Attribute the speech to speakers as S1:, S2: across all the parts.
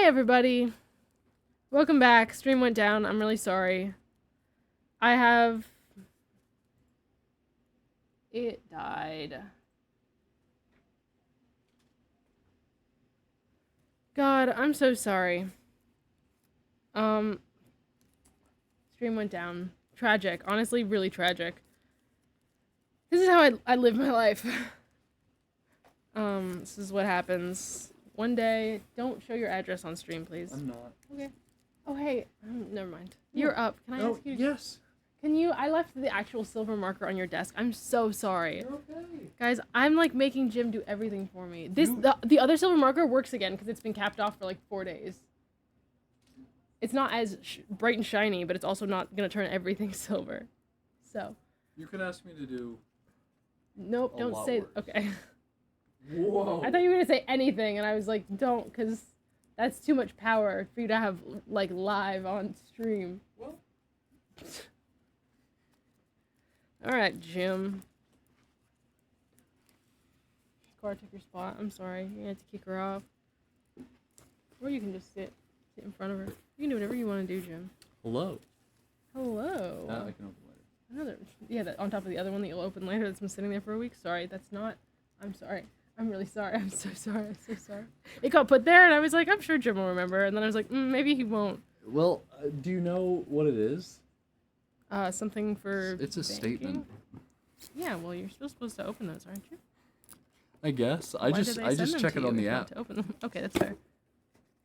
S1: Hey everybody, welcome back. Stream went down. I'm really sorry. It died. God, I'm so sorry. Stream went down. Tragic. Honestly, really tragic. This is how I live my life. This is what happens. One day, don't show your address on stream, please.
S2: I'm not.
S1: Okay. Oh, hey. Never mind. You're up. Can I ask you?
S2: Yes.
S1: Can you? I left the actual silver marker on your desk. I'm so sorry.
S2: You're okay.
S1: Guys, I'm like making Jim do everything for me. The other silver marker works again because it's been capped off for like 4 days. It's not as bright and shiny, but it's also not gonna turn everything silver. So.
S2: You can ask me to do.
S1: Nope. Don't say.
S2: Worse.
S1: Okay.
S2: Whoa.
S1: I thought you were gonna say anything, and I was like, don't, because that's too much power for you to have like live on stream.
S2: Well.
S1: All right, Jim. Scar took your spot. I'm sorry. You had to kick her off. Or you can just sit in front of her. You can do whatever you want to do, Jim.
S2: Hello.
S1: Hello.
S2: That I can open later.
S1: Another. Yeah, that on top of the other one that you'll open later that's been sitting there for a week. Sorry, that's not. I'm sorry. I'm really sorry. I'm so sorry. I'm so sorry. It got put there, and I was like, I'm sure Jim will remember. And then I was like, maybe he won't.
S2: Well, do you know what it is?
S1: Something for
S2: It's a
S1: banking?
S2: statement.
S1: Yeah, well, you're still supposed to open those, aren't you?
S2: I guess. I
S1: Why
S2: just
S1: did they send them
S2: check
S1: to
S2: it
S1: you
S2: on the
S1: if not
S2: app.
S1: to open them? Okay, that's fair.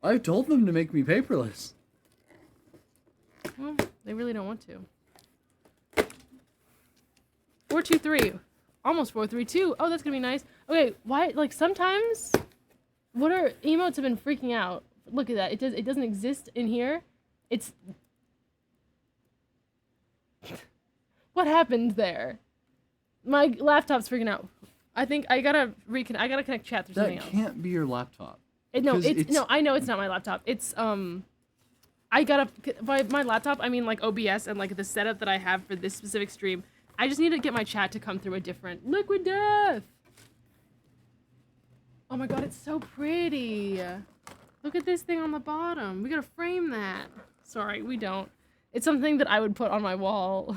S2: I told them to make me paperless.
S1: Well, they really don't want to. 423. Almost 432. Oh, that's gonna be nice. Okay, why? Like sometimes, what are emotes have been freaking out? Look at that. It doesn't exist in here. It's. What happened there? My laptop's freaking out. I think I gotta connect chat through something
S2: That
S1: else.
S2: can't be your laptop.
S1: No,
S2: 'Cause
S1: no. I know it's not my laptop. It's I gotta by my laptop. I mean like OBS and like the setup that I have for this specific stream. I just need to get my chat to come through a different Liquid Death. Oh my god, it's so pretty. Look at this thing on the bottom. We gotta frame that. Sorry, we don't. It's something that I would put on my wall.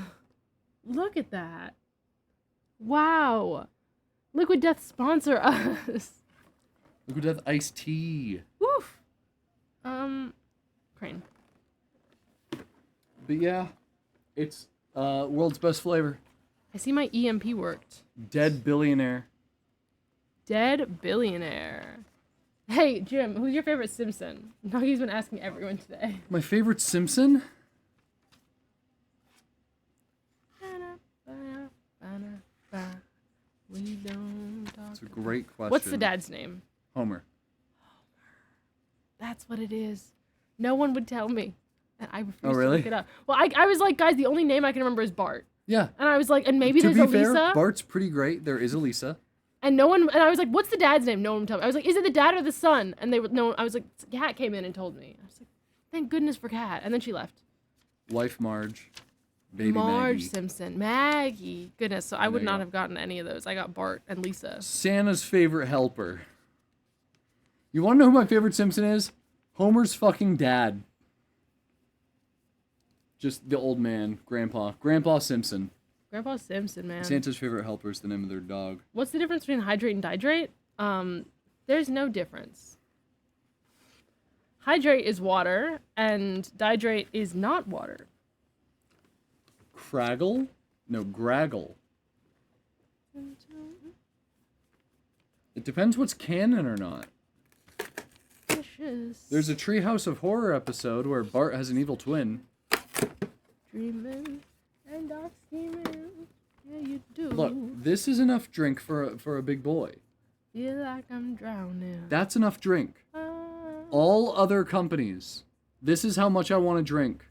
S1: Look at that. Wow. Liquid Death sponsor us.
S2: Liquid Death iced tea.
S1: Woof. Crane.
S2: But yeah, it's world's best flavor.
S1: I see my EMP worked.
S2: Dead billionaire.
S1: Dead billionaire. Hey, Jim, who's your favorite Simpson? Nuggy's been asking everyone today.
S2: My favorite Simpson?
S1: We don't talk.
S2: It's a great question.
S1: What's the dad's name?
S2: Homer.
S1: That's what it is. No one would tell me. And I refused
S2: Oh, really?
S1: to look it up. Well, I was like, guys, the only name I can remember is Bart.
S2: Yeah.
S1: And I was like, and maybe
S2: To
S1: there's
S2: be
S1: a
S2: fair,
S1: Lisa.
S2: Bart's pretty great. There is a Lisa.
S1: And no one, and I was like, what's the dad's name? No one would tell me. I was like, is it the dad or the son? And they were, no, I was like, Kat came in and told me. I was like, thank goodness for Kat. And then she left.
S2: Wife Marge. Baby
S1: Marge
S2: Maggie.
S1: Simpson. Maggie. Goodness, so I would
S2: There you
S1: not
S2: go.
S1: have gotten any of those. I got Bart and Lisa.
S2: Santa's favorite helper. You want to know who my favorite Simpson is? Homer's fucking dad. Just the old man, Grandpa. Grandpa Simpson.
S1: Grandpa Simpson, man.
S2: Santa's favorite helper is the name of their dog.
S1: What's the difference between hydrate and dihydrate? There's no difference. Hydrate is water, and dihydrate is not water.
S2: Craggle? No, Graggle. It depends what's canon or not.
S1: Vicious.
S2: There's a Treehouse of Horror episode where Bart has an evil twin.
S1: Dreaming and dark scheming. Yeah, you do.
S2: Look, this is enough drink for a big boy.
S1: Feel like I'm drowning.
S2: That's enough drink.
S1: Ah.
S2: All other companies, this is how much I want to drink.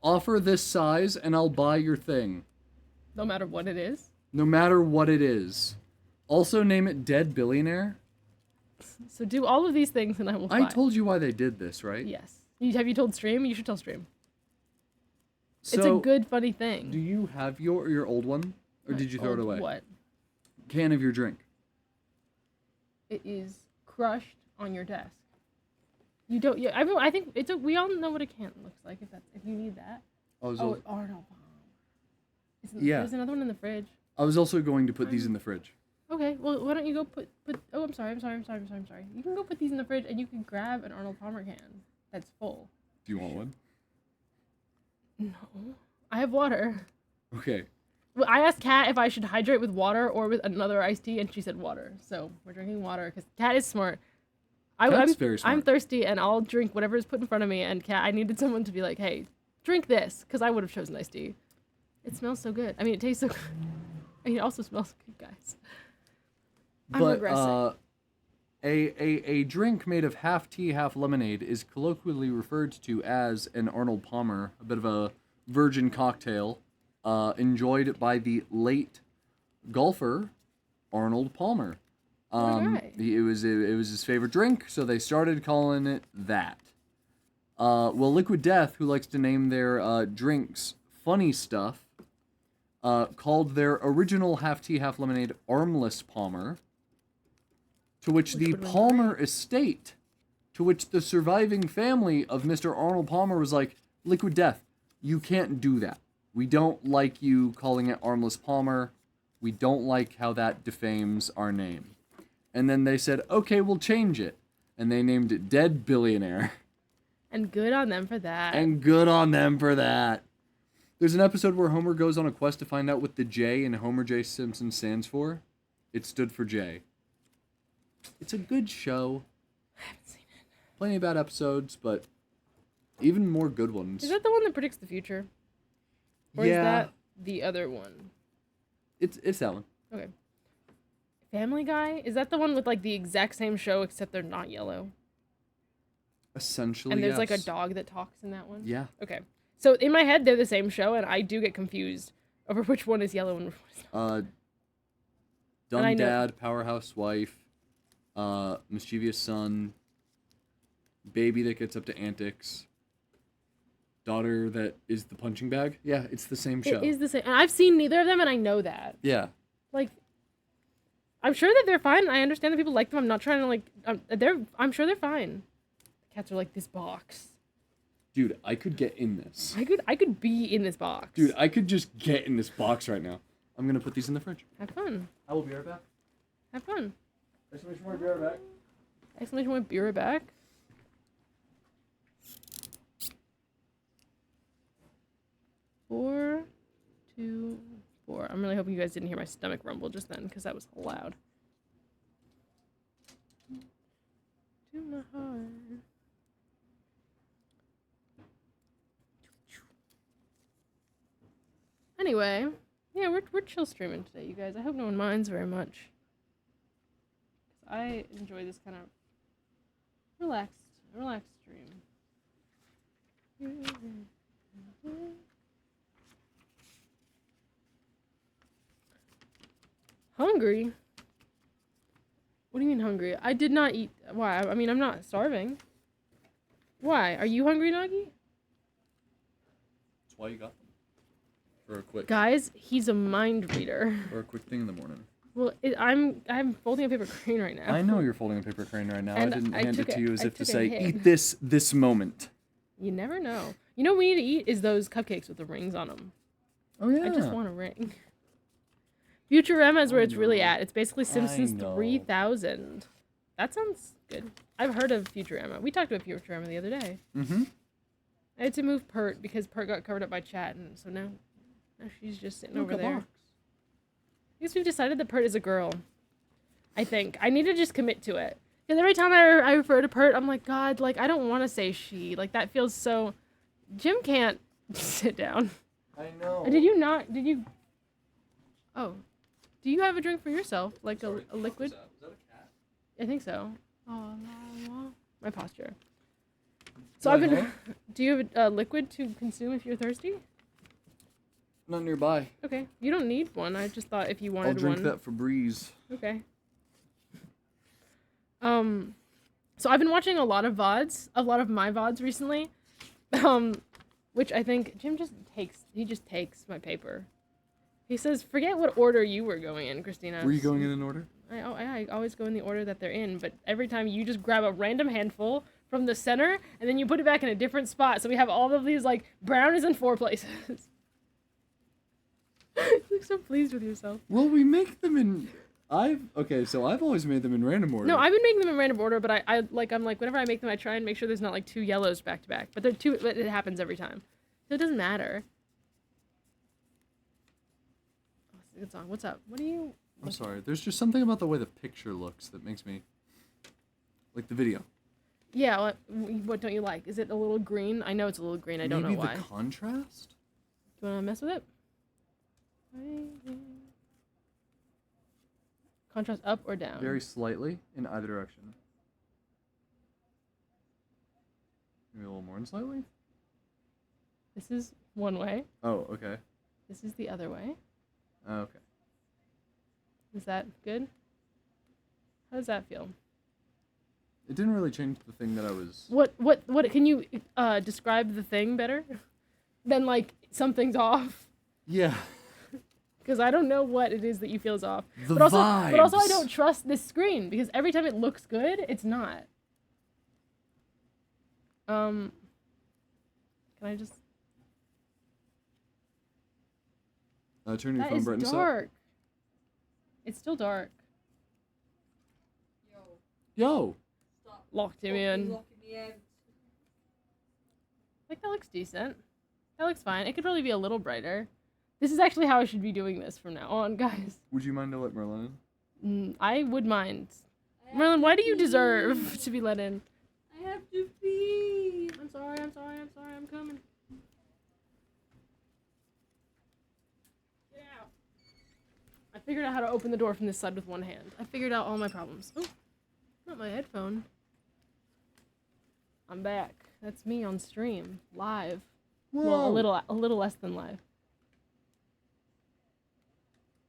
S2: Offer this size and I'll buy your thing.
S1: No matter what it is.
S2: No matter what it is. Also name it Dead Billionaire.
S1: So do all of these things and I will buy.
S2: I told you why they did this, right?
S1: Yes. Have you told Stream? You should tell Stream.
S2: So,
S1: It's a good, funny thing.
S2: do you have your old one? Or did you throw it away?
S1: What?
S2: Can of your drink.
S1: It is crushed on your desk. You don't. Yeah, I think it's. We all know what a can looks like. If you need that.
S2: Oh,
S1: Arnold Palmer.
S2: Yeah.
S1: There's another one in the fridge.
S2: I was also going to put these in the fridge.
S1: Okay. Well, why don't you go put? Oh, I'm sorry. You can go put these in the fridge, and you can grab an Arnold Palmer can that's full.
S2: Do you want one?
S1: No, I have water.
S2: Okay.
S1: Well, I asked Kat if I should hydrate with water or with another iced tea, and she said water. So we're drinking water because Kat is smart.
S2: Kat's very smart.
S1: I'm thirsty, and I'll drink whatever is put in front of me. And Kat, I needed someone to be like, "Hey, drink this," because I would have chosen iced tea. It smells so good. I mean, it tastes so good. And it also smells good, guys. I'm regressing.
S2: A drink made of half tea, half lemonade is colloquially referred to as an Arnold Palmer, a bit of a virgin cocktail, enjoyed by the late golfer Arnold Palmer.
S1: Right.
S2: It was his favorite drink, so they started calling it that. Well, Liquid Death, who likes to name their drinks funny stuff, called their original half tea, half lemonade Armless Palmer. To which the Palmer estate, to which the surviving family of Mr. Arnold Palmer was like, Liquid Death, you can't do that. We don't like you calling it Armless Palmer. We don't like how that defames our name. And then they said, okay, we'll change it. And they named it Dead Billionaire.
S1: And good on them for that.
S2: And good on them for that. There's an episode where Homer goes on a quest to find out what the J in Homer J. Simpson stands for. It stood for J. It's a good show.
S1: I haven't seen it.
S2: Plenty of bad episodes, but even more good ones.
S1: Is that the one that predicts the future? Or is that the other one?
S2: It's that one.
S1: Okay. Family Guy? Is that the one with like the exact same show except they're not yellow?
S2: Essentially,
S1: And there's
S2: yes.
S1: like a dog that talks in that one?
S2: Yeah.
S1: Okay. So in my head they're the same show and I do get confused over which one is yellow and which one is not.
S2: Dumb Dad, Powerhouse Wife, Mischievous Son, Baby that gets up to antics, Daughter that is the punching bag. Yeah, it's the same show.
S1: It is the same. And I've seen neither of them and I know that.
S2: Yeah.
S1: Like, I'm sure that they're fine. I understand that people like them. I'm not trying to like, I'm sure they're fine. The cats are like this box.
S2: Dude, I could get in this.
S1: I could be in this box.
S2: Dude, I could just get in this box right now. I'm gonna put these in the fridge.
S1: Have fun.
S2: I will be right back.
S1: Have fun.
S2: Exclamation point, be right back.
S1: Exclamation point, be right back. Four, 2, 4. I'm really hoping you guys didn't hear my stomach rumble just then, because that was loud. To my heart. Anyway, yeah, we're chill streaming today, you guys. I hope no one minds very much. I enjoy this kind of relaxed stream. Hungry? What do you mean hungry? I did not eat. Why? I mean, I'm not starving. Why? Are you hungry, Nagi?
S2: That's why you got them. For a quick.
S1: Guys, he's a mind reader.
S2: For a quick thing in the morning.
S1: Well, I'm folding a paper crane right now.
S2: I know you're folding a paper crane right now.
S1: And
S2: I didn't
S1: I
S2: hand
S1: took
S2: it to
S1: a-
S2: you as
S1: I
S2: if to
S1: took a
S2: say,
S1: hit.
S2: eat this moment.
S1: You never know. You know what we need to eat is those cupcakes with the rings on them.
S2: Oh yeah.
S1: I just want a ring. Futurama is where it's really at. It's basically Simpsons
S2: know.
S1: 3000. That sounds good. I've heard of Futurama. We talked about Futurama the other day.
S2: Mm-hmm.
S1: I had to move Pert because Pert got covered up by chat, and so now she's just sitting over there.
S2: Box.
S1: I guess we've decided that Pert is a girl. I think. I need to just commit to it. Because every time I refer to Pert, I'm like, God, like, I don't want to say she. Like, that feels so... Jim can't sit down.
S2: I know.
S1: Did you... Oh. Do you have a drink for yourself? Like a liquid?
S2: Is that a cat?
S1: I think so. Oh, my posture. So I've been... Do you have a liquid to consume if you're thirsty?
S2: Not nearby.
S1: Okay. You don't need one. I just thought if you wanted
S2: I'll drink
S1: one...
S2: that Febreze.
S1: Okay. So I've been watching a lot of VODs, a lot of my VODs recently, which I think Jim just takes my paper. He says, forget what order you were going in, Christina.
S2: Were you going in an order?
S1: I always go in the order that they're in, but every time you just grab a random handful from the center, and then you put it back in a different spot. So we have all of these, like, brown is in 4 places. You look so pleased with yourself.
S2: Well, we make them in... so I've always made them in random order.
S1: No, I've been making them in random order, but I'm like, whenever I make them, I try and make sure there's not, like, 2 yellows back to back. But it happens every time. So it doesn't matter. Oh, it's a good song. What's up? What are you...
S2: I'm sorry. There's just something about the way the picture looks that makes me... Like the video.
S1: Yeah, what don't you like? Is it a little green? I know it's a little green. I don't know why.
S2: Maybe the contrast?
S1: Do you want to mess with it? Contrast up or down?
S2: Very slightly in either direction. Maybe a little more than slightly?
S1: This is one way.
S2: Oh, okay.
S1: This is the other way.
S2: Okay.
S1: Is that good? How does that feel?
S2: It didn't really change the thing that I was...
S1: What, can you describe the thing better? Than, like, something's off?
S2: Yeah.
S1: Because I don't know what it is that you feel is off.
S2: The
S1: but
S2: vibes.
S1: Also I don't trust this screen, because every time it looks good, it's not. Can I just...
S2: Turn your
S1: That
S2: phone
S1: is
S2: brightness
S1: dark. It's still dark.
S2: Yo!
S3: Stop
S1: Locked him in.
S3: locking me out.
S1: Like, that looks decent. That looks fine. It could probably be a little brighter. This is actually how I should be doing this from now on, guys.
S2: Would you mind to let Merlin in?
S1: I would mind. Merlin, why do you deserve to be let in?
S3: I have to pee.
S1: I'm sorry, I'm coming. Get out. I figured out how to open the door from this side with one hand. I figured out all my problems. Oh, not my headphone. I'm back. That's me on stream, live. Well, a little less than live.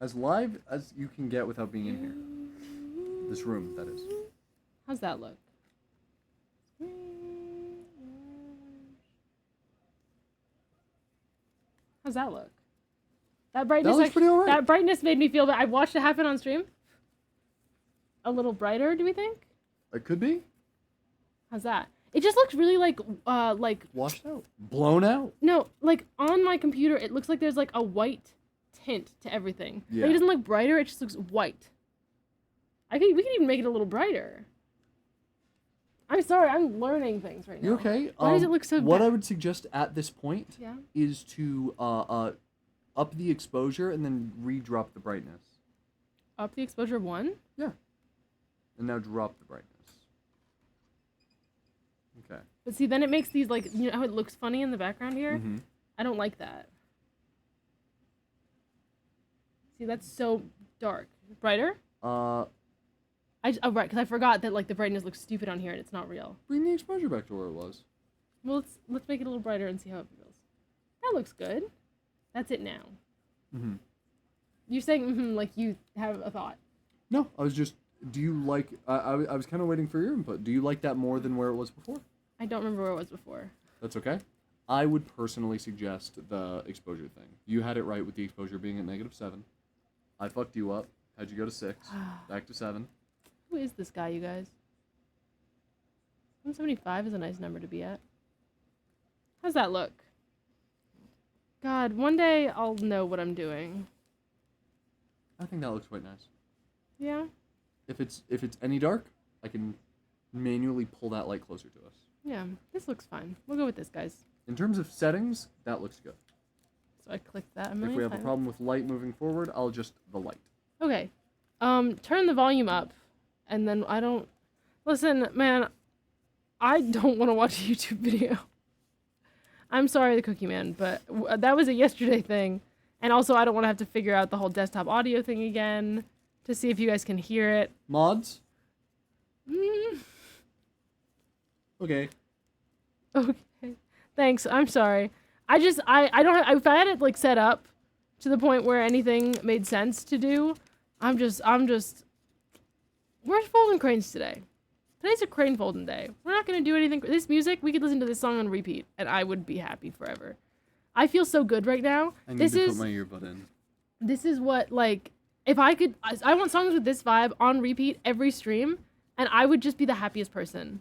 S2: As live as you can get without being in here. This room, that is.
S1: How's that look? How's that look? That brightness,
S2: looks pretty alright.
S1: That brightness made me feel that I watched it happen on stream. A little brighter, do we think?
S2: It could be.
S1: How's that? It just looks really like
S2: Washed out. Blown out.
S1: no, like on my computer, it looks like there's like a white tint to everything.
S2: Yeah.
S1: Like, it doesn't look brighter, it just looks white. We could even make it a little brighter. I'm sorry, I'm learning things right now.
S2: You okay?
S1: Why does it look so
S2: What
S1: bad?
S2: I would suggest at this point is to up the exposure and then re-drop the brightness.
S1: Up the exposure 1?
S2: Yeah. And now drop the brightness. Okay.
S1: But see, then it makes these, like, you know how it looks funny in the background here?
S2: Mm-hmm.
S1: I don't like that. See, that's so dark. Brighter? Oh, right, because I forgot that, like, the brightness looks stupid on here and it's not real.
S2: Bring the exposure back to where it was.
S1: Well, let's make it a little brighter and see how it feels. That looks good. That's it now.
S2: Mm-hmm.
S1: You're saying, like you have a thought.
S2: No, I was just... Do you like... I was kind of waiting for your input. Do you like that more than where it was before?
S1: I don't remember where it was before.
S2: That's okay. I would personally suggest the exposure thing. You had it right with the exposure being at -7. I fucked you up. Had you go to 6. Back to 7.
S1: Who is this guy, you guys? 175 is a nice number to be at. How's that look? God, one day I'll know what I'm doing.
S2: I think that looks quite nice.
S1: Yeah?
S2: If it's any dark, I can manually pull that light closer to us.
S1: Yeah, this looks fine. We'll go with this, guys.
S2: In terms of settings, that looks good.
S1: So I clicked that a
S2: If
S1: million
S2: we have
S1: times.
S2: a problem with light moving forward, I'll adjust the light.
S1: Okay. Turn the volume up, and then I don't... Listen, man, I don't want to watch a YouTube video. I'm sorry, the Cookie Man, but that was a yesterday thing. And also, I don't want to have to figure out the whole desktop audio thing again to see if you guys can hear it.
S2: Mods?
S1: Mm.
S2: Okay.
S1: Okay. Thanks. I'm sorry. I don't have, if I had it like set up to the point where anything made sense to do, I'm just where's Foldin Cranes today? Today's a crane folding day. We're not gonna do anything. This music, we could listen to this song on repeat and I would be happy forever. I feel so good right now.
S2: I need to put my earbud in.
S1: This is what, like, if I could, I want songs with this vibe on repeat every stream and I would just be the happiest person.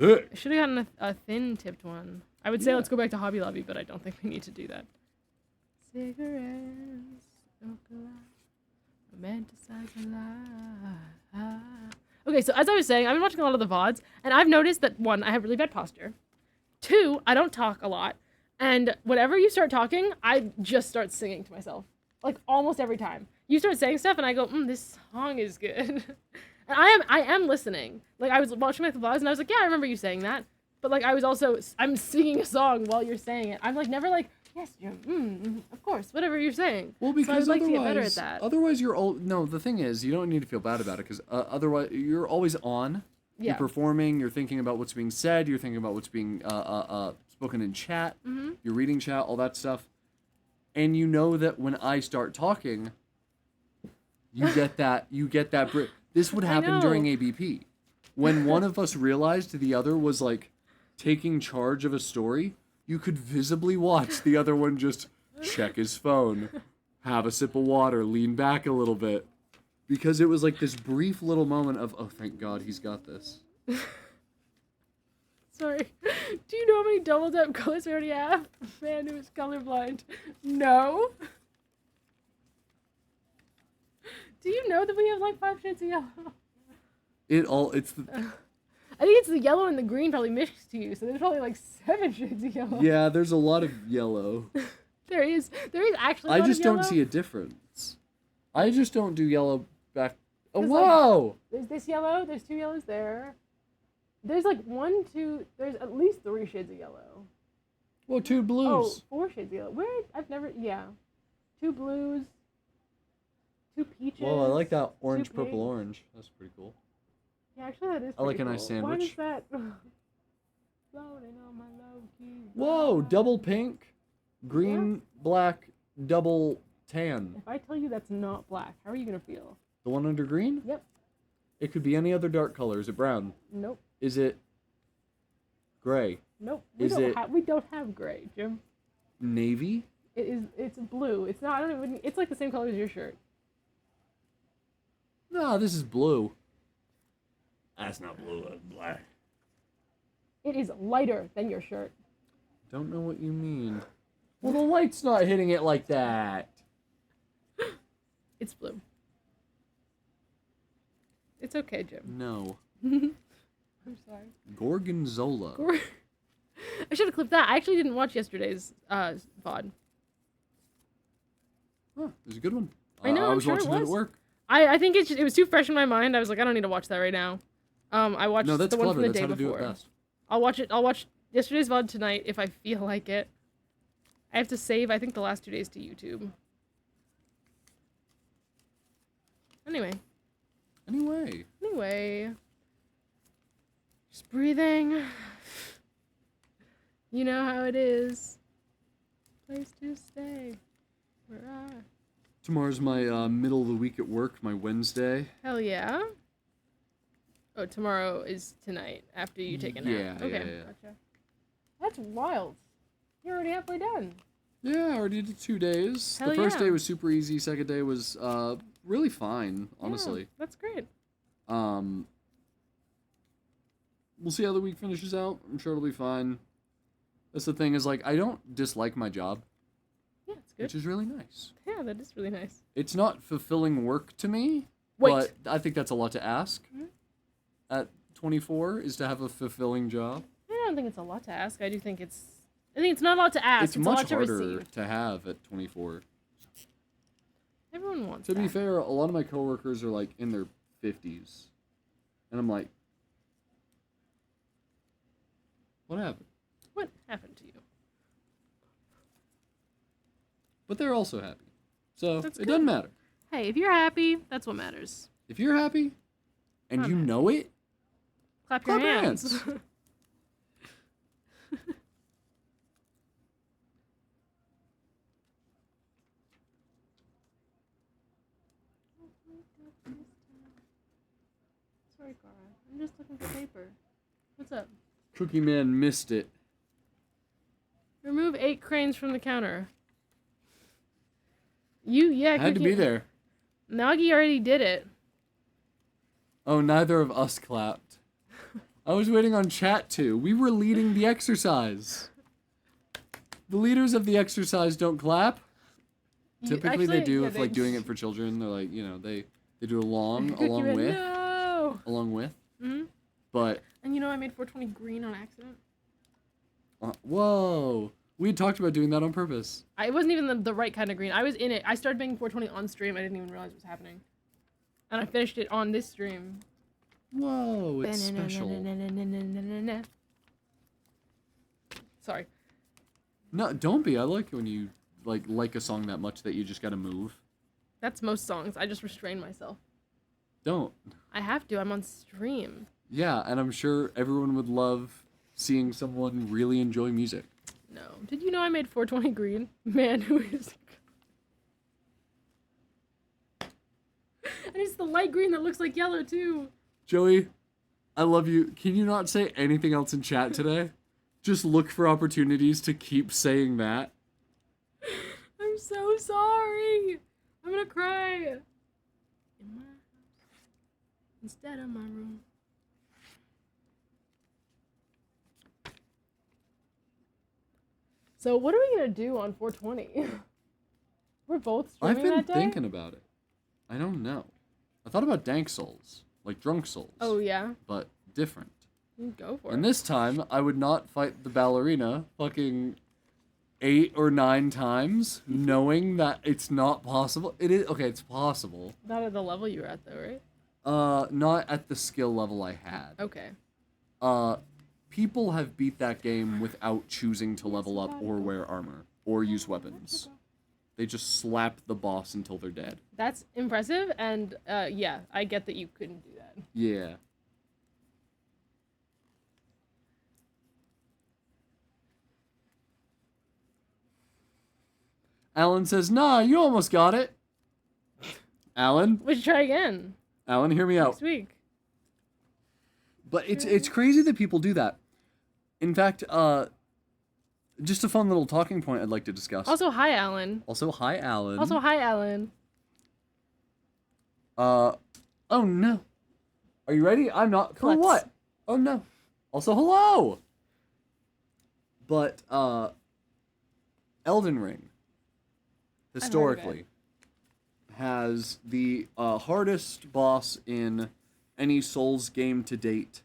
S2: Ugh.
S1: I should have gotten a thin-tipped one. I would say
S2: Yeah.
S1: let's go back to Hobby Lobby, but I don't think we need to do that. Cigarettes, romanticize a lie. Okay, so as I was saying, I've been watching a lot of the VODs, and I've noticed that, one, I have really bad posture. Two, I don't talk a lot. And whenever you start talking, I just start singing to myself. Like, almost every time. You start saying stuff, and I go, this song is good. And I am listening. Like, I was watching my vlogs, and I was like, yeah, I remember you saying that. But, like, I'm singing a song while you're saying it. I'm, like, never like, yes, Jim, of course, whatever you're saying.
S2: Well,
S1: so I
S2: because
S1: would like to get better at that.
S2: otherwise you're all no. The thing is, you don't need to feel bad about it because otherwise you're always on.
S1: Yeah.
S2: You're performing. You're thinking about what's being said. You're thinking about what's being spoken in chat.
S1: Mm-hmm.
S2: You're reading chat, all that stuff, and you know that when I start talking, you get that. This would happen during ABP, when one of us realized the other was like taking charge of a story. You could visibly watch the other one just check his phone, have a sip of water, lean back a little bit. Because it was like this brief little moment of, oh, thank God he's got this.
S1: Sorry. Do you know how many double tap colors we already have? Man who is colorblind. No. Do you know that we have like 5 shades of yellow?
S2: It's the...
S1: I think it's the yellow and the green probably mixed to you, so there's probably like 7 shades of yellow.
S2: Yeah, there's a lot of yellow.
S1: There is actually
S2: I
S1: a lot
S2: just
S1: of
S2: don't
S1: yellow.
S2: see a difference. I just don't do yellow back... Oh,
S1: 'Cause,
S2: whoa!
S1: There's this yellow, there's 2 yellows there. There's like 1, 2, there's at least 3 shades of yellow.
S2: Well, 2 blues.
S1: Oh, 4 shades of yellow. Where? I've never, yeah. 2 blues, 2 peaches.
S2: Well, I like that
S1: 2
S2: orange,
S1: pinks.
S2: purple, orange. That's pretty cool.
S1: Yeah, actually that is
S2: I like
S1: pretty
S2: a nice
S1: cool. Why
S2: sandwich.
S1: does that... Floating on my low-key
S2: Whoa,
S1: vibe.
S2: double pink, green, black, double tan.
S1: If I tell you that's not black, how are you gonna feel?
S2: The one under green?
S1: Yep.
S2: It could be any other dark color. Is it brown?
S1: Nope.
S2: Is it gray?
S1: Nope.
S2: Is it-
S1: We don't have gray, Jim.
S2: Navy?
S1: It's blue. It's not, I don't even, it's like the same color as your shirt.
S2: No, this is blue. That's not blue, that's black.
S1: It is lighter than your shirt.
S2: Don't know what you mean. Well, the light's not hitting it like that.
S1: It's blue. It's okay, Jim.
S2: No.
S1: I'm sorry.
S2: Gorgonzola.
S1: I should have clipped that. I actually didn't watch yesterday's VOD.
S2: Huh, it was a good one.
S1: I know,
S2: I
S1: I'm
S2: was
S1: sure it
S2: watching it at
S1: was.
S2: work.
S1: I think it was too fresh in my mind. I was like, I don't need to watch that right now. I watched
S2: No, that's
S1: the one
S2: clever.
S1: from the
S2: That's
S1: day
S2: how to do
S1: before.
S2: it best.
S1: I'll watch yesterday's VOD tonight if I feel like it. I have to save, I think, the last 2 days to YouTube. Anyway. Just breathing. You know how it is. Place to stay. Where are?
S2: Tomorrow's my middle of the week at work, my Wednesday.
S1: Hell yeah. Oh, tomorrow is tonight after you take a nap.
S2: Yeah,
S1: Okay.
S2: yeah.
S1: Gotcha. That's wild. You're already halfway done.
S2: Yeah, I already did 2 days.
S1: Hell
S2: the first
S1: yeah.
S2: day was super easy. Second day was really fine,
S1: Yeah,
S2: honestly.
S1: that's great.
S2: We'll see how the week finishes out. I'm sure it'll be fine. That's the thing is, like, I don't dislike my job,
S1: Yeah, it's good.
S2: which is really nice.
S1: Yeah, that is really nice.
S2: It's not fulfilling work to me,
S1: Wait.
S2: but I think that's a lot to ask.
S1: Mhm.
S2: At 24, is to have a fulfilling job.
S1: I don't think it's a lot to ask. I think it's not a lot to ask.
S2: It's
S1: a
S2: much
S1: lot to
S2: harder
S1: receive.
S2: to have at 24.
S1: Everyone wants
S2: To
S1: that.
S2: be fair, a lot of my coworkers are like in their 50s, and I'm like, what happened?
S1: What happened to you?
S2: But they're also happy, so
S1: That's
S2: it
S1: good.
S2: doesn't matter.
S1: Hey, if you're happy, that's what matters.
S2: If you're happy, and
S1: I'm
S2: you
S1: happy.
S2: know it,
S1: Clap your
S2: Clap your
S1: hands.
S2: hands.
S1: Sorry, Cara. I'm just looking for paper. What's up?
S2: Cookie Man missed it.
S1: Remove 8 cranes from the counter. Yeah,
S2: Had to be there.
S1: Nagi already did it.
S2: Oh, neither of us clapped. I was waiting on chat too. We were leading the exercise. The leaders of the exercise don't clap. Typically they do if like doing it for children. They're like, you know, they do along with.
S1: No.
S2: Along with.
S1: Mm-hmm.
S2: But.
S1: And you know I made 420 green on accident.
S2: Whoa. We had talked about doing that on purpose.
S1: It wasn't even the right kind of green. I was in it. I started making 420 on stream. I didn't even realize what was happening. And I finished it on this stream.
S2: Whoa, it's special.
S1: Sorry.
S2: No, don't be. I like when you like a song that much that you just gotta move.
S1: That's most songs. I just restrain myself.
S2: Don't.
S1: I have to. I'm on stream.
S2: Yeah, and I'm sure everyone would love seeing someone really enjoy music.
S1: No. Did you know I made 420 green? Man, who is... And it's the light green that looks like yellow, too.
S2: Joey, I love you. Can you not say anything else in chat today? Just look for opportunities to keep saying that.
S1: I'm so sorry. I'm gonna cry. In my house instead of my room. So what are we gonna do on 420? We're both streaming
S2: I've been
S1: that day?
S2: thinking about it. I don't know. I thought about dank souls, like drunk souls.
S1: Oh yeah.
S2: But different.
S1: Go for it.
S2: And this time, I would not fight the ballerina fucking 8 or 9 times, knowing that it's not possible. It is okay. It's possible.
S1: Not at the level you were at, though, right?
S2: Not at the skill level I had.
S1: Okay.
S2: People have beat that game without choosing to level up or wear armor or use weapons. They just slap the boss until they're dead.
S1: That's impressive, and yeah, I get that you couldn't do that.
S2: Yeah. Alan says, nah, you almost got it. Alan?
S1: We should try again.
S2: Alan, hear me out.
S1: Next week.
S2: But it's crazy that people do that. In fact, just a fun little talking point I'd like to discuss.
S1: Also, hi, Alan.
S2: Also, hi, Alan.
S1: Also, hi, Alan.
S2: Oh no. Are you ready? I'm not. For
S1: Let's.
S2: what? Oh no. Also, hello. But, Elden Ring, historically, has the hardest boss in any Souls game to date.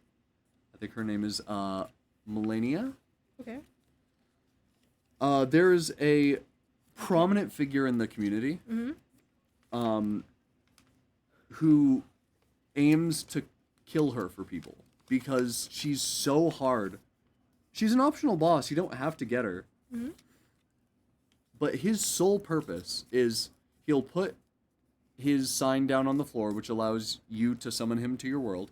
S2: I think her name is, Melania.
S1: Okay.
S2: There's a prominent figure in the community, who aims to kill her for people because she's so hard. She's an optional boss. You don't have to get her. But his sole purpose is he'll put his sign down on the floor, which allows you to summon him to your world,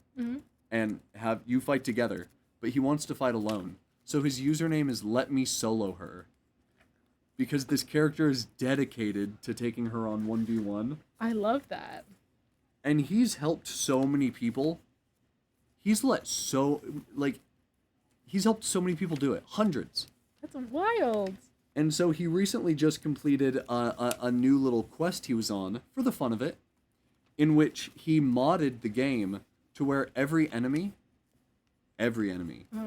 S2: and have you fight together. But he wants to fight alone. So his username is Let Me Solo Her. Because this character is dedicated to taking her on 1v1.
S1: I love that.
S2: And he's helped so many people. He's helped so many people do it. Hundreds.
S1: That's wild.
S2: And so he recently just completed a new little quest he was on, for the fun of it, in which he modded the game to where every enemy,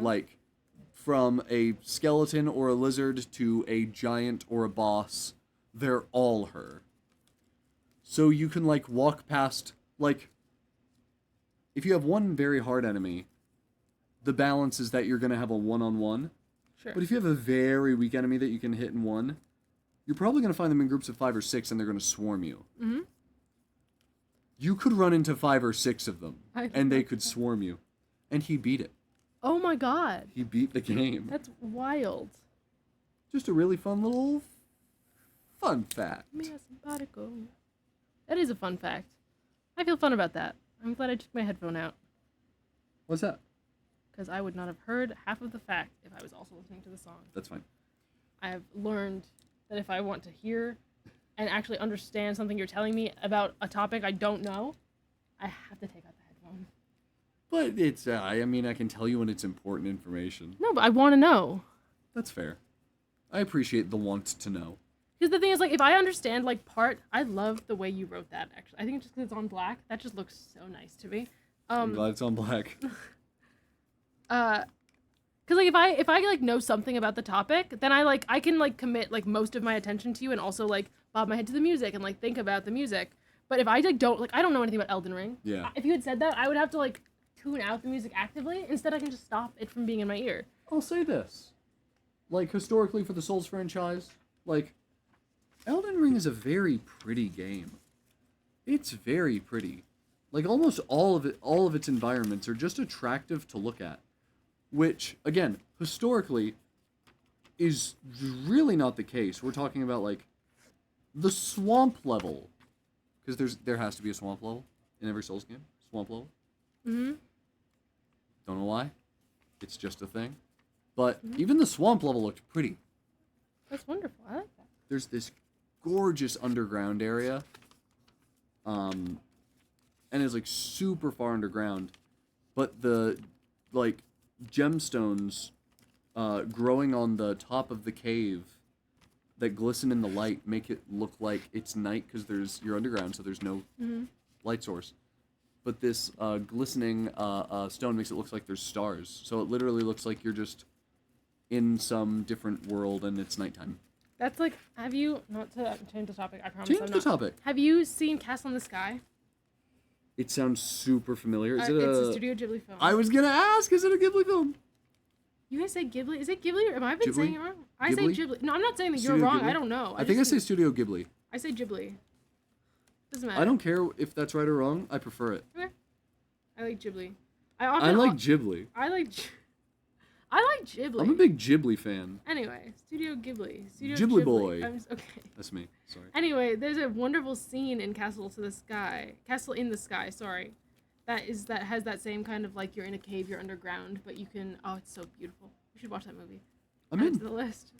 S2: like from a skeleton or a lizard to a giant or a boss, they're all her. So you can, like, walk past, like, if you have one very hard enemy, the balance is that you're going to have a one-on-one.
S1: Sure.
S2: But if you have a very weak enemy that you can hit in one, you're probably going to find them in groups of 5 or 6 and they're going to swarm you. You could run into 5 or 6 of them, and they could swarm you. And he beat it.
S1: Oh my god.
S2: He beat the game.
S1: That's wild.
S2: Just a really fun little fun fact.
S1: That is a fun fact. I feel fun about that. I'm glad I took my headphone out.
S2: What's that?
S1: Because I would not have heard half of the fact if I was also listening to the song.
S2: That's fine.
S1: I have learned that if I want to hear and actually understand something you're telling me about a topic I don't know, I have to take out the headphone.
S2: But it's, I mean, I can tell you when it's important information.
S1: No, but I want to know.
S2: That's fair. I appreciate the want to know.
S1: Because the thing is, like, if I understand, like, I love the way you wrote that, actually. I think just because it's on black, that just looks so nice to me.
S2: I'm glad it's on black.
S1: Cause like if I like know something about the topic, then I can like commit like most of my attention to you and also like bob my head to the music and like think about the music. But if I like don't know anything about Elden Ring.
S2: Yeah.
S1: If you had said that, I would have to like tune out the music actively. Instead, I can just stop it from being in my ear.
S2: I'll say this. Like, historically for the Souls franchise, like, Elden Ring is a very pretty game. It's very pretty. Like, almost all of its environments are just attractive to look at. Which, again, historically, is really not the case. We're talking about, like, the swamp level. Because there has to be a swamp level in every Souls game. Swamp level.
S1: Mm-hmm.
S2: Don't know why. It's just a thing. But even the swamp level looked pretty.
S1: That's wonderful. I like that.
S2: There's this gorgeous underground area. And it's like super far underground. But the like gemstones growing on the top of the cave that glisten in the light make it look like it's night because you're underground, so there's no light source. But this glistening stone makes it look like there's stars. So it literally looks like you're just in some different world and it's nighttime.
S1: That's like, have you, not to change the topic, I promise
S2: Change
S1: I'm
S2: the
S1: not.
S2: topic.
S1: Have you seen Castle in the Sky?
S2: It sounds super familiar. Is it
S1: it's a Studio Ghibli film.
S2: I was gonna ask, is it a Ghibli film?
S1: You guys say Ghibli? Is it Ghibli or have I been
S2: Ghibli?
S1: saying it wrong? I say
S2: Ghibli?
S1: Ghibli. No, I'm not saying that
S2: Studio
S1: you're wrong.
S2: Ghibli?
S1: I don't know.
S2: I think I say Studio Ghibli.
S1: I say Ghibli. Doesn't matter.
S2: I don't care if that's right or wrong. I prefer it.
S1: Okay. I like Ghibli.
S2: I like Ghibli.
S1: I like Ghibli.
S2: I'm a big Ghibli fan.
S1: Anyway, Studio Ghibli. Studio
S2: Ghibli boy.
S1: Okay.
S2: That's me. Sorry.
S1: Anyway, there's a wonderful scene in Castle in the Sky, sorry. That has that same kind of like you're in a cave, you're underground, but you can it's so beautiful. You should watch that movie.
S2: I'm
S1: Add it
S2: in.
S1: to the list.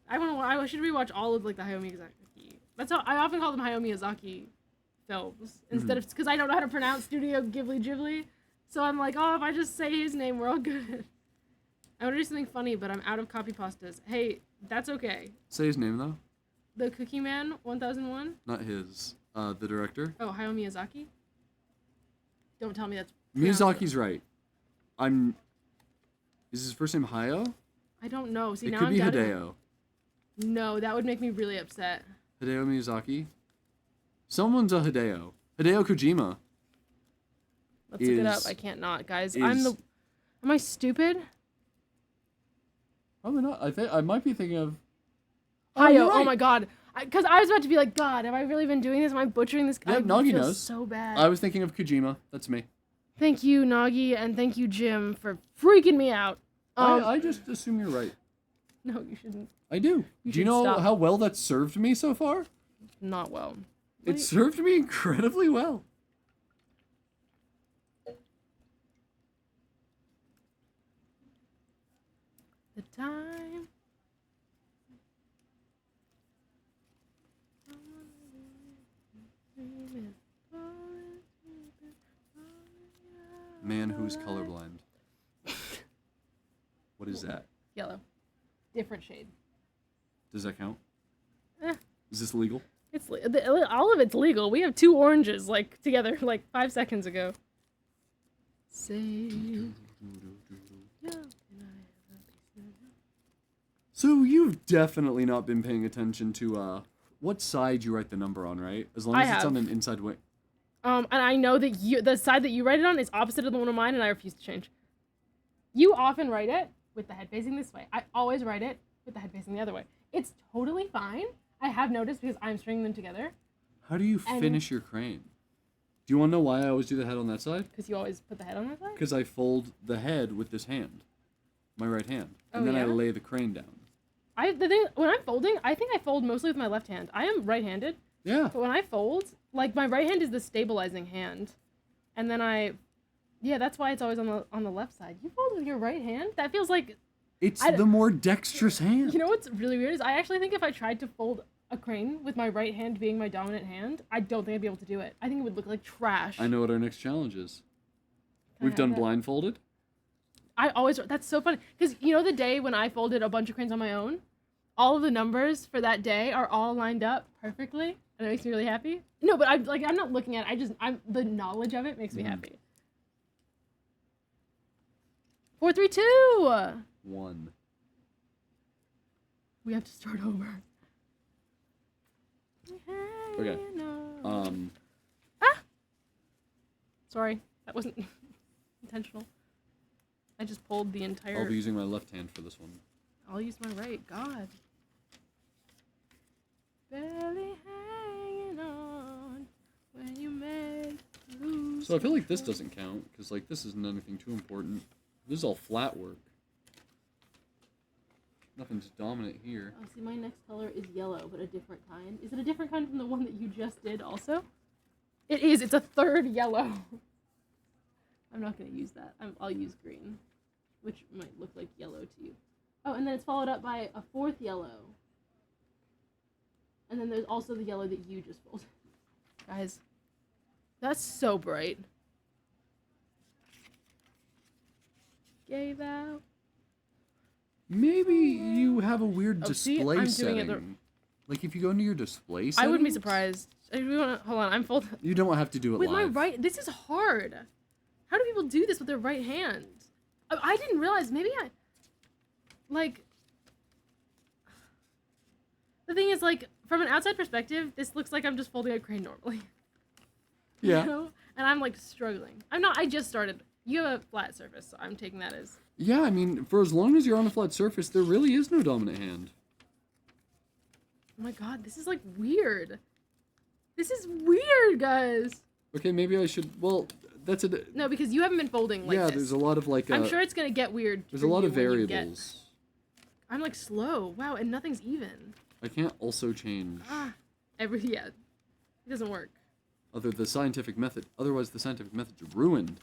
S1: I should rewatch all of like the Hayao Miyazaki. That's how I often call them Hayao Miyazaki films instead of because I don't know how to pronounce Studio Ghibli. So I'm like, if I just say his name, we're all good. I want to do something funny, but I'm out of copy pastas. Hey, that's okay.
S2: Say his name though.
S1: The Cookie Man 1001?
S2: Not his. The director.
S1: Oh, Hayao Miyazaki? Don't tell me that's
S2: Miyazaki's right. Is his first name Hayao?
S1: I don't know. See,
S2: It
S1: now
S2: could
S1: I'm
S2: be
S1: doubting.
S2: Hideo.
S1: No, that would make me really upset.
S2: Hideo Miyazaki? Someone's a Hideo. Hideo Kojima.
S1: Let's look it up. I can't not, guys.
S2: is-
S1: Am I stupid?
S2: Probably not. I might be thinking of...
S1: Hayao.
S2: you're right.
S1: Oh my god. Because I was about to be like, God, have I really been doing this? Am I butchering this?
S2: Yeah,
S1: I
S2: Nagi
S1: feel
S2: knows.
S1: so bad.
S2: I was thinking of Kojima. That's me.
S1: Thank you, Nagi, and thank you, Jim, for freaking me out.
S2: I just assume you're right.
S1: No, you shouldn't.
S2: I do.
S1: You
S2: Do you
S1: should
S2: know
S1: stop.
S2: how well that's served me so far?
S1: Not well.
S2: It served me incredibly well.
S1: The time.
S2: Man who's colorblind. What is that?
S1: Yellow. Different shade.
S2: Does that count?
S1: Eh.
S2: Is this legal?
S1: It's all of it's legal. We have 2 oranges like together like 5 seconds ago. Say.
S2: So you've definitely not been paying attention to what side you write the number on, right? As long as it's on an inside way.
S1: And I know that the side that you write it on is opposite of the one of mine, and I refuse to change. You often write it with the head facing this way. I always write it with the head facing the other way. It's totally fine. I have noticed because I'm stringing them together.
S2: How do you finish your crane? Do you want to know why I always do the head on that side?
S1: Because you always put the head on that side?
S2: Because I fold the head with this hand, my right hand, and then I
S1: yeah?
S2: lay the crane down.
S1: When I'm folding, I think I fold mostly with my left hand. I am right-handed.
S2: Yeah.
S1: But when I fold, like my right hand is the stabilizing hand, and then that's why it's always on the left side. You fold with your right hand? That feels like
S2: It's the more dexterous hand.
S1: You know what's really weird is I actually think if I tried to fold a crane with my right hand being my dominant hand, I don't think I'd be able to do it. I think it would look like trash.
S2: I know what our next challenge is.
S1: Can I
S2: We've
S1: have
S2: done
S1: that?
S2: blindfolded.
S1: That's so funny because you know the day when I folded a bunch of cranes on my own, all of the numbers for that day are all lined up perfectly, and it makes me really happy. No, but I'm not looking at it. The knowledge of it makes me happy. 4, 3, 2.
S2: 1.
S1: We have to start over.
S2: Okay.
S1: Ah! Sorry, that wasn't intentional. I just pulled the entire...
S2: I'll be using my left hand for this one.
S1: I'll use my right. God. Barely hanging on when you make lose.
S2: So I feel like this doesn't count, because, like, this isn't anything too important. This is all flat work. Nothing's dominant here.
S1: Oh, see, my next color is yellow, but a different kind. Is it a different kind from the one that you just did also? It is. It's a third yellow. I'm not going to use that. I'll use green, which might look like yellow to you. Oh, and then it's followed up by a 4th yellow. And then there's also the yellow that you just folded. Guys, that's so bright. Gave out.
S2: Maybe you have a weird display
S1: see, I'm
S2: setting.
S1: doing it
S2: Like, if you go into your display settings...
S1: I wouldn't be surprised. Hold on, I'm folding.
S2: You don't have to do it
S1: With
S2: live.
S1: my right... This is hard. How do people do this with their right hand? I didn't realize. Maybe I... Like... The thing is, like, from an outside perspective, this looks like I'm just folding a crane normally.
S2: Yeah.
S1: You know? And I'm, like, struggling. I'm not... I just started. You have a flat surface, so I'm taking that as...
S2: Yeah, I mean, for as long as you're on a flat surface, there really is no dominant hand.
S1: Oh my god, this is, like, weird. This is weird, guys.
S2: Okay, maybe I should... Well, that's a...
S1: No, because you haven't been folding like
S2: yeah,
S1: this.
S2: there's a lot of, like...
S1: I'm sure it's gonna get weird.
S2: There's a lot of variables.
S1: I'm, like, slow. Wow, and nothing's even.
S2: I can't also change...
S1: Yeah, it doesn't work.
S2: The scientific method. Otherwise, the scientific method's ruined.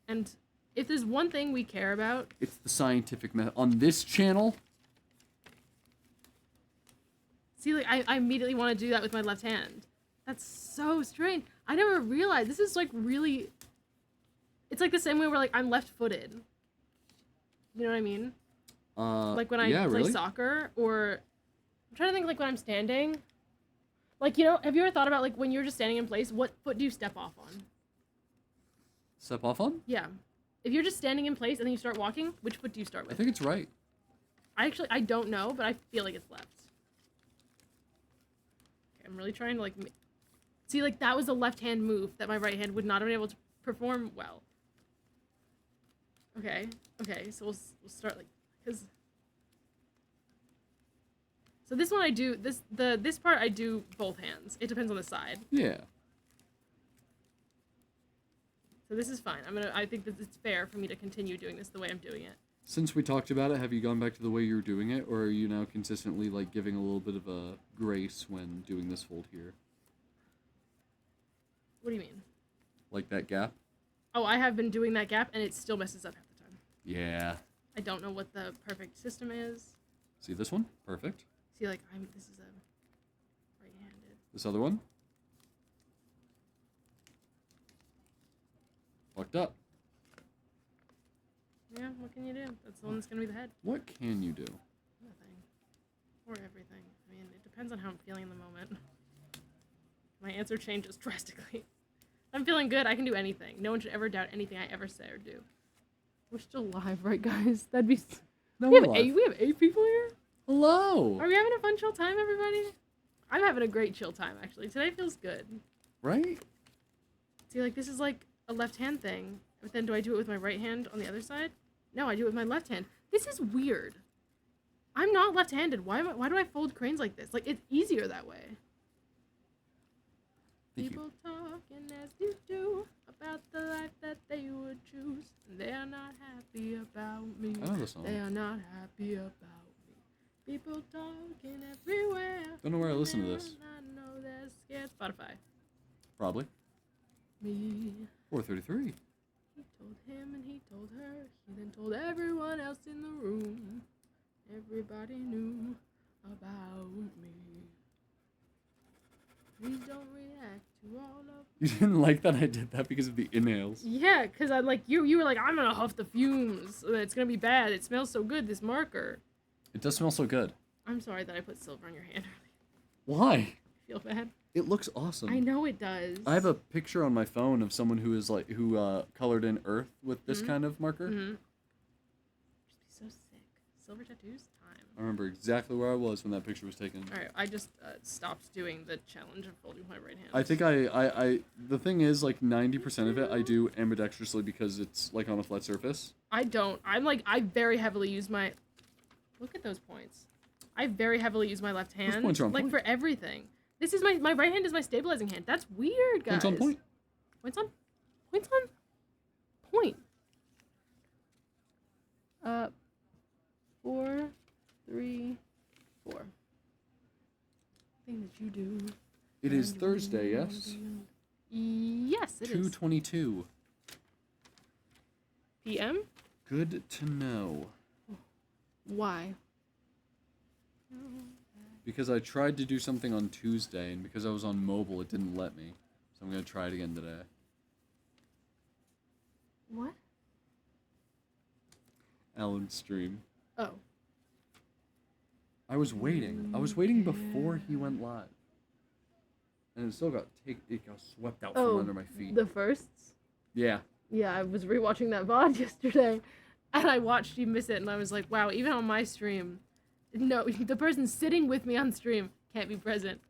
S1: And if there's one thing we care about...
S2: It's the scientific method. On this channel...
S1: See, like, I immediately want to do that with my left hand. That's so strange. I never realized. This is, like, really... It's, like, the same way where, like, I'm left-footed. You know what I mean? Like, when I play soccer, or... I'm trying to think, like, when I'm standing. Like, you know, have you ever thought about, like, when you're just standing in place, what foot do you step off on?
S2: Step off on?
S1: Yeah. If you're just standing in place and then you start walking, which foot do you start with?
S2: I think it's right.
S1: I don't know, but I feel like it's left. Okay, I'm really trying to, like... See, like, that was a left-hand move that my right hand would not have been able to perform well. Okay, so we'll start, like... Because... So this one I do... This part I do both hands. It depends on the side.
S2: Yeah.
S1: So this is fine. I think that it's fair for me to continue doing this the way I'm doing it.
S2: Since we talked about it, have you gone back to the way you were doing it, or are you now consistently, like, giving a little bit of a grace when doing this fold here?
S1: What do you mean?
S2: Like that gap?
S1: Oh, I have been doing that gap, and it still messes up half the time.
S2: Yeah.
S1: I don't know what the perfect system is.
S2: See this one? Perfect.
S1: See, like, this is a right-handed.
S2: This other one? Fucked up.
S1: Yeah, what can you do? That's the one that's gonna be the head.
S2: What can you do?
S1: Nothing. Or everything. I mean, it depends on how I'm feeling in the moment. My answer changes drastically. If I'm feeling good, I can do anything. No one should ever doubt anything I ever say or do. We're still live, right, guys? That'd be...
S2: No,
S1: we
S2: we're
S1: have
S2: live.
S1: we have 8 people here?
S2: Hello!
S1: Are we having a fun, chill time, everybody? I'm having a great chill time, actually. Today feels good.
S2: Right?
S1: See, like, this is like a left-hand thing. But then do I do it with my right hand on the other side? No, I do it with my left hand. This is weird. I'm not left-handed. Why do I fold cranes like this? Like, it's easier that way. People talking as you do about the life that they would choose. And they are not happy about me.
S2: I know the song.
S1: They are not happy about me. People talking everywhere.
S2: Don't know where I listen to this.
S1: I know they're scared. Spotify.
S2: Probably.
S1: Me.
S2: 433.
S1: He told him and he told her. He then told everyone else in the room. Everybody knew about me. Please don't react to all of...
S2: You didn't like that I did that because of the inhales.
S1: Yeah, because I like you were like, I'm gonna huff the fumes. It's gonna be bad. It smells so good, this marker.
S2: It does smell so good.
S1: I'm sorry that I put silver on your hand earlier.
S2: Why?
S1: I feel bad.
S2: It looks awesome.
S1: I know it does.
S2: I have a picture on my phone of someone who is like colored in earth with this kind of marker.
S1: Mm-hmm. silver tattoos? Time.
S2: I remember exactly where I was when that picture was taken.
S1: Alright, I just stopped doing the challenge of folding my right hand.
S2: I think the thing is, like, 90% of it I do ambidextrously because it's, like, on a flat surface.
S1: I don't. I very heavily use my... Look at those points. I very heavily use my left hand.
S2: Those points are on
S1: like,
S2: point.
S1: for everything. This is my right hand is my stabilizing hand. That's weird, guys.
S2: Points on point.
S1: Points on... Points on... Point. 4, 3, 4. Thing that you do.
S2: It is Thursday, yes?
S1: Yes, it is.
S2: 2:22.
S1: PM?
S2: Good to know.
S1: Why?
S2: Because I tried to do something on Tuesday, and because I was on mobile, it didn't let me. So I'm going to try it again today.
S1: What?
S2: Alan's stream.
S1: Oh.
S2: I was waiting. I was waiting before he went live. And it still got swept out from under my feet.
S1: The firsts?
S2: Yeah.
S1: Yeah, I was rewatching that VOD yesterday, and I watched you miss it, and I was like, wow, even on my stream, no, the person sitting with me on stream can't be present.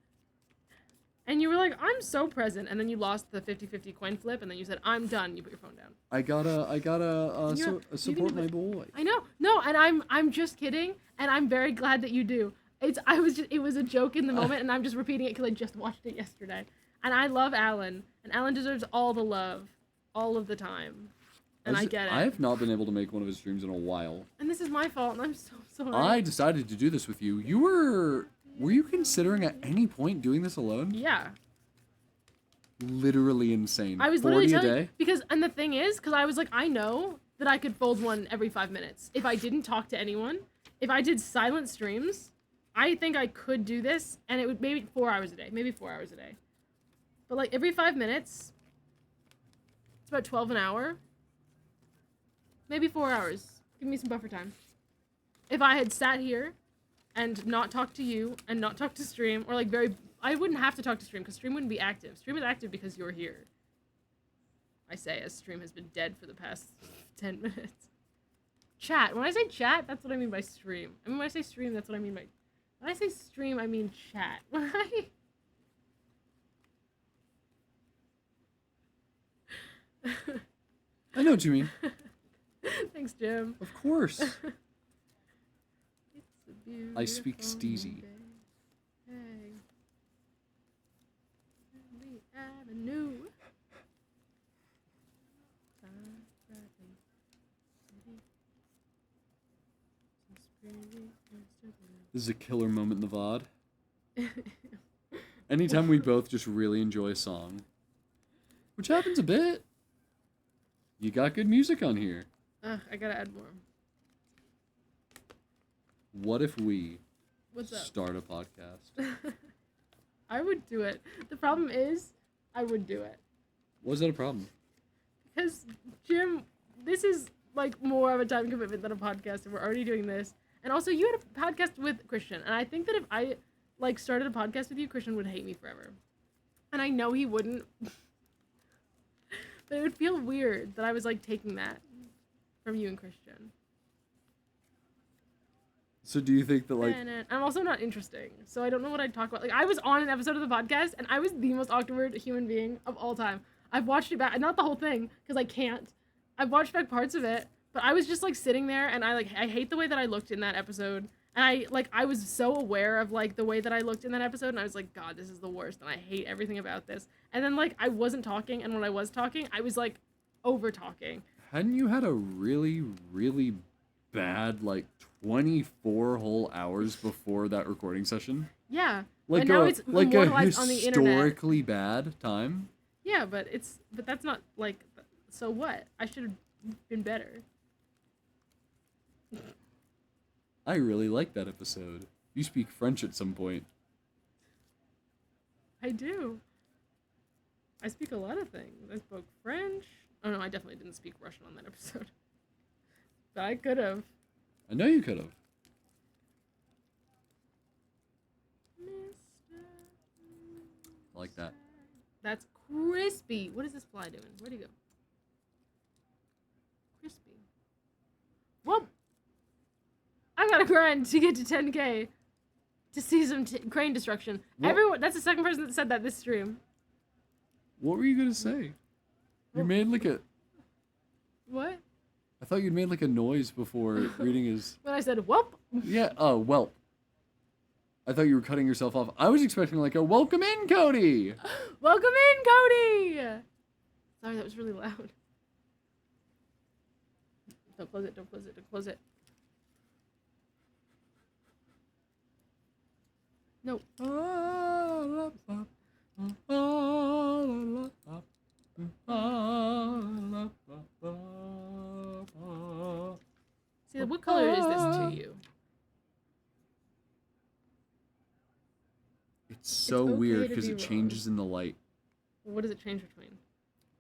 S1: And you were like, I'm so present, and then you lost the 50-50 coin flip, and then you said, I'm done. You put your phone down.
S2: I gotta support my boy.
S1: I know, no, and I'm just kidding, and I'm very glad that you do. It was a joke in the moment, and I'm just repeating it because I just watched it yesterday. And I love Alan, and Alan deserves all the love, all of the time. And I get it.
S2: I have not been able to make one of his streams in a while.
S1: And this is my fault, and I'm so sorry.
S2: I decided to do this with you. Were you considering at any point doing this alone?
S1: Yeah.
S2: Literally insane.
S1: I was
S2: 40
S1: literally
S2: a
S1: telling
S2: day?
S1: because, and the thing is, because I was like, I know that I could fold one every 5 minutes. If I didn't talk to anyone, if I did silent streams, I think I could do this, and it would maybe 4 hours a day. Maybe 4 hours a day. But like every 5 minutes, it's about 12 an hour. Maybe 4 hours. Give me some buffer time. If I had sat here and not talked to you and not talked to stream, or like I wouldn't have to talk to stream because stream wouldn't be active. Stream is active because you're here. I say as stream has been dead for the past 10 minutes. Chat. When I say chat, that's what I mean by stream. I mean, when I say stream, that's what I mean by... When I say stream, I mean chat. When
S2: I know what you mean.
S1: Thanks, Jim.
S2: Of course.
S1: It's a
S2: I speak
S1: beautiful
S2: steezy.
S1: day. Hey. Lee Avenue.
S2: This is a killer moment in the VOD. Anytime we both just really enjoy a song. Which happens a bit. You got good music on here.
S1: I gotta add more.
S2: What if we
S1: What's up?
S2: start a podcast?
S1: I would do it. The problem is, I would do it.
S2: Was that a problem?
S1: Because, Jim, this is, like, more of a time commitment than a podcast, and we're already doing this. And also, you had a podcast with Christian, and I think that if I, like, started a podcast with you, Christian would hate me forever. And I know he wouldn't. But it would feel weird that I was, like, taking that from you and Christian.
S2: So do you think that, like...
S1: I'm also not interesting, so I don't know what I'd talk about. Like, I was on an episode of the podcast, and I was the most awkward human being of all time. I've watched it back, not the whole thing, because I can't. I've watched back parts of it, but I was just, like, sitting there, and I hate the way that I looked in that episode. And I was so aware of, like, the way that I looked in that episode, and I was like, God, this is the worst, and I hate everything about this. And then, like, I wasn't talking, and when I was talking, I was, like, over-talking.
S2: Hadn't you had a really, really bad, like, 24 whole hours before that recording session?
S1: Yeah.
S2: Like
S1: and now it's immortalized on the internet.
S2: Historically bad time?
S1: Yeah, but that's not, like, so what? I should have been better.
S2: I really like that episode. You speak French at some point.
S1: I do. I speak a lot of things. I spoke French. Oh no, I definitely didn't speak Russian on that episode. But I could have.
S2: I know you could have. I like that.
S1: That's crispy. What is this fly doing? Where'd he go? Crispy. Whoa! I gotta grind to get to 10K to see some crane destruction.
S2: What?
S1: Everyone, that's the second person that said that this stream.
S2: What were you gonna say? You made like a.
S1: What?
S2: I thought you'd made like a noise before reading his.
S1: When I said whoop.
S2: Yeah. Oh, whelp. I thought you were cutting yourself off. I was expecting like a welcome in, Cody.
S1: Welcome in, Cody. Sorry, that was really loud. Don't close it. Don't close it. Don't close it. No. See, what color is this to you?
S2: It's so
S1: okay
S2: weird
S1: to
S2: because
S1: be
S2: it
S1: wrong.
S2: changes in the light.
S1: What does it change between?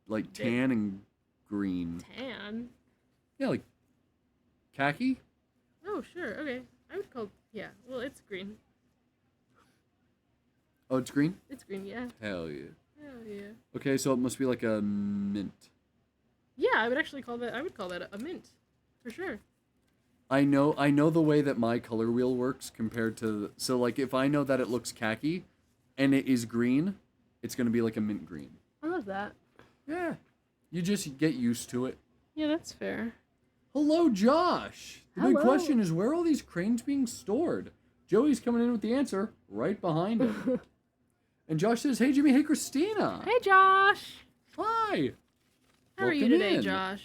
S2: Like tan and green.
S1: Tan?
S2: Yeah, like khaki?
S1: Oh, sure. Okay. I would call... Yeah. Well, it's green.
S2: Oh, it's green?
S1: It's green, yeah.
S2: Hell yeah.
S1: Hell yeah.
S2: Okay, so it must be like a mint.
S1: Yeah, I would actually call that... I would call that a mint. For sure.
S2: I know the way that my color wheel works compared to... So, like, if I know that it looks khaki and it is green, it's going to be like a mint green.
S1: I love that.
S2: Yeah. You just get used to it.
S1: Yeah, that's fair.
S2: Hello, Josh. The big
S1: Hello.
S2: question is, where are all these cranes being stored? Joey's coming in with the answer right behind him. And Josh says, hey, Jimmy, hey, Christina.
S1: Hey, Josh.
S2: Hi.
S1: How are you
S2: Welcome
S1: today,
S2: in.
S1: Josh?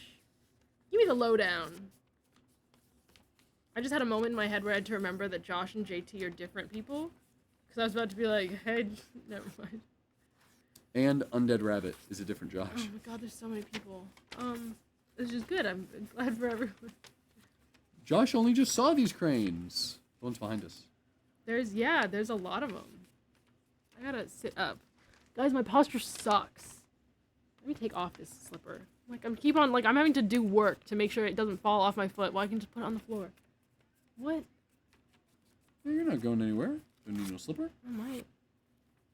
S1: Give me the lowdown. I just had a moment in my head where I had to remember that Josh and JT are different people. Because I was about to be like, hey, never mind.
S2: And Undead Rabbit is a different Josh.
S1: Oh my god, there's so many people. It's just good. I'm glad for everyone.
S2: Josh only just saw these cranes. The one's behind us.
S1: There's a lot of them. I gotta sit up. Guys, my posture sucks. Let me take off this slipper. Like, I'm having to do work to make sure it doesn't fall off my foot while I can just put it on the floor. What?
S2: Yeah, you're not going anywhere. Don't need no slipper.
S1: I might.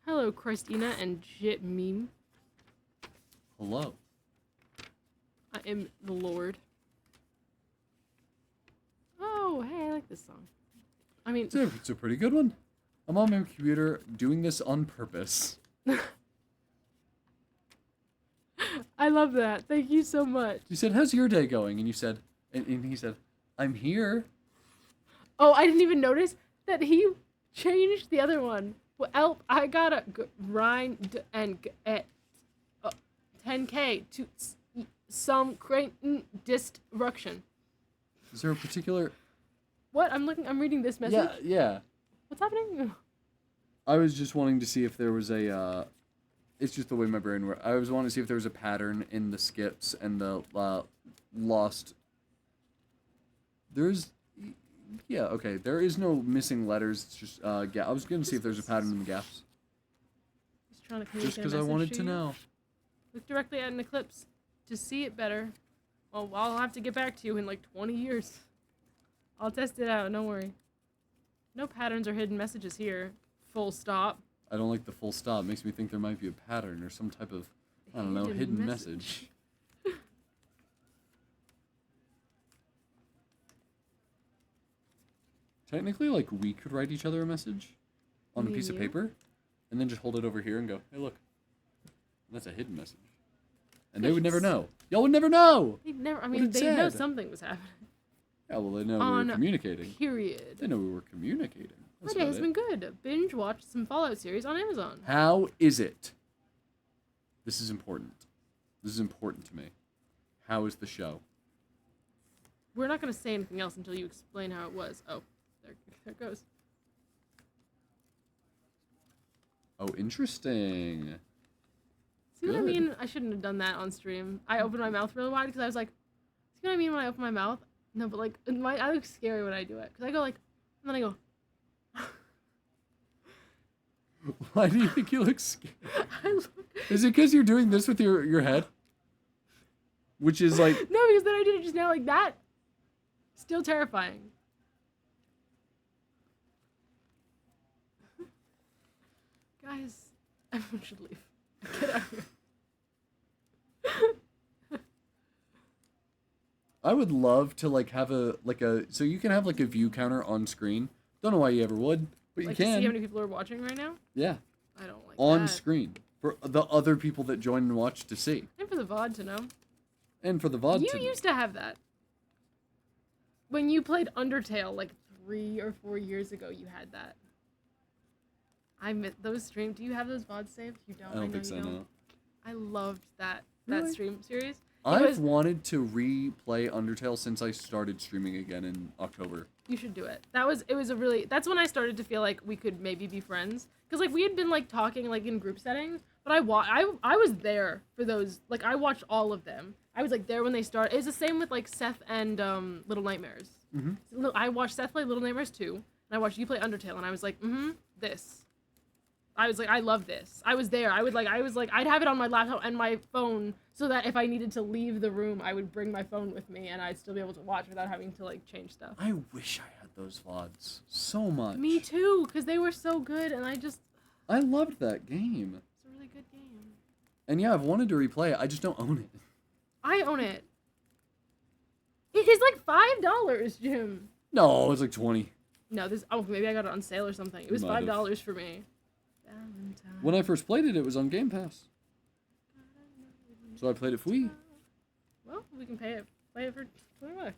S1: Hello, Christina and Jit Meme.
S2: Hello.
S1: I am the Lord. Oh, hey, I like this song. I mean...
S2: It's a pretty good one. I'm on my computer doing this on purpose.
S1: I love that. Thank you so much.
S2: You said, how's your day going? And you said, and he said, I'm here.
S1: Oh, I didn't even notice that he changed the other one. Well, I gotta grind and get 10K to some crane destruction.
S2: Is there a particular...
S1: What? I'm reading this message.
S2: Yeah.
S1: What's happening?
S2: I was just wanting to see if there was a, it's just the way my brain works. I was wanting to see if there was a pattern in the skips and the lost... Yeah, okay. There is no missing letters. It's just, I was going to see if there's a pattern in the gaps.
S1: Just trying to communicate
S2: Just because
S1: a
S2: I
S1: message
S2: wanted to
S1: you.
S2: know.
S1: Look directly at an eclipse to see it better. Well, I'll have to get back to you in like 20 years. I'll test it out, don't worry. No patterns or hidden messages here. Full stop.
S2: I don't like the full stop. It makes me think there might be a pattern or some type of, I don't know, hidden message. Technically, like, we could write each other a message on a
S1: Me
S2: piece
S1: and
S2: of
S1: you?
S2: paper and then just hold it over here and go, hey, look. That's a hidden message. And
S1: Yeah,
S2: they would never
S1: it's-
S2: know. Y'all would never know!
S1: They'd never, I
S2: What
S1: mean,
S2: it
S1: they know
S2: said.
S1: something was happening.
S2: Yeah, well, they know we
S1: On
S2: were communicating.
S1: Period.
S2: They know we were communicating.
S1: My
S2: That's
S1: day
S2: about
S1: has
S2: it.
S1: been good. Binge watched some Fallout series on Amazon.
S2: How is it? This is important. This is important to me. How is the show?
S1: We're not going to say anything else until you explain how it was. Oh, there it goes.
S2: Oh, interesting.
S1: See what I
S2: Good.
S1: mean? I shouldn't have done that on stream. I opened my mouth really wide because I was like, see what I mean when I open my mouth? No, but like, I look scary when I do it. Because I go like, and then I go,
S2: Why do you think you look scared?
S1: I look,
S2: Is it because you're doing this with your head? Which is like...
S1: no, because then I did it just now like that. Still terrifying. Guys, everyone should leave. Get out of here.
S2: I would love to like have so you can have like a view counter on screen. Don't know why you ever would, but
S1: Like
S2: you
S1: to
S2: can.
S1: see how many people are watching right now?
S2: Yeah,
S1: I don't like
S2: on
S1: that.
S2: screen for the other people that join and watch to see,
S1: And for the VOD to know.
S2: and for the VOD
S1: You
S2: to know.
S1: used to have that. When you played Undertale like 3 or 4 years ago, you had that. I miss those streams. Do you have those VODs saved? You don't.
S2: I don't
S1: know
S2: think
S1: you
S2: so.
S1: don't.
S2: No.
S1: I loved that
S2: Really?
S1: stream series.
S2: I've wanted to replay Undertale since I started streaming again in October.
S1: You should do it. It was a really, that's when I started to feel like we could maybe be friends. Cause like we had been like talking like in group settings, but I was there for those, like I watched all of them. I was like there when they started. It was the same with like Seth and Little Nightmares.
S2: Mm-hmm.
S1: I watched Seth play Little Nightmares 2, and I watched you play Undertale, and I was like, this. I was like, I love this. I was there. I'd have it on my laptop and my phone so that if I needed to leave the room, I would bring my phone with me and I'd still be able to watch without having to like change stuff.
S2: I wish I had those VODs so much.
S1: Me too, because they were so good and
S2: I loved that game.
S1: it's a really good game.
S2: And yeah, I've wanted to replay it. I just don't own it.
S1: I own it. It is like $5, Jim.
S2: No, it's like 20.
S1: No, maybe I got it on sale or something. It was
S2: Might have.
S1: $5 for me. Valentine.
S2: When I first played it, it was on Game Pass. So I played it free.
S1: Well, we can play it for $20.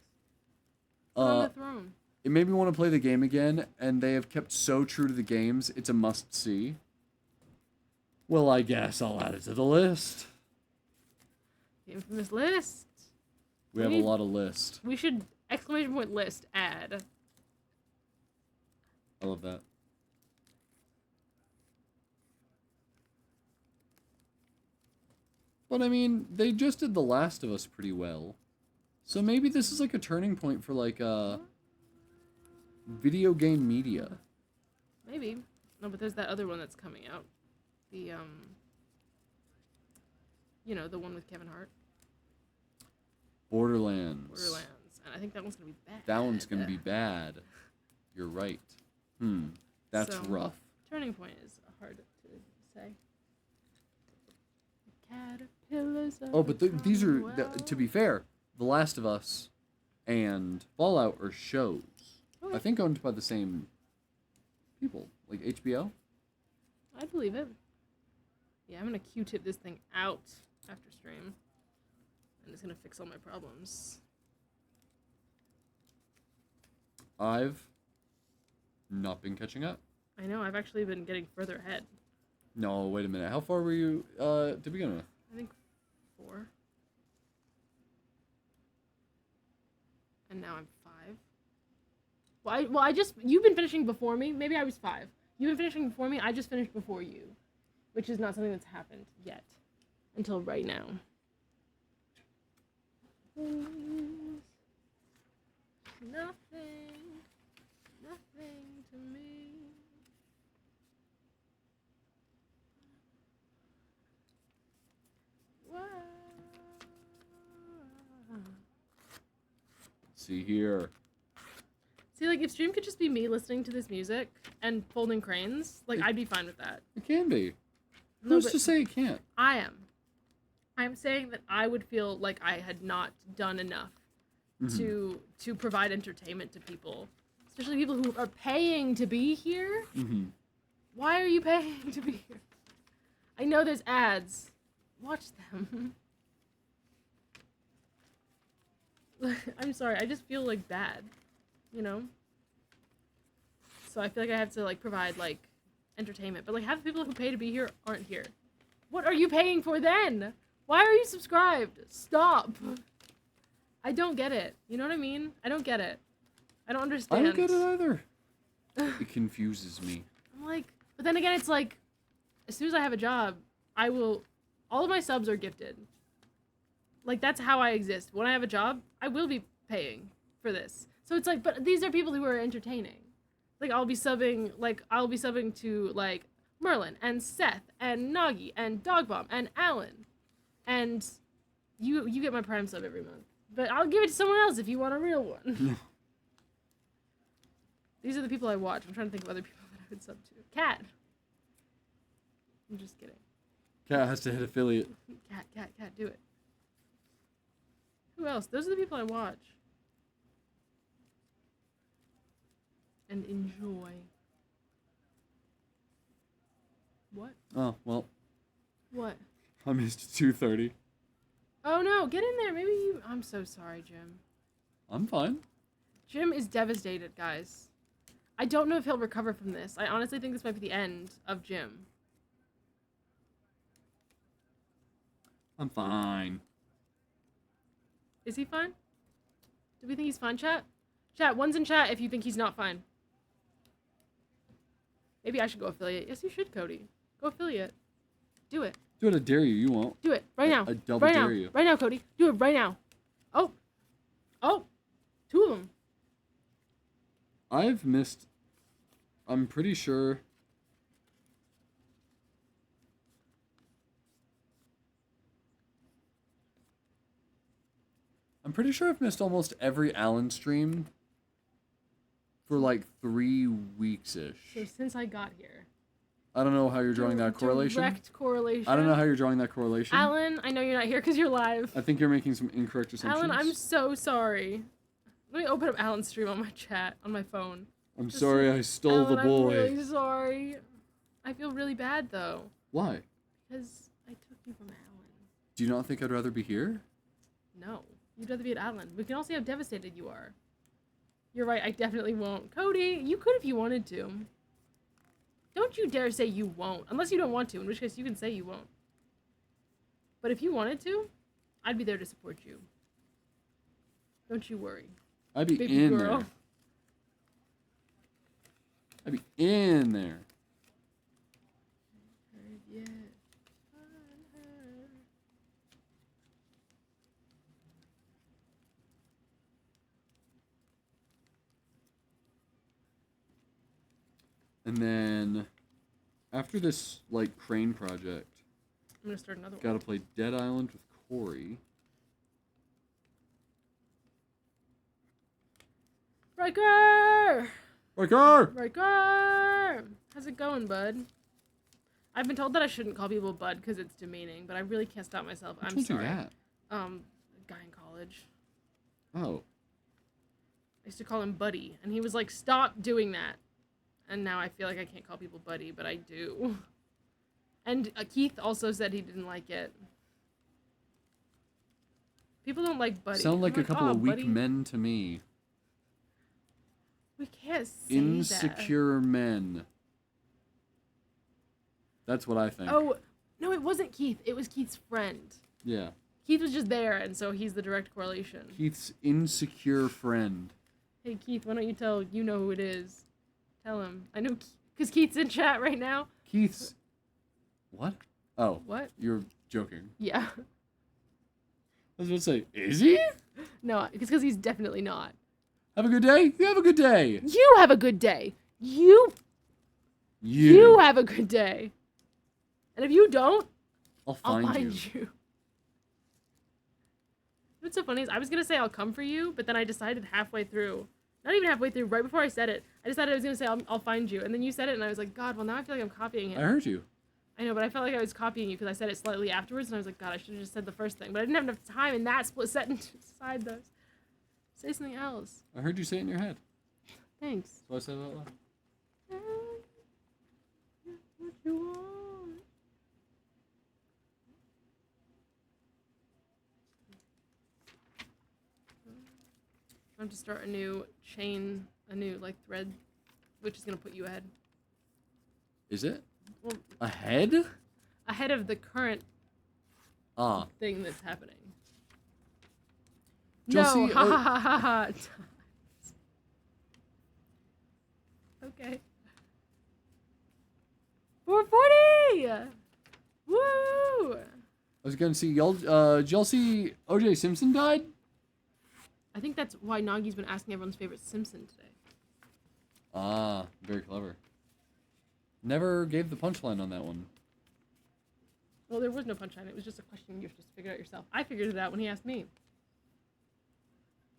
S1: On the throne.
S2: It made me want to play the game again, and they have kept so true to the games, it's a must-see. Well, I guess I'll add it to the list.
S1: The infamous list.
S2: We have a lot of lists.
S1: We should exclamation point list add.
S2: I love that. But I mean, they just did The Last of Us pretty well. So maybe this is like a turning point for like video game media.
S1: Maybe. No, but there's that other one that's coming out. The the one with Kevin Hart.
S2: Borderlands.
S1: Borderlands. And I think that one's gonna be bad.
S2: That one's gonna be bad. You're right. That's
S1: So,
S2: rough.
S1: Turning point is hard to say. Caterpillars of
S2: Oh, but these are,
S1: well.
S2: to be fair, The Last of Us and Fallout are shows.
S1: Okay.
S2: I think owned by the same people, like HBO.
S1: I believe it. Yeah, I'm gonna Q-tip this thing out after stream. And it's gonna fix all my problems.
S2: I've not been catching up.
S1: I know, I've actually been getting further ahead.
S2: No, wait a minute. How far were you to begin with?
S1: I think 4. And now I'm 5. Well, you've been finishing before me. Maybe I was 5. You've been finishing before me. I just finished before you. Which is not something that's happened yet. Until right now. Nothing to me. Wow.
S2: See here.
S1: See, like, if stream could just be me listening to this music and folding cranes, like, I'd be fine with that.
S2: It can be.
S1: No,
S2: Who's
S1: but
S2: to say it can't?
S1: I am. I'm saying that I would feel like I had not done enough to provide entertainment to people, especially people who are paying to be here. Why are you paying to be here? I know there's ads. Watch them. I'm sorry. I just feel like bad, you know. So I feel like I have to like provide like entertainment, but like half the people who pay to be here aren't here. What are you paying for then? Why are you subscribed? Stop. I don't get it. You know what I mean? I don't get it. I don't understand.
S2: I don't get it either. It confuses me.
S1: I'm like, but then again, it's like, as soon as I have a job, all of my subs are gifted. Like, that's how I exist. When I have a job, I will be paying for this. So it's like, but these are people who are entertaining. Like, I'll be subbing to, like, Merlin, and Seth, and Nagi, and Dogbomb, and Alan. And you get my Prime sub every month. But I'll give it to someone else if you want a real one. These are the people I watch. I'm trying to think of other people that I would sub to. Cat. I'm just kidding.
S2: Cat has to hit affiliate.
S1: Cat, do it. Who else? Those are the people I watch. And enjoy. What?
S2: Oh, well,
S1: What?
S2: I missed 2:30.
S1: Oh no, get in there. Maybe you... I'm so sorry, Jim.
S2: I'm fine.
S1: Jim is devastated, guys. I don't know if he'll recover from this. I honestly think this might be the end of Jim.
S2: I'm fine.
S1: Is he fine? Do we think he's fine, chat? Chat, one's in chat if you think he's not fine. Maybe I should go affiliate. Yes, you should, Cody. Go affiliate. Do it.
S2: Do it, I dare you. You won't.
S1: Do it. Right now.
S2: I double
S1: right
S2: dare
S1: now.
S2: you.
S1: Right now, Cody. Do it right now. Oh. Oh. Two of them.
S2: I've missed... I'm pretty sure... I'm pretty sure I've missed almost every Alan stream for like 3 weeks-ish.
S1: So since I got here.
S2: I don't know how you're drawing that correlation.
S1: Direct correlation.
S2: I don't know how you're drawing that correlation.
S1: Alan, I know you're not here because you're live.
S2: I think you're making some incorrect assumptions.
S1: Alan, I'm so sorry. Let me open up Alan's stream on my chat, on my phone.
S2: I'm sorry I stole
S1: Alan,
S2: the boy.
S1: I'm really sorry. I feel really bad, though.
S2: Why?
S1: Because I took you from Alan.
S2: Do you not think I'd rather be here?
S1: No. You'd rather be at Alan. We can all see how devastated you are. You're right, I definitely won't. Cody, you could if you wanted to. Don't you dare say you won't. Unless you don't want to, in which case you can say you won't. But if you wanted to, I'd be there to support you. Don't you worry.
S2: I'd be
S1: Baby
S2: in
S1: girl.
S2: there. I'd be in there. And then, after this, like, crane project,
S1: I'm gonna start another one.
S2: gotta play Dead Island with Corey.
S1: Riker!
S2: Riker!
S1: Riker! How's it going, bud? I've been told that I shouldn't call people bud because it's demeaning, but I really can't stop myself. I'm
S2: Don't
S1: sorry.
S2: do that.
S1: A guy in college.
S2: Oh.
S1: I used to call him buddy, and he was like, stop doing that. And now I feel like I can't call people buddy, but I do. And Keith also said he didn't like it. People don't like buddy.
S2: Sound like
S1: I'm
S2: a couple
S1: "Oh,
S2: of weak
S1: buddy."
S2: men to me.
S1: We can't say
S2: Insecure men. That's what I think.
S1: that. Oh, no, it wasn't Keith. It was Keith's friend.
S2: Yeah.
S1: Keith was just there, and so he's the direct correlation.
S2: Keith's insecure friend.
S1: Hey, Keith, why don't you tell you know who it is? Tell him. I know, because Keith's in chat right now.
S2: Keith's... What? Oh.
S1: What?
S2: You're joking.
S1: Yeah.
S2: I was about to say, is he?
S1: No, it's because he's definitely not.
S2: Have a good day? You have a good day.
S1: You have a good day. You have a good day. And if you don't,
S2: I'll
S1: I'll
S2: find
S1: find
S2: you.
S1: you. What's so funny is I was going to say I'll come for you, but then I decided halfway through, not even halfway through, right before I said it, I decided I was going to say I'll find you. And then you said it, and I was like, God, well, now I feel like I'm copying him.
S2: I heard you.
S1: I know, but I felt like I was copying you because I said it slightly afterwards, and I was like, God, I should have just said the first thing. But I didn't have enough time in that split second to decide those. Say something else.
S2: I heard you say it in your head.
S1: Thanks.
S2: So I said it out loud.
S1: What you want? I have to start a new chain, a new like thread, which is gonna put you ahead.
S2: Is it?
S1: Well,
S2: Ahead?
S1: ahead of the current
S2: Ah.
S1: thing that's happening.
S2: Chelsea,
S1: no, ha ha ha ha ha. Okay. 440! Woo!
S2: I was gonna see y'all. Did y'all see O.J. Simpson died?
S1: I think that's why Nagi's been asking everyone's favorite Simpson today.
S2: Ah, very clever. Never gave the punchline on that one.
S1: Well, there was no punchline. It was just a question you're supposed to figure out yourself. I figured it out when he asked me.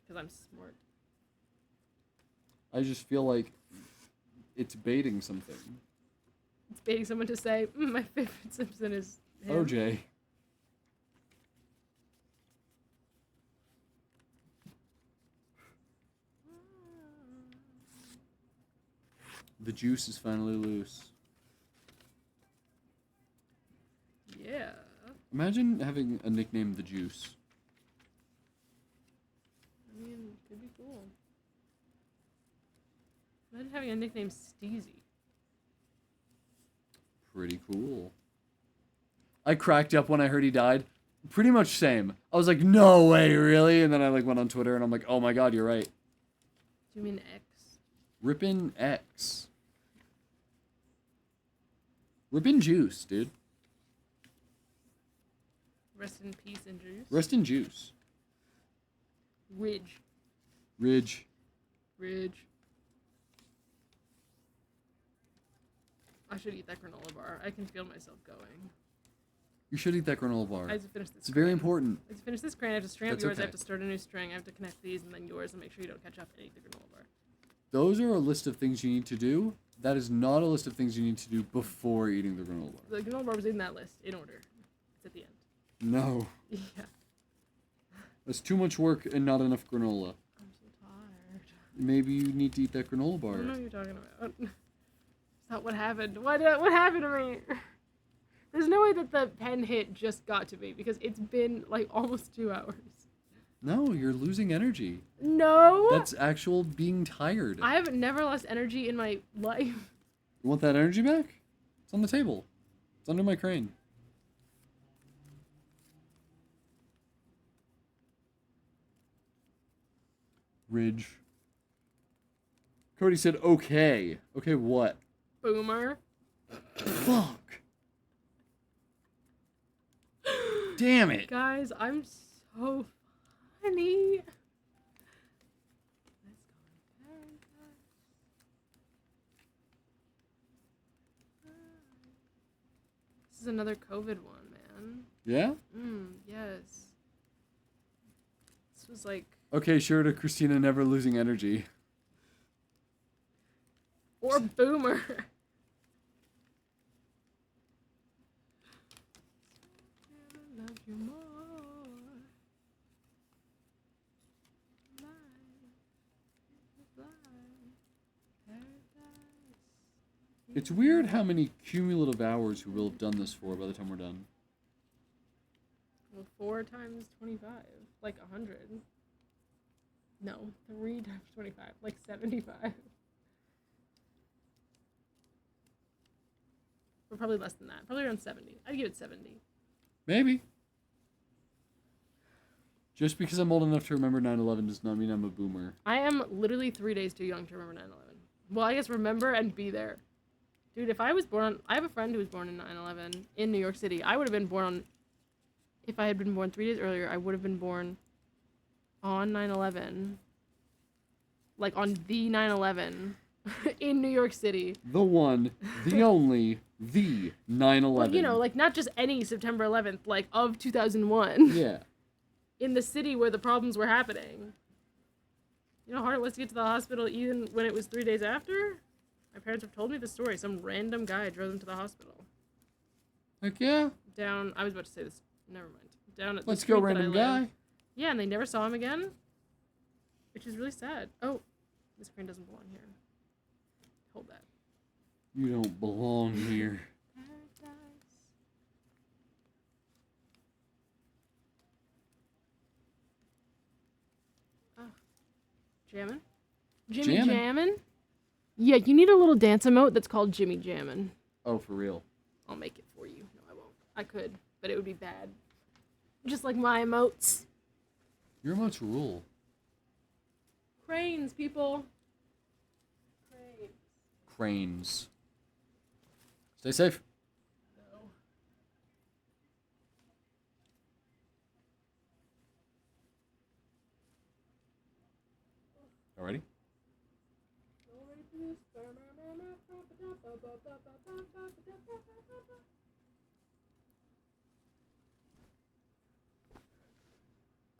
S1: Because I'm smart.
S2: I just feel like it's baiting something.
S1: It's baiting someone to say, my favorite Simpson is him.
S2: OJ. The juice is finally loose.
S1: Yeah.
S2: Imagine having a nickname The Juice.
S1: I mean, could be cool. Imagine having a nickname Steezy.
S2: Pretty cool. I cracked up when I heard he died. Pretty much same. I was like, no way, really? And then I like went on Twitter and I'm like, oh my god, you're right.
S1: Do you mean X?
S2: Rippin' X. Rippin' Juice, dude.
S1: Rest in peace and juice.
S2: Rest in juice.
S1: Ridge.
S2: Ridge.
S1: Ridge. I should eat that granola bar. I can feel myself going.
S2: You should eat that granola bar.
S1: I have to finish this.
S2: It's very
S1: crane.
S2: important.
S1: I have to finish this crane. I have to string up
S2: That's
S1: yours.
S2: okay.
S1: I have to start a new string. I have to connect these and then yours and make sure you don't catch up and eat the granola bar.
S2: Those are a list of things you need to do. That is not a list of things you need to do before eating the granola bar.
S1: The granola bar was in that list in order. It's at the end.
S2: No.
S1: Yeah.
S2: That's too much work and not enough granola.
S1: I'm so tired.
S2: Maybe you need to eat that granola
S1: I
S2: bar.
S1: don't know what you're talking about. It's not what happened. What happened to me? There's no way that the pen hit just got to me because it's been like almost 2 hours.
S2: No, you're losing energy.
S1: No.
S2: That's actual being tired.
S1: I have never lost energy in my life.
S2: You want that energy back? It's on the table. It's under my crane. Ridge. Cody said, okay. Okay, what?
S1: Boomer.
S2: Fuck. Damn it.
S1: Guys, I'm so funny. Let's go to paradise. This is another COVID one, man.
S2: Yeah?
S1: Yes. This was like...
S2: Okay, sure to Christina never losing energy.
S1: Or Boomer. Love you more.
S2: It's weird how many cumulative hours we will have done this for by the time we're done.
S1: Well, 4 times 25. Like 100. No, 3 times 25. Like 75. Or probably less than that. Probably around 70. I'd give it 70.
S2: Maybe. Just because I'm old enough to remember 9/11 does not mean I'm a boomer.
S1: I am literally 3 days too young to remember 9/11. Well, I guess remember and be there. Dude, if I was born on... I have a friend who was born in 9/11 in New York City. I would have been born on... If I had been born 3 days earlier, I would have been born on 9/11. Like, on the 9/11 in New York City.
S2: The one, the only, the 9/11.
S1: Well, you know, like, not just any September 11th, like, of 2001.
S2: Yeah.
S1: In the city where the problems were happening. You know how hard it was to get to the hospital even when it was 3 days after? My parents have told me the story. Some random guy drove them to the hospital.
S2: Heck yeah.
S1: Down, I was about to say this. Never mind. Down at the
S2: Let's go,
S1: street that I
S2: random
S1: live.
S2: guy.
S1: Yeah, and they never saw him again. Which is really sad. Oh, this crane doesn't belong here. Hold that.
S2: You don't belong here.
S1: Paradise. Oh. Jammin'? Jimmy
S2: Jammin'.
S1: Jammin'? Yeah, you need a little dance emote that's called Jimmy Jammin'.
S2: Oh, for real.
S1: I'll make it for you. No, I won't. I could, but it would be bad. Just like my emotes.
S2: Your emotes rule.
S1: Cranes, people. Cranes.
S2: Cranes. Stay safe.
S1: No.
S2: Alrighty?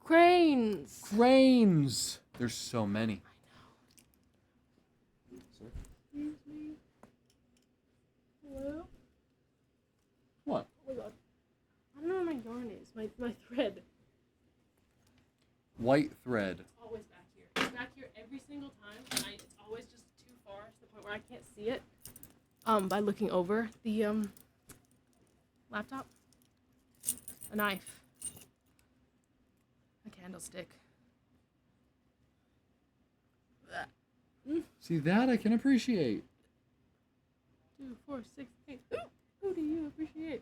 S1: Cranes.
S2: Cranes! There's so many.
S1: Excuse me. Hello?
S2: What?
S1: Oh my god. I don't know where my yarn is. My thread.
S2: White thread.
S1: It's always back here. It's back here every single time, and it's always just too far to the point where I can't see it by looking over the laptop. A knife. A candlestick.
S2: See, that I can appreciate.
S1: 2, 4, 6, 8. Who do you appreciate?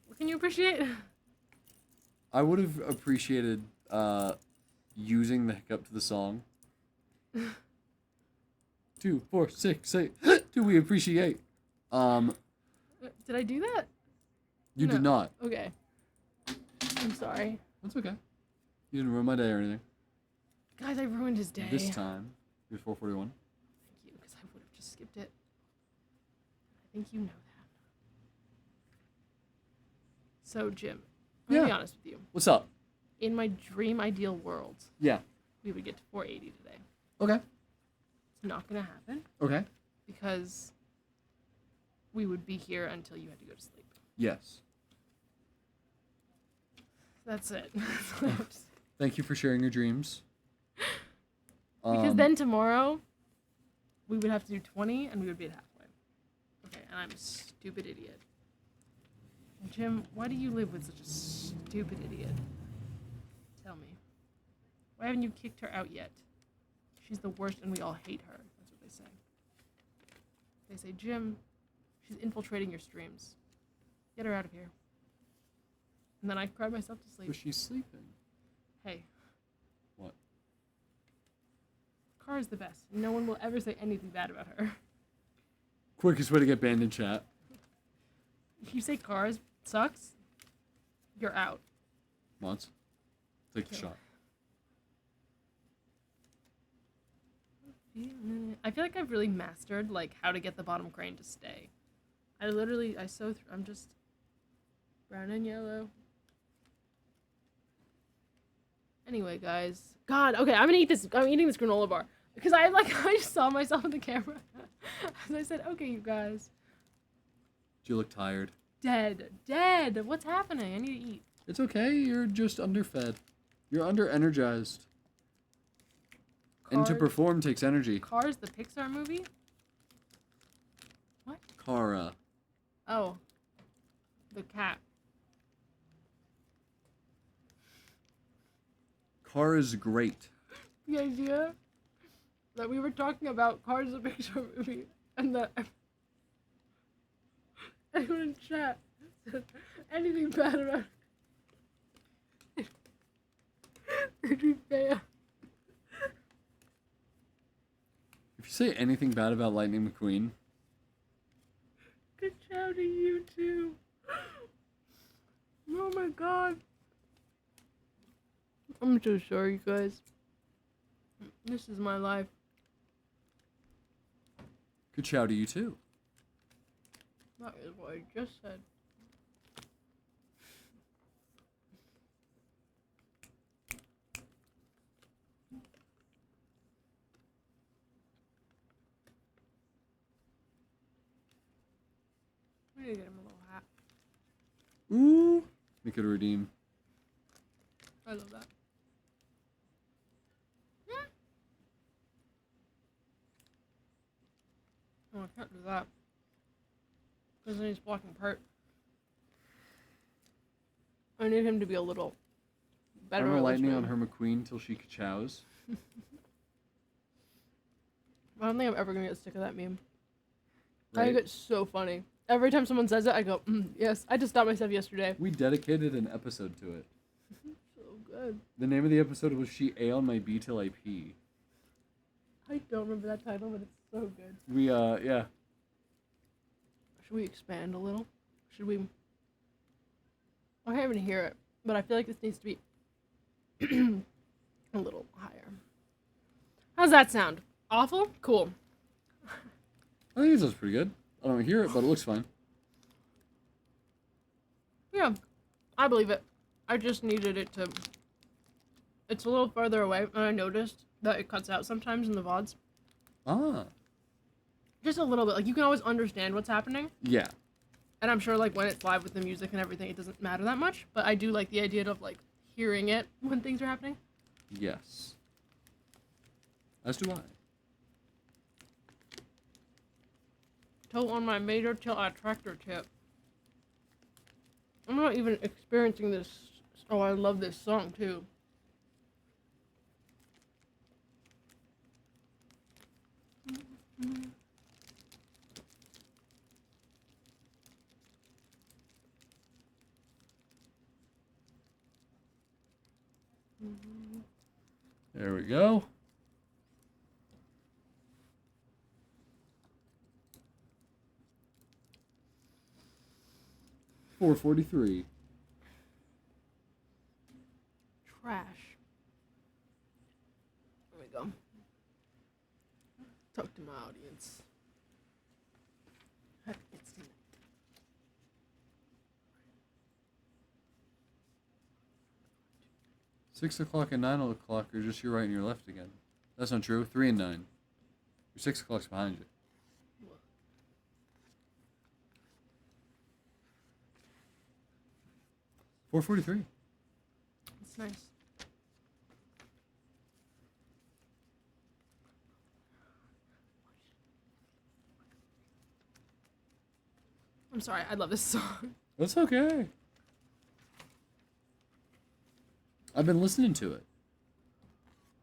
S1: What can you appreciate?
S2: I would have appreciated using the hiccup to the song. 2, 4, 6, 8. Do we appreciate?
S1: Did I do that?
S2: You did not.
S1: Okay. I'm sorry.
S2: That's okay. You didn't ruin my day or anything.
S1: Guys, I ruined his day.
S2: This time, it was 4:41.
S1: Thank you, because I would have just skipped it. I think you know that. So, Jim, I'm going to be honest with you.
S2: What's up?
S1: In my dream ideal world,
S2: Yeah.
S1: we would get to 480 today.
S2: Okay.
S1: It's not going to happen
S2: Okay.
S1: because we would be here until you had to go to sleep.
S2: Yes.
S1: That's it.
S2: Thank you for sharing your dreams.
S1: Because then tomorrow, we would have to do 20 and we would be at halfway. Okay, and I'm a stupid idiot. Jim, why do you live with such a stupid idiot? Tell me. Why haven't you kicked her out yet? She's the worst and we all hate her. That's what they say. They say, Jim, she's infiltrating your streams. Get her out of here. And then I cried myself to sleep.
S2: But she's sleeping.
S1: Hey.
S2: What?
S1: Kara's the best. No one will ever say anything bad about her.
S2: Quickest way to get banned in chat.
S1: If you say Kara sucks, you're out.
S2: Mods. Take the
S1: Okay.
S2: shot.
S1: I feel like I've really mastered like how to get the bottom crane to stay. I'm just brown and yellow. Anyway, guys. God, okay, I'm eating this granola bar. Because I just saw myself in the camera. And I said, okay, you guys.
S2: Do you look tired?
S1: Dead. What's happening? I need to eat.
S2: It's okay. You're just underfed. You're under-energized. And to
S1: Cars-
S2: perform takes energy.
S1: Cars, the Pixar movie? What?
S2: Kara.
S1: Oh. The cat.
S2: Kara's great.
S1: The idea that we were talking about Cars, the Pixar movie, and that anyone in chat said anything bad about it. It'd be bad.
S2: If you say anything bad about Lightning McQueen,
S1: Good job to you too. Oh my god. I'm so sorry, you guys. This is my life.
S2: good chow to you too.
S1: That is what I just said. I need to get him a little hat.
S2: Ooh. We could redeem.
S1: I love that. Oh, I can't do that. Because then he's blocking part. I need him to be a little better.
S2: Remember Lightning on
S1: illustrated.
S2: her McQueen till she chows?
S1: I don't think I'm ever gonna get sick of that meme. I
S2: Right?
S1: think it's so funny. Every time someone says it, I go, yes. I just stopped myself yesterday.
S2: We dedicated an episode to it.
S1: So good.
S2: The name of the episode was She A on My B Till I Pee.
S1: I don't remember that title, but it's so good.
S2: We, yeah.
S1: Should we expand a little? Should we? I can't even hear it, but I feel like this needs to be a little higher. How's that sound? Awful? Cool.
S2: I think it sounds pretty good. I don't hear it, but it looks fine.
S1: Yeah, I believe it. I just needed it to... It's a little farther away, and I noticed that it cuts out sometimes in the VODs.
S2: Ah.
S1: Just a little bit. Like, you can always understand what's happening.
S2: Yeah.
S1: And I'm sure, like, when it's live with the music and everything, it doesn't matter that much. But I do like the idea of, like, hearing it when things are happening.
S2: Yes. As do I.
S1: toe on my major till I tractor tip. I'm not even experiencing this. Oh, I love this song too.
S2: There we go. $4.43.
S1: Trash. There we go. Talk to my audience. It's
S2: 6 o'clock and 9 o'clock are just your right and your left again. That's not true. 3 and 9. Your 6 o'clock's behind you. 4:43.
S1: It's nice. I'm sorry, I love this song.
S2: That's okay. I've been listening to it.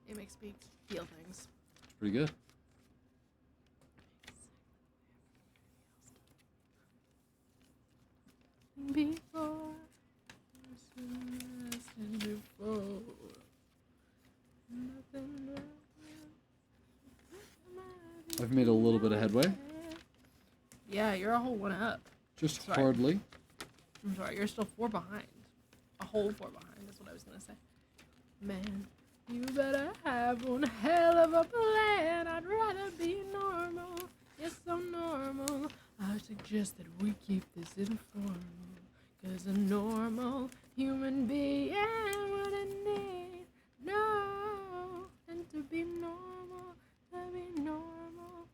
S1: It makes me feel things.
S2: It's pretty good.
S1: Before,
S2: I've made a little bit of headway.
S1: Yeah, you're a whole one up.
S2: Just
S1: Sorry.
S2: hardly.
S1: I'm sorry, you're still 4 behind. A whole 4 behind, that's what I was gonna say. Man, you better have one hell of a plan. I'd rather be normal. Yes, so normal. I suggest that we keep this informal. Cause a normal human being wouldn't need no. And to be normal, to be normal.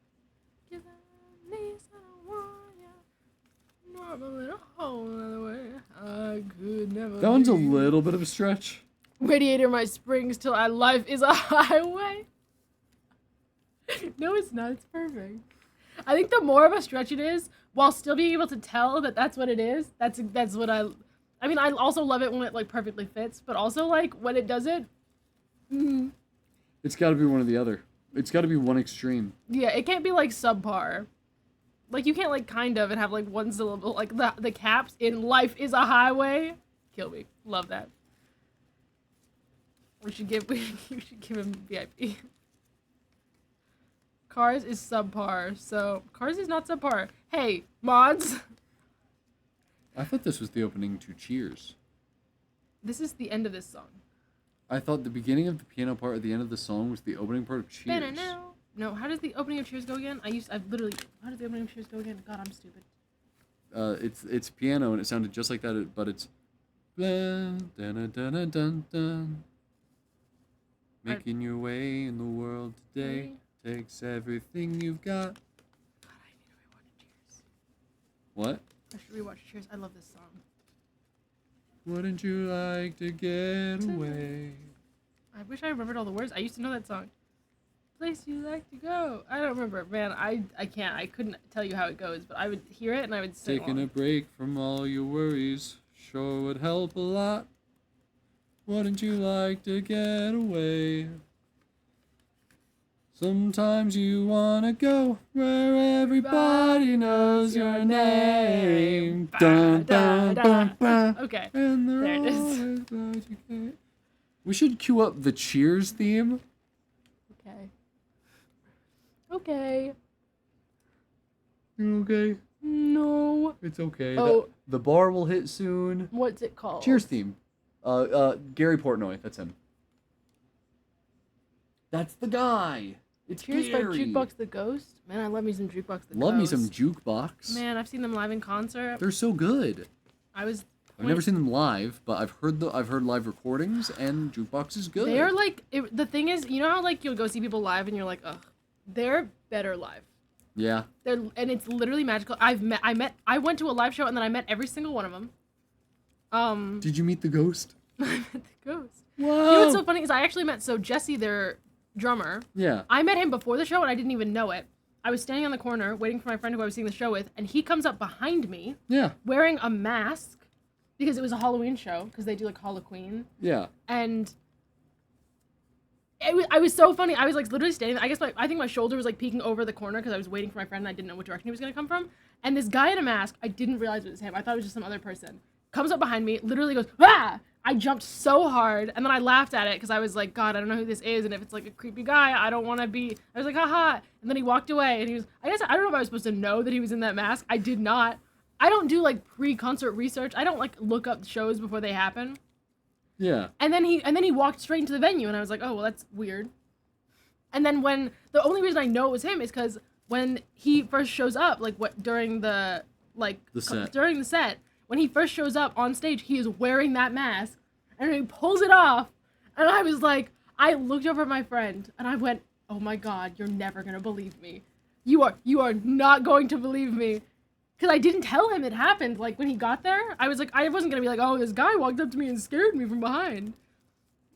S1: Cause at least I don't want ya. Normal in a whole other way. I could never
S2: That one's a
S1: be.
S2: little bit of a stretch.
S1: Radiator my springs till our life is a highway. No, it's not. It's perfect. I think the more of a stretch it is, while still being able to tell that that's what it is, that's what I mean, I also love it when it, like, perfectly fits, but also, like, when it doesn't,
S2: It's got to be one or the other. It's got to be one extreme.
S1: yeah, it can't be, like, subpar. Like, you can't, like, kind of and have, like, one syllable, like, the caps in life is a highway. Kill me. Love that. We should give him VIP. Cars is subpar, so Cars is not subpar. Hey, mods.
S2: I thought this was the opening to Cheers.
S1: This is the end of this song.
S2: I thought the beginning of the piano part at the end of the song was the opening part of Cheers.
S1: No, how does the opening of Cheers go again? I've literally, how does the opening of Cheers go again? God, I'm stupid.
S2: It's piano and it sounded just like that, but it's dun, dun, dun, dun, dun, dun. Making your way in the world today takes everything you've got.
S1: God, I need to rewatch Cheers.
S2: What?
S1: I should rewatch Cheers. I love this song.
S2: Wouldn't you like to get away?
S1: I wish I remembered all the words. I used to know that song. Place you like to go. I don't remember. Man, I can't. I couldn't tell you how it goes, but I would hear it and I would sing
S2: Taking
S1: along.
S2: a break from all your worries sure would help a lot. Wouldn't you like to get away? Sometimes you wanna go where everybody knows your name. Dun, dun, dun, dun.
S1: Okay,
S2: And they're
S1: there it is.
S2: always glad you came. We should cue up the Cheers theme.
S1: Okay. Okay.
S2: You okay?
S1: No.
S2: It's okay.
S1: Oh.
S2: The bar will hit soon.
S1: What's it called?
S2: Cheers theme. Gary Portnoy. That's him. That's the guy. It's
S1: Cheers
S2: Gary.
S1: by Jukebox the Ghost. Man, I love me some Jukebox the Ghost.
S2: Love me some Jukebox.
S1: Man, I've seen them live in concert.
S2: They're so good.
S1: I've
S2: never seen them live, but I've heard live recordings, and Jukebox is good.
S1: They're like the thing is, you know how like you'll go see people live and you're like, ugh, they're better live.
S2: Yeah.
S1: And it's literally magical. I went to a live show and then I met every single one of them.
S2: Did you meet the ghost?
S1: I met the Ghost.
S2: Wow.
S1: You know what's so funny is I actually met Jesse, their drummer.
S2: Yeah.
S1: I met him before the show and I didn't even know it. I was standing on the corner waiting for my friend who I was seeing the show with, and he comes up behind me
S2: Yeah.
S1: wearing a mask because it was a Halloween show, because they do like Halloween.
S2: Yeah.
S1: And I was so funny. I was like literally standing. I think my shoulder was like peeking over the corner because I was waiting for my friend and I didn't know what direction he was gonna come from. And this guy in a mask, I didn't realize it was him. I thought it was just some other person. Comes up behind me, literally goes, ah! I jumped so hard, and then I laughed at it because I was like, God, I don't know who this is, and if it's like a creepy guy, I don't want to be. I was like, haha. And then he walked away, and he was. I don't know if I was supposed to know that he was in that mask. I did not. I don't do like pre-concert research. I don't like look up shows before they happen.
S2: Yeah.
S1: And then he walked straight into the venue, and I was like, oh well, that's weird. And then when the only reason I know it was him is because when he first shows up, like during the set, when he first shows up on stage, he is wearing that mask, and he pulls it off, and I was like, I looked over at my friend, and I went, oh my God, you're never gonna believe me. You are not going to believe me. Because I didn't tell him it happened, like, when he got there. I was like, I wasn't gonna be like, oh, this guy walked up to me and scared me from behind.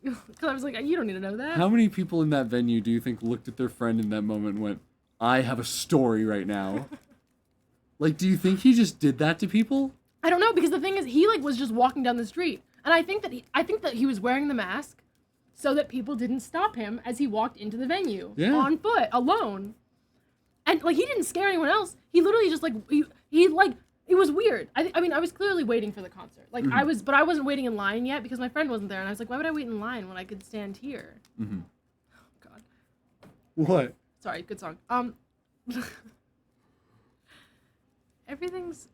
S1: Because I was like, you don't need to know that.
S2: How many people in that venue do you think looked at their friend in that moment and went, I have a story right now? Like, do you think he just did that to people?
S1: I don't know, because the thing is, he like was just walking down the street, and I think that he was wearing the mask so that people didn't stop him as he walked into the venue on foot alone, and like he didn't scare anyone else. He literally just like he like it was weird. I mean I was clearly waiting for the concert, like but I wasn't waiting in line yet because my friend wasn't there, and I was like, why would I wait in line when I could stand here?
S2: Mm-hmm.
S1: Oh God.
S2: What?
S1: Sorry, good song. Everything's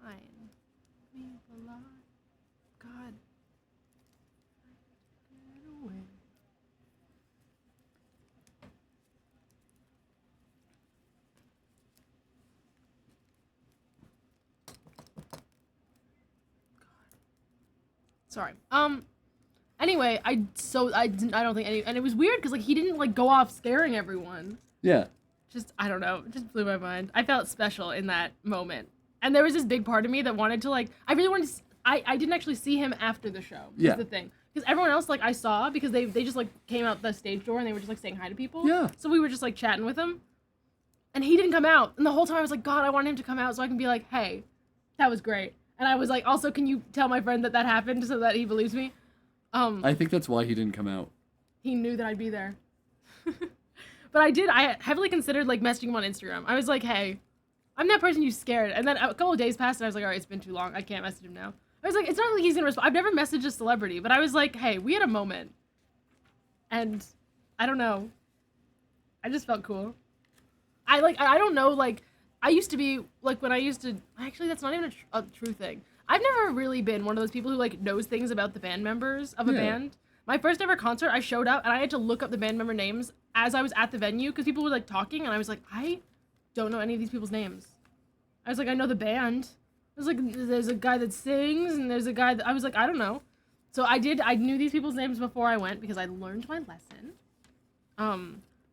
S1: fine. Me a lot. God. Get away. God. Sorry. Anyway, I don't think any, and it was weird because like he didn't like go off scaring everyone.
S2: Yeah.
S1: Just, I don't know, it just blew my mind. I felt special in that moment. And there was this big part of me that wanted to, like, I really wanted to, I didn't actually see him after the show, is the thing. Because everyone else, like, I saw, because they just, like, came out the stage door and they were just, like, saying hi to people.
S2: Yeah.
S1: So we were just, like, chatting with him. And he didn't come out. And the whole time I was like, God, I want him to come out so I can be like, hey, that was great. And I was like, also, can you tell my friend that happened so that he believes me?
S2: I think that's why he didn't come out.
S1: He knew that I'd be there. But I heavily considered, like, messaging him on Instagram. I was like, hey, I'm that person you scared. And then a couple of days passed, and I was like, all right, it's been too long. I can't message him now. I was like, it's not like he's gonna respond. I've never messaged a celebrity, but I was like, hey, we had a moment. And I don't know. I just felt cool. I don't know, like, I used to be, like, when I used to, actually, that's not even a true thing. I've never really been one of those people who, like, knows things about the band members of a band. My first ever concert, I showed up, and I had to look up the band member names as I was at the venue, because people were, like, talking, and I was like, I don't know any of these people's names. I was like, I know the band. I was like, there's a guy that sings, and there's a guy that, I was like, I don't know. So I knew these people's names before I went, because I learned my lesson.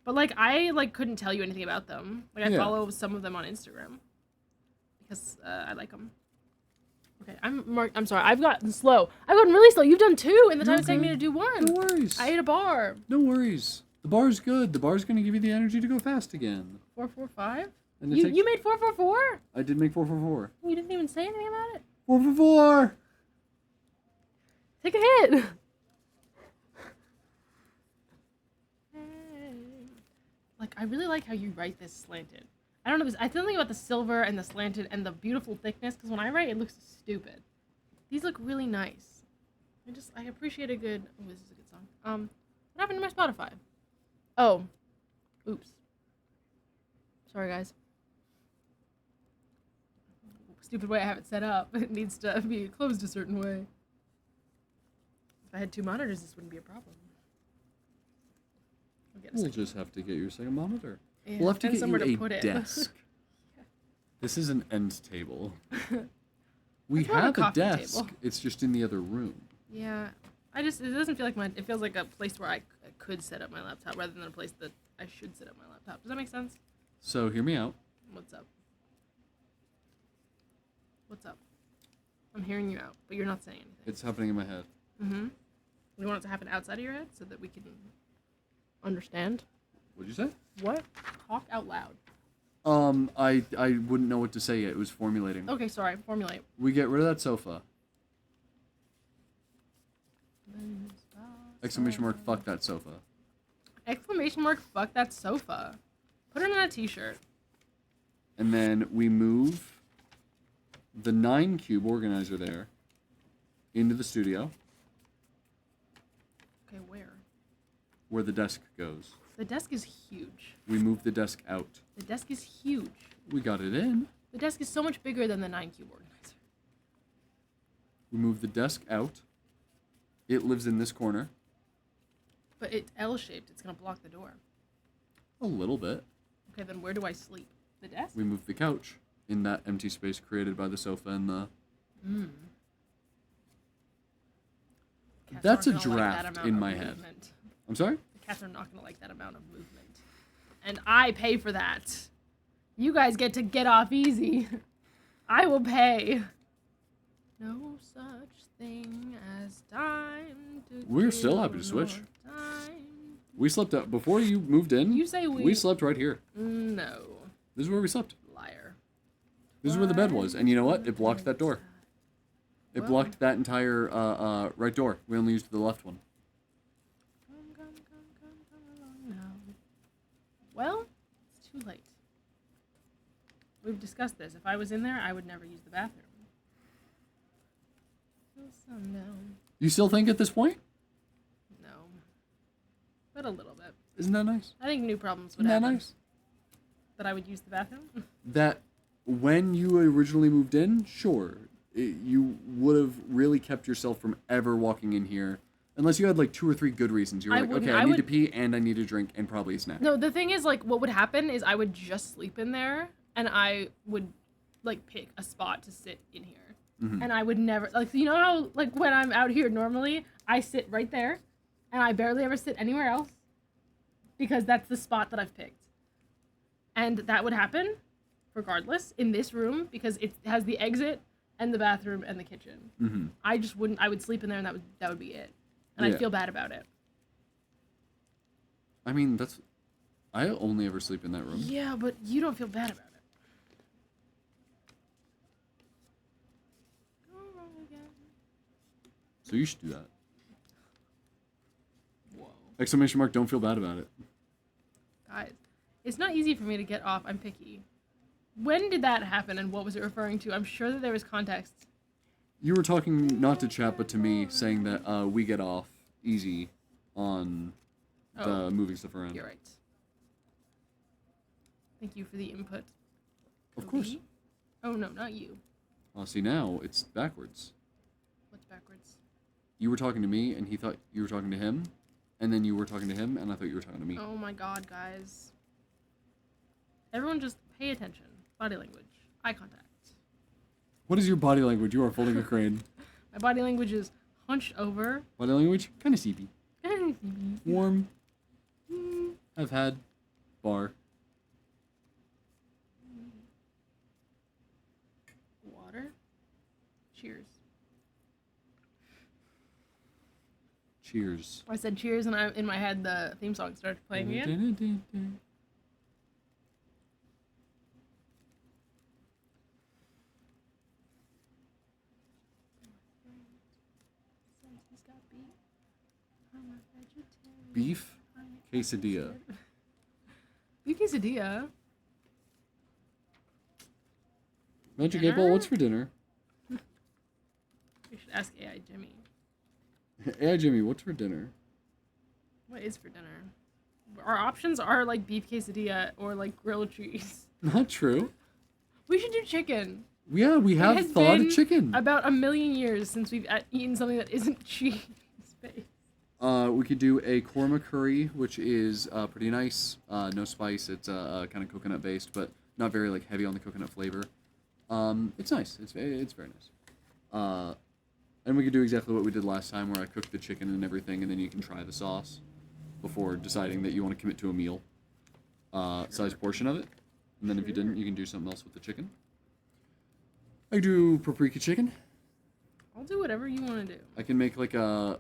S1: But, like, I, like, couldn't tell you anything about them. Like, I follow some of them on Instagram, because I like them. Okay, I'm sorry, I've gotten slow. I've gotten really slow. You've done 2 in the time it's taking me to do 1.
S2: No worries.
S1: I ate a bar.
S2: No worries. The bar's good. The bar's gonna give you the energy to go fast again.
S1: 445?
S2: And
S1: You made 444?
S2: I did make 444.
S1: You didn't even say anything about it?
S2: 444!
S1: Take a hit! Like, I really like how you write this slanted. I don't know, I feel something about the silver and the slanted and the beautiful thickness, because when I write, it looks stupid. These look really nice. I appreciate a good, oh, this is a good song. What happened to my Spotify? Oh. Oops. Sorry, guys. Stupid way I have it set up. It needs to be closed a certain way. If I had 2 monitors, this wouldn't be a problem.
S2: We'll just have to get your second monitor.
S1: Yeah,
S2: we'll have to get you a
S1: it.
S2: desk. This is an end table. We
S1: It's more of a
S2: have a
S1: coffee
S2: desk.
S1: table.
S2: It's just in the other room.
S1: Yeah. It doesn't feel like it feels like a place where I could set up my laptop rather than a place that I should set up my laptop. Does that make sense?
S2: So hear me out.
S1: What's up? What's up? I'm hearing you out, but you're not saying anything.
S2: It's happening in my head.
S1: Mm-hmm. You want it to happen outside of your head so that we can understand?
S2: What'd you say?
S1: What? Talk out loud.
S2: I wouldn't know what to say yet. It was formulating.
S1: Okay, sorry. Formulate.
S2: We get rid of that sofa. Exclamation mark, fuck that sofa.
S1: Exclamation mark, fuck that sofa. Put it on a t-shirt.
S2: And then we move the 9 cube organizer there into the studio
S1: Okay,
S2: where the desk goes.
S1: The desk is huge.
S2: We move the desk out.
S1: The desk is huge.
S2: We got it in.
S1: The desk is so much bigger than the 9 cube organizer.
S2: We move the desk out. It lives in this corner.
S1: But it's L-shaped. It's going to block the door.
S2: A little bit.
S1: Okay, then where do I sleep? The desk?
S2: We move the couch in that empty space created by the sofa and the...
S1: Cats
S2: That's a
S1: aren't gonna like that
S2: draft
S1: amount
S2: in
S1: of
S2: my head.
S1: movement.
S2: I'm sorry?
S1: The cats are not going to like that amount of movement. And I pay for that. You guys get to get off easy. I will pay. No such thing as time to
S2: We're still
S1: kill
S2: happy to switch.
S1: your time.
S2: We slept out before you moved in.
S1: You say we.
S2: We slept right here.
S1: No.
S2: This is where we slept.
S1: Liar.
S2: This is where the bed was. And you know what? It blocked that door. It
S1: Well.
S2: blocked that entire right door. We only used the left one.
S1: Come along now. Well, it's too late. We've discussed this. If I was in there, I would never use the bathroom. Till sundown.
S2: You still think at this point?
S1: No. But a little bit.
S2: Isn't that nice?
S1: I think new problems would
S2: Isn't that
S1: happen.
S2: nice?
S1: That I would use the bathroom?
S2: That when you originally moved in, sure, you would have really kept yourself from ever walking in here. Unless you had like 2 or 3 good reasons. You were
S1: I
S2: like,
S1: wouldn't-
S2: okay, I
S1: I
S2: need to
S1: would-
S2: pee and I need a drink and probably a snack.
S1: No, the thing is, like, what would happen is I would just sleep in there, and I would, like, pick a spot to sit in here.
S2: Mhm.
S1: And I would never, like, you know how, like, when I'm out here normally, I sit right there, and I barely ever sit anywhere else, because that's the spot that I've picked. And that would happen, regardless, in this room, because it has the exit, and the bathroom, and the kitchen.
S2: Mm-hmm.
S1: I just wouldn't, I would sleep in there, and that would be it. And
S2: Yeah.
S1: I'd feel bad about it.
S2: I mean, I only ever sleep in that room.
S1: Yeah, but you don't feel bad about it. Go wrong again.
S2: So you should do that.
S1: Whoa.
S2: Exclamation mark, don't feel bad about it.
S1: Guys, it's not easy for me to get off. I'm picky. When did that happen and what was it referring to? I'm sure that there was context.
S2: You were talking not to chat, but to me, saying that we get off easy on the moving stuff around.
S1: You're right. Thank you for the input.
S2: Of course.
S1: Cody? Oh, no, not you.
S2: See, now it's backwards.
S1: What's backwards?
S2: You were talking to me, and he thought you were talking to him, and then you were talking to him, and I thought you were talking to me.
S1: Oh my god, guys. Everyone just pay attention. Body language. Eye contact.
S2: What is your body language? You are folding a crane.
S1: My body language is hunched over.
S2: Body language? Kind of sleepy. Warm. Have had. Bar.
S1: Water. Cheers.
S2: Cheers.
S1: I said cheers, and in my head the theme song started playing again.
S2: Beef quesadilla.
S1: Beef quesadilla.
S2: Magic
S1: Dinner?
S2: 8 Ball, what's for dinner?
S1: We should ask AI Jimmy.
S2: Hey, Jimmy, what's for dinner?
S1: What is for dinner? Our options are like beef quesadilla or like grilled cheese.
S2: Not true.
S1: We should do chicken.
S2: Yeah, we
S1: It
S2: have
S1: has
S2: thought
S1: been
S2: of chicken.
S1: About 1,000,000 years since we've eaten something that isn't cheese.
S2: We could do a korma curry, which is pretty nice. No spice. It's kind of coconut based, but not very like heavy on the coconut flavor. It's nice. It's very nice. And we could do exactly what we did last time, where I cooked the chicken and everything, and then you can try the sauce before deciding that you want to commit to a meal. Size portion of it, and then if you didn't, you can do something else with the chicken. I could do paprika chicken.
S1: I'll do whatever you want to do.
S2: I can make like a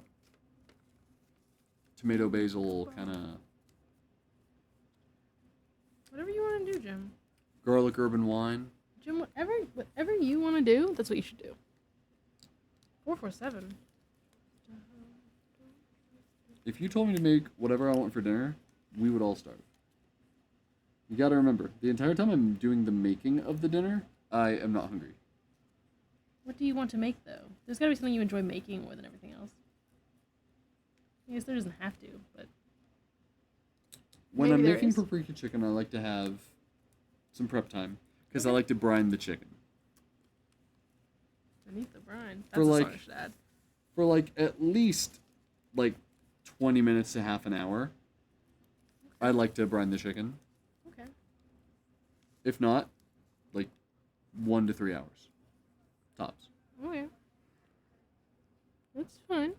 S2: tomato basil kind of
S1: Whatever you want to do, Jim.
S2: Garlic urban wine.
S1: Jim, whatever you want to do, that's what you should do. 447.
S2: If you told me to make whatever I want for dinner, we would all starve. You gotta remember, the entire time I'm doing the making of the dinner, I am not hungry.
S1: What do you want to make, though? There's gotta be something you enjoy making more than everything else. I guess there doesn't have to, but...
S2: When
S1: Maybe
S2: I'm
S1: there
S2: making
S1: is.
S2: paprika chicken, I like to have some prep time, because I like to brine the chicken.
S1: Beneath the brine.
S2: For,
S1: That's a
S2: like-
S1: song I should add.
S2: For, like, at least, like, 20 minutes to half an hour, I like to brine the chicken.
S1: Okay.
S2: If not, like, 1 to 3 hours. Tops.
S1: Okay. That's fine.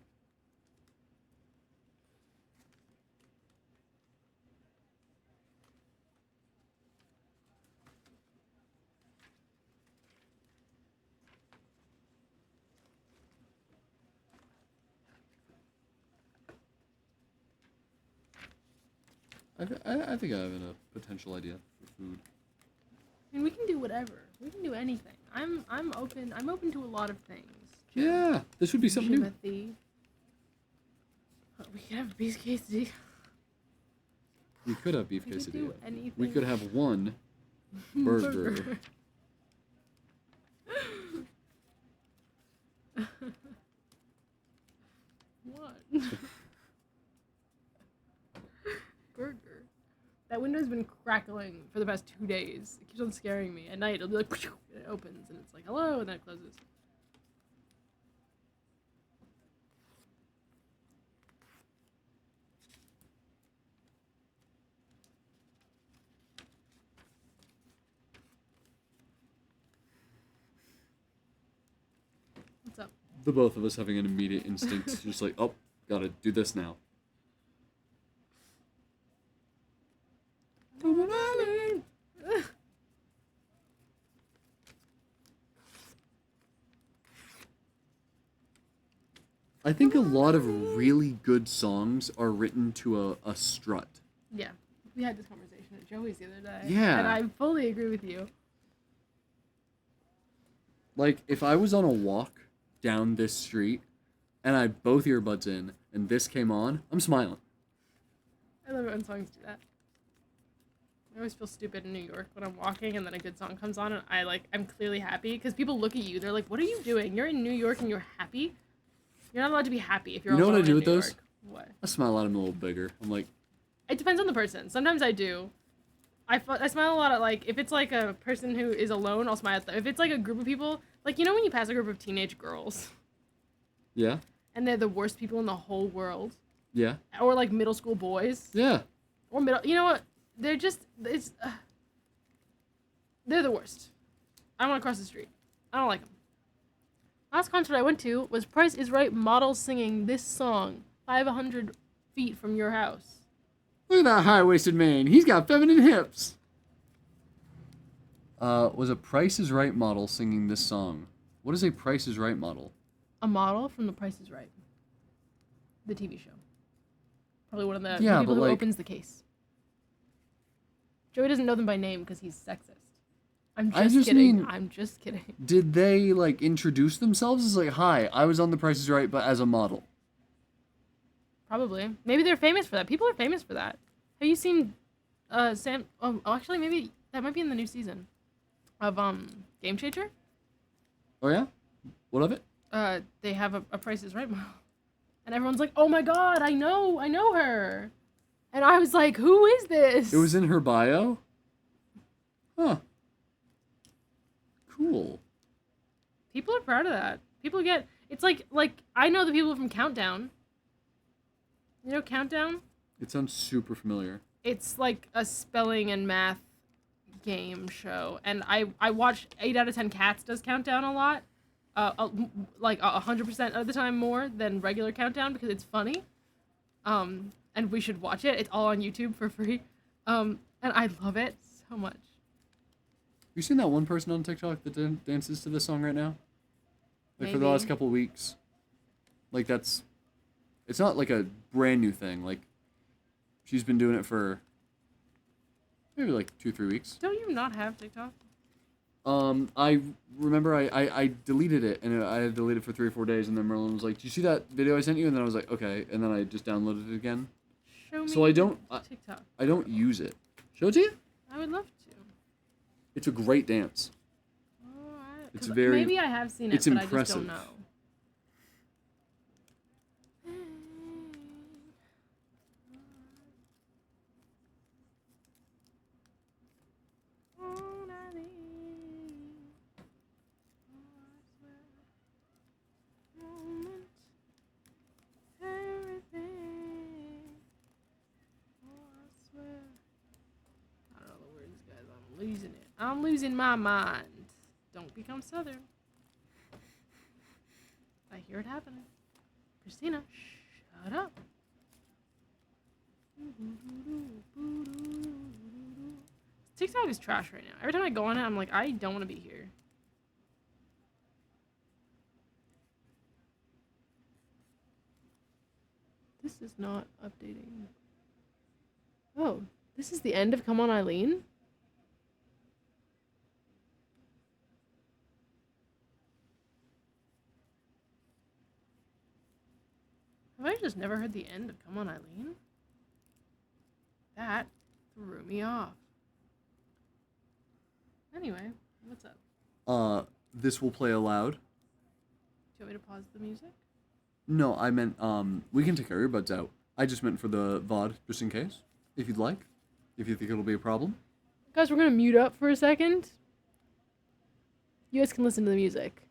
S2: I think I have a potential idea for food.
S1: I mean, we can do whatever. We can do anything. I'm open. I'm open to a lot of things.
S2: Yeah, this would be something new.
S1: Timothy. Oh, we could have a beef quesadilla.
S2: We could have beef
S1: We could
S2: quesadilla.
S1: do anything.
S2: We could have one burger.
S1: What? Burger. That window's been crackling for the past 2 days. It keeps on scaring me. At night, it'll be like, and it opens, and it's like, hello, and then it closes. What's up?
S2: The both of us having an immediate instinct, just like, oh, gotta do this now. I think a lot of really good songs are written to a strut.
S1: Yeah, we had this conversation at Joey's the other day.
S2: Yeah.
S1: And I fully agree with you.
S2: Like, if I was on a walk down this street and I had both earbuds in and this came on, I'm smiling.
S1: I love it when songs do that. I always feel stupid in New York when I'm walking and then a good song comes on and I'm clearly happy because people look at you. They're like, "What are you doing? You're in New York and you're happy? You're not allowed to be happy if you're."
S2: You know
S1: also
S2: what I do
S1: in
S2: with
S1: New
S2: those?
S1: York." What?
S2: I smile at them a little bigger. I'm like,
S1: It depends on the person. Sometimes I do. I smile a lot at, like, if it's like a person who is alone, I'll smile at them. If it's like a group of people, like, you know when you pass a group of teenage girls
S2: yeah,
S1: and they're the worst people in the whole world,
S2: yeah,
S1: or like middle school boys,
S2: yeah.
S1: or middle, you know what? They're just they're the worst. I don't want to cross the street. I don't like them. Last concert I went to was Price is Right model singing this song 500 feet from your house.
S2: Look at that high-waisted man. He's got feminine hips. Was a Price is Right model singing this song. What is a Price is Right model?
S1: A model from The Price is Right. The TV show. Probably one of the
S2: Yeah,
S1: people
S2: but,
S1: who
S2: like-
S1: opens the case. Joey doesn't know them by name because he's sexist. I'm
S2: I
S1: just
S2: just
S1: kidding.
S2: mean-
S1: I'm just kidding.
S2: Did they, like, introduce themselves as, like, hi, I was on The Price is Right, but as a model?
S1: Probably. Maybe they're famous for that. People are famous for that. Have you seen Sam? Oh, actually, maybe that might be in the new season of Game Changer.
S2: Oh, yeah? What of it?
S1: They have a Price is Right model, and everyone's like, "Oh my God, I know her," and I was like, "Who is this?"
S2: It was in her bio? Huh. Cool.
S1: People are proud of that. People get it's like I know the people from Countdown. You know Countdown?
S2: It sounds super familiar.
S1: It's like a spelling and math game show, and I watch 8 out of 10 Cats does Countdown a lot, like 100% of the time more than regular Countdown because it's funny, and we should watch it. It's all on YouTube for free, and I love it so much.
S2: Have you seen that one person on TikTok that dances to this song right now? Like, for the
S1: Maybe.
S2: last couple weeks? Like, it's not like a brand new thing. Like, she's been doing it for Maybe like 2-3 weeks.
S1: Don't you not have TikTok?
S2: I remember I deleted it, and I had deleted it for 3 or 4 days, and then Merlin was like, "Do you see that video I sent you?" And then I was like, "Okay," and then I just downloaded it again.
S1: Show me
S2: So I don't
S1: TikTok.
S2: I don't use it. Show it to you?
S1: I would love to.
S2: It's a great dance.
S1: Oh,
S2: It's very.
S1: maybe I have seen it,
S2: it's
S1: but I
S2: impressive.
S1: just don't know. Losing it. I'm losing my mind. Don't become Southern. I hear it happening. Christina, shut up. TikTok is trash right now. Every time I go on it, I'm like, I don't want to be here. This is not updating. Oh, this is the end of Come On Eileen? Have I just never heard the end of Come On Eileen? That threw me off. Anyway, what's up?
S2: This will play aloud.
S1: Do you want me to pause the music?
S2: No, I meant, we can take our earbuds out. I just meant for the VOD, just in case, if you'd like. If you think it'll be a problem.
S1: Guys, we're gonna mute up for a second. You guys can listen to the music.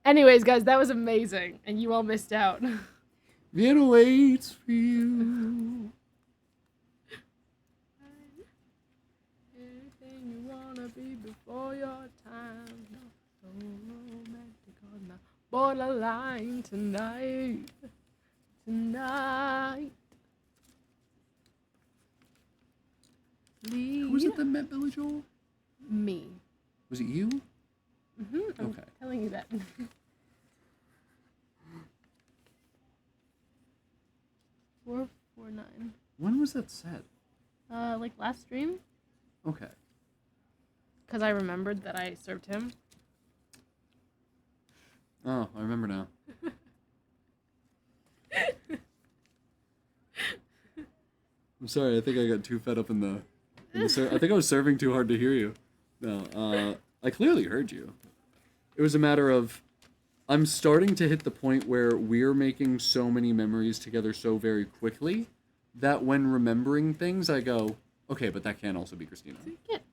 S1: Anyways, guys, that was amazing, and you all missed out.
S2: Vienna waits for you.
S1: Anything you wanna be before your time. No, so romantic on the borderline tonight. Tonight.
S2: Who was it that met Billy Joel?
S1: Me.
S2: Was it you?
S1: I'm
S2: Okay.
S1: telling you that. 449.
S2: When was that set?
S1: Like last stream?
S2: Okay.
S1: Because I remembered that I served him.
S2: Oh, I remember now. I'm sorry, I think I got too fed up in the I think I was serving too hard to hear you. No, I clearly heard you. It was a matter of, I'm starting to hit the point where we're making so many memories together so very quickly that when remembering things, I go, okay, but that can't also be Christina.
S1: So it can't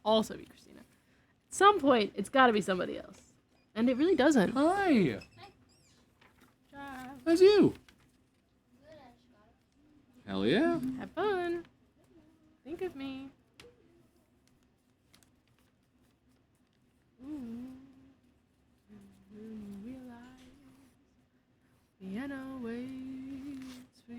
S1: also be Christina. At some point, it's got to be somebody else. And it really doesn't.
S2: Hi! How's you? Hell yeah.
S1: Have fun. Think of me. Ooh. Will you realize Vienna waits for you?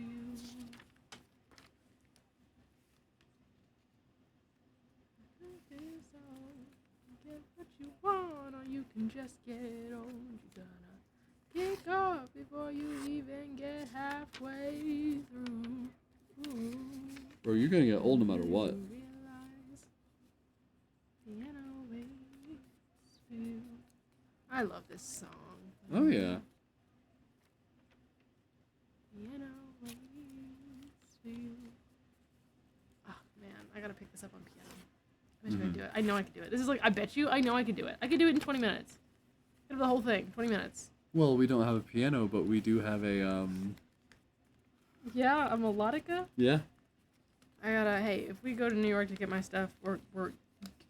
S1: Get what you want, or you can just get old. You're gonna kick off before you even get halfway through. Ooh.
S2: Bro, you're gonna get old no matter what.
S1: I love this song.
S2: Oh yeah.
S1: Oh man, I gotta pick this up on piano. I bet you I can do it. I know I can do it. This is like, I bet you, I know I can do it. I can do it in 20 minutes. I can do the whole thing, 20 minutes.
S2: Well, we don't have a piano, but we do have a,
S1: Yeah, a melodica?
S2: yeah.
S1: I gotta, hey, if we go to New York to get my stuff, we're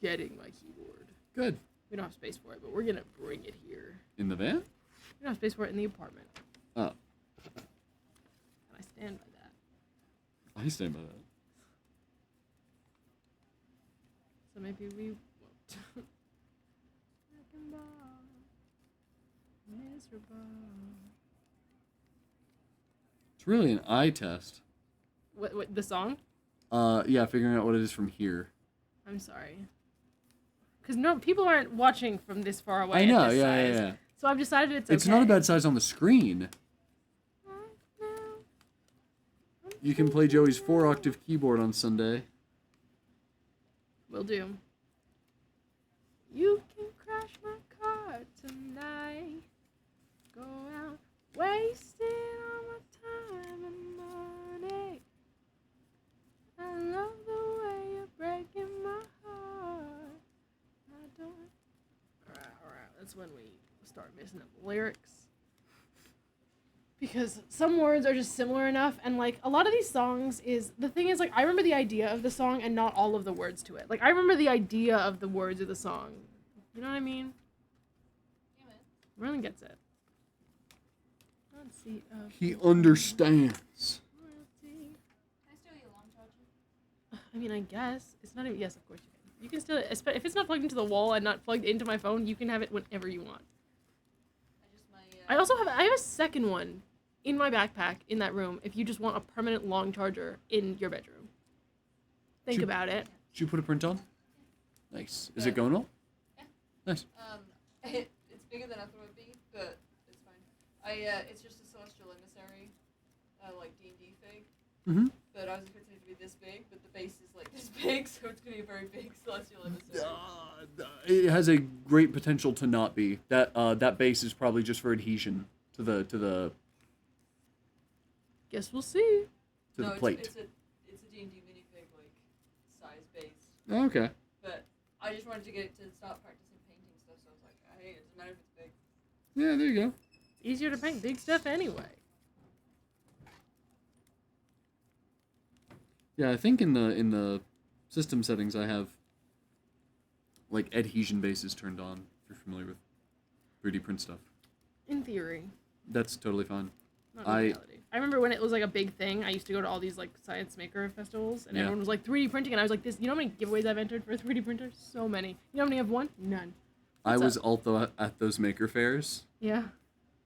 S1: getting my keyboard.
S2: Good.
S1: We don't have space for it, but we're gonna bring it here.
S2: In the van?
S1: We don't have space for it in the apartment.
S2: Oh.
S1: And I stand by that.
S2: I stand by that.
S1: So maybe we won't. Miserable.
S2: It's really an eye test.
S1: What, the song?
S2: Yeah, figuring out what it is from here.
S1: I'm sorry. Because no, people aren't watching from this far away.
S2: I know,
S1: at this
S2: yeah,
S1: size.
S2: yeah.
S1: So I've decided it's okay.
S2: It's not a bad size on the screen. You can play Joey's 4-octave keyboard on Sunday.
S1: Will do. You can crash my car tonight. Go out wasting all my time and money. I love the way you're breaking my heart. I don't. Alright. That's when we start messing up the lyrics. Because some words are just similar enough, and like a lot of these songs the thing is like I remember the idea of the song and not all of the words to it. Like I remember the idea of the words of the song. You know what I mean? Merlin gets it. Let's see.
S2: He understands.
S3: Can I steal your long charger?
S1: I mean, I guess it's not even. Yes, of course you can. You can still, if it's not plugged into the wall and not plugged into my phone, you can have it whenever you want. I also have. I have a second one in my backpack in that room. If you just want a permanent long charger in your bedroom, think about it.
S2: Did you put a print on? Nice. Is it going well?
S3: Yeah.
S2: Nice.
S3: It's bigger than I thought it would be, but it's fine. It's just a celestial emissary, like D&D thing.
S2: Mm-hmm.
S3: But I was expecting it to be this big, but the base is like this big, so it's gonna be a very big celestial emissary.
S2: It has a great potential to not be. That base is probably just for adhesion to the
S1: Guess we'll see.
S2: plate.
S3: It's a D&D minifig like size base.
S2: Oh, okay.
S3: But I just wanted to get it to start practicing painting stuff, so I was like, hey, it doesn't matter if it's big.
S2: Yeah, there you go.
S1: It's easier to paint big stuff anyway.
S2: Yeah, I think in the system settings I have like adhesion bases turned on. If you're familiar with 3D print stuff,
S1: In theory,
S2: that's totally fine.
S1: not in reality. I remember when it was like a big thing. I used to go to all these like science maker festivals, and
S2: Yeah.
S1: everyone was like 3D printing, and I was like, "This." You know how many giveaways I've entered for a 3D printer? So many. You know how many I've won? None.
S2: I
S1: What's
S2: was
S1: up?
S2: also at those maker fairs
S1: Yeah.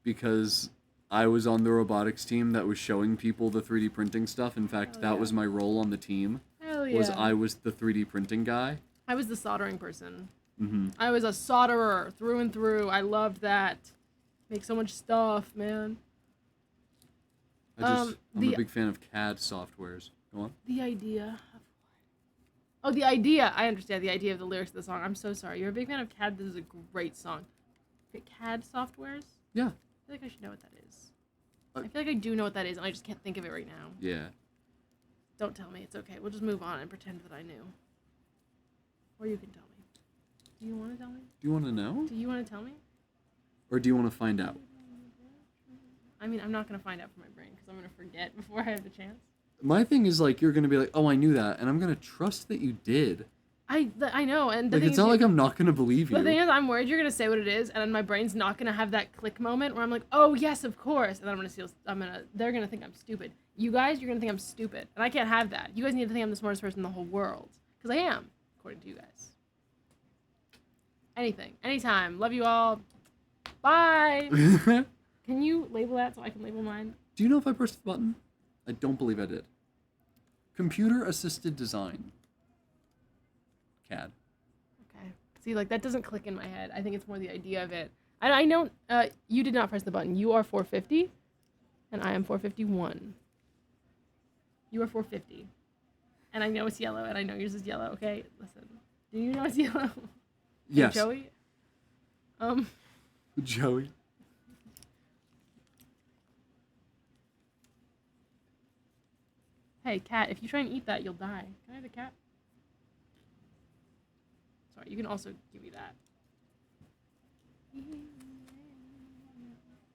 S2: because I was on the robotics team that was showing people the 3D printing stuff. In fact,
S1: Hell
S2: that
S1: yeah.
S2: was my role on the team.
S1: Hell yeah.
S2: I was the 3D printing guy.
S1: I was the soldering person.
S2: Mm-hmm.
S1: I was a solderer through and through. I loved that. Make so much stuff, man.
S2: I'm
S1: the-
S2: a big fan of CAD softwares. Go on.
S1: The idea of what? Oh, the idea. I understand the idea of the lyrics of the song. I'm so sorry. You're a big fan of CAD. This is a great song. CAD softwares?
S2: Yeah.
S1: I feel like I should know what that is. I feel like I do know what that is, and I just can't think of it right now.
S2: Yeah.
S1: Don't tell me. It's okay. We'll just move on and pretend that I knew. Or you can tell me. Do you want to tell me?
S2: Do you want to know?
S1: Do you want to tell me?
S2: Or do you want to find out?
S1: I mean, I'm not going to find out from my brain because I'm going to forget before I have the chance.
S2: My thing is, like, you're going to be like, oh, I knew that, and I'm going to trust that you did.
S1: I know, and the
S2: Like,
S1: thing
S2: it's
S1: is
S2: not like I'm not going to believe you.
S1: the thing is, I'm worried you're gonna say what it is, and then my brain's not gonna have that click moment where I'm like, "Oh yes, of course," and then they're gonna think I'm stupid. You guys, you're gonna think I'm stupid, and I can't have that. You guys need to think I'm the smartest person in the whole world, because I am, according to you guys. Anything, anytime. Love you all. Bye. Can you label that so I can label mine?
S2: Do you know if I pressed the button? I don't believe I did. Computer assisted design. CAD.
S1: Okay. See, like that doesn't click in my head. I think it's more the idea of it. I know you did not press the button. You are 450, and I am 451. You are 450, and I know it's yellow, and I know yours is yellow. Okay, listen. Do you know it's yellow?
S2: Yes.
S1: Hey, Joey.
S2: Joey.
S1: Hey, cat. If you try and eat that, you'll die. Can I have the cat? Sorry, you can also give me that.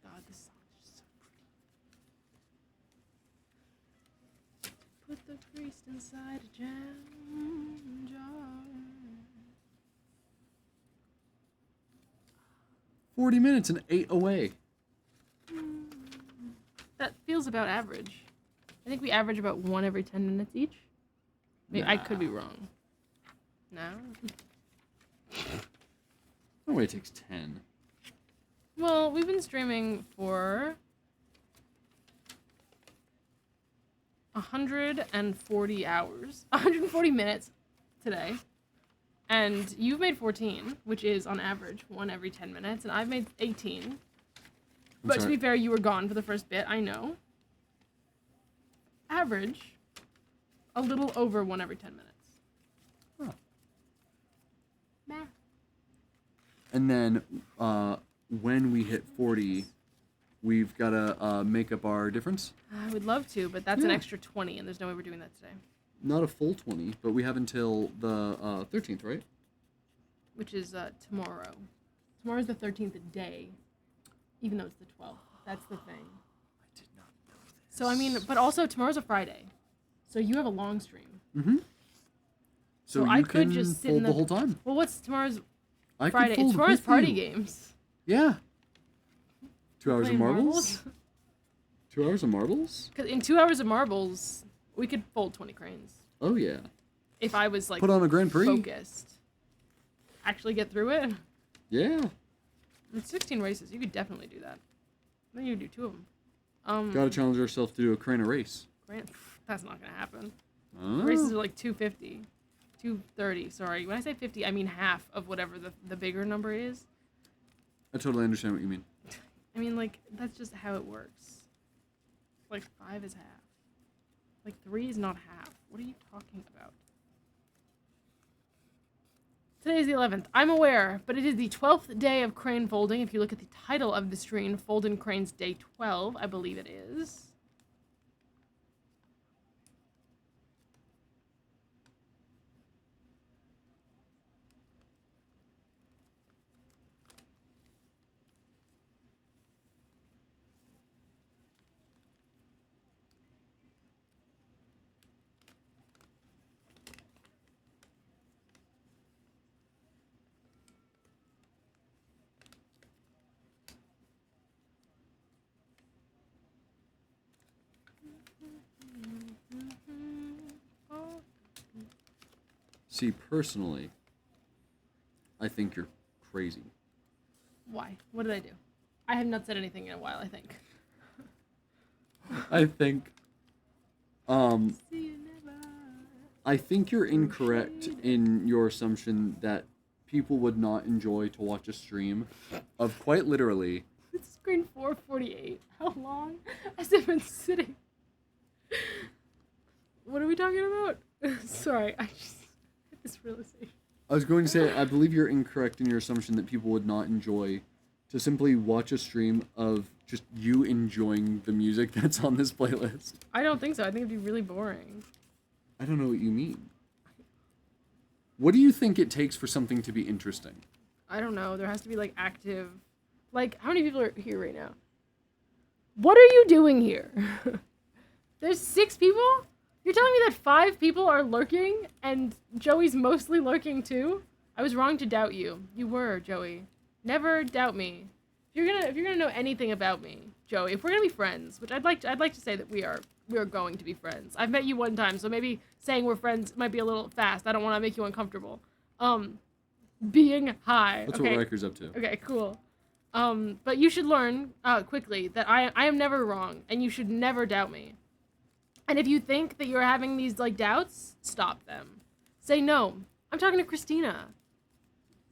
S1: God, this song is just so pretty. Put the priest inside a jam jar.
S2: 40 minutes and 8 away.
S1: That feels about average. I think we average about 1 every 10 minutes each. Maybe I could be wrong. No?
S2: No way it takes 10.
S1: Well, we've been streaming for 140 hours. 140 minutes today. And you've made 14, which is on average 1 every 10 minutes, and I've made 18. But to be fair, you were gone for the first bit, I know. Average, a little over 1 every 10 minutes.
S2: Huh.
S1: Math.
S2: And then when we hit 40, we've got to make up our difference.
S1: I would love to, but that's an extra 20, and there's no way we're doing that today.
S2: Not a full 20, but we have until the 13th, right?
S1: Which is tomorrow. Tomorrow's the 13th day, even though it's the 12th. That's the thing.
S2: I did not know this.
S1: So, I mean, but also tomorrow's a Friday. So you have a long stream.
S2: Mm-hmm. So
S1: I
S2: you
S1: could
S2: can
S1: just sit
S2: fold
S1: in
S2: the whole time.
S1: Well, what's tomorrow's
S2: I
S1: Friday?
S2: could fold
S1: It's tomorrow's
S2: with
S1: party
S2: you.
S1: games.
S2: Yeah. 2 hours of
S1: Playing
S2: marbles? 2 hours of marbles?
S1: Because in 2 hours of marbles, we could fold 20 cranes.
S2: Oh, yeah.
S1: If I was, like,
S2: Put on a Grand Prix.
S1: focused. Actually get through it.
S2: Yeah.
S1: It's 16 races. You could definitely do that. Then you could do 2 of them.
S2: Gotta challenge ourselves to do a crane a race.
S1: That's not gonna happen.
S2: Oh.
S1: Races are like 250. 230, sorry. When I say 50, I mean half of whatever the bigger number is.
S2: I totally understand what you mean.
S1: I mean, like, that's just how it works. Like, 5 is half. Like, 3 is not half. What are you talking about? Today is the 11th. I'm aware, but it is the 12th day of crane folding. If you look at the title of the stream, Foldin Cranes Day 12, I believe it is.
S2: See, personally, I think you're crazy.
S1: Why? What did I do? I have not said anything in a while, I think.
S2: I think,
S1: See you never.
S2: I think you're incorrect in your assumption that people would not enjoy to watch a stream of quite literally.
S1: This is screen 448. How long has it been sitting? What are we talking about? Sorry, I just had this realization.
S2: I was going to say, I believe you're incorrect in your assumption that people would not enjoy to simply watch a stream of just you enjoying the music that's on this playlist.
S1: I don't think so. I think it'd be really boring.
S2: I don't know what you mean. What do you think it takes for something to be interesting?
S1: I don't know. There has to be, like, active... Like, how many people are here right now? What are you doing here? There's 6 people? You're telling me that 5 people are lurking and Joey's mostly lurking too? I was wrong to doubt you. You were, Joey. Never doubt me. If you're gonna know anything about me, Joey, if we're gonna be friends, which I'd like to say that we are going to be friends. I've met you one time, so maybe saying we're friends might be a little fast. I don't want to make you uncomfortable. Being high.
S2: That's
S1: okay?
S2: what Riker's up to.
S1: Okay, cool. But you should learn quickly that I am never wrong, and you should never doubt me. And if you think that you're having these, like, doubts, stop them. Say no. I'm talking to Christina.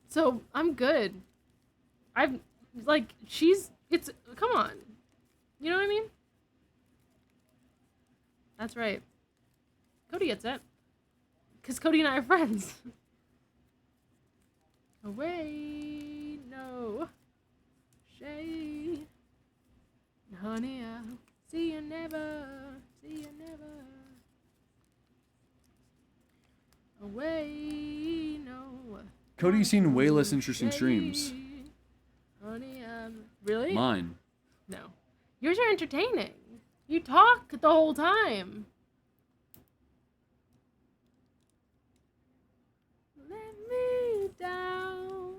S1: So, I'm good. Come on. You know what I mean? That's right. Cody gets it. Because Cody and I are friends. Away, no. Shade. Honey, I'll see you never. See you never. Away, no.
S2: Cody's seen way less interesting streams.
S1: Honey, really?
S2: Mine.
S1: No. Yours are entertaining. You talk the whole time. Let me down.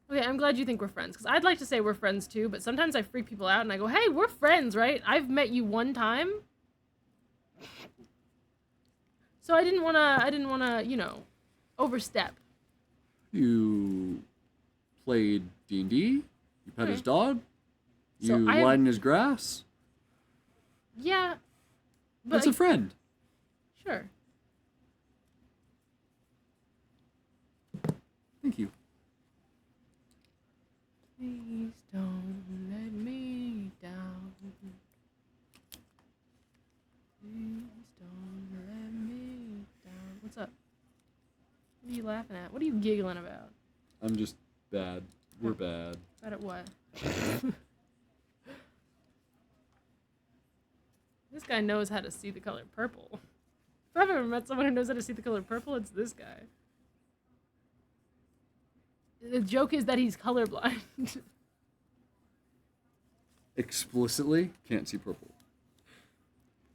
S1: Okay, I'm glad you think we're friends, because I'd like to say we're friends too, but sometimes I freak people out and I go, hey, we're friends, right? I've met you one time. So I didn't wanna, you know, overstep.
S2: You played D&D? You pet his
S1: Okay.
S2: dog?
S1: So
S2: You
S1: I have-
S2: lied in his grass?
S1: Yeah. But
S2: That's a friend.
S1: Sure.
S2: Thank you.
S1: Please don't let me down. Please don't let me down. What's up? What are you laughing at? What are you giggling about?
S2: I'm just bad. We're bad.
S1: Bad at what? This guy knows how to see the color purple. If I've ever met someone who knows how to see the color purple, it's this guy. The joke is that he's colorblind.
S2: Explicitly can't see purple.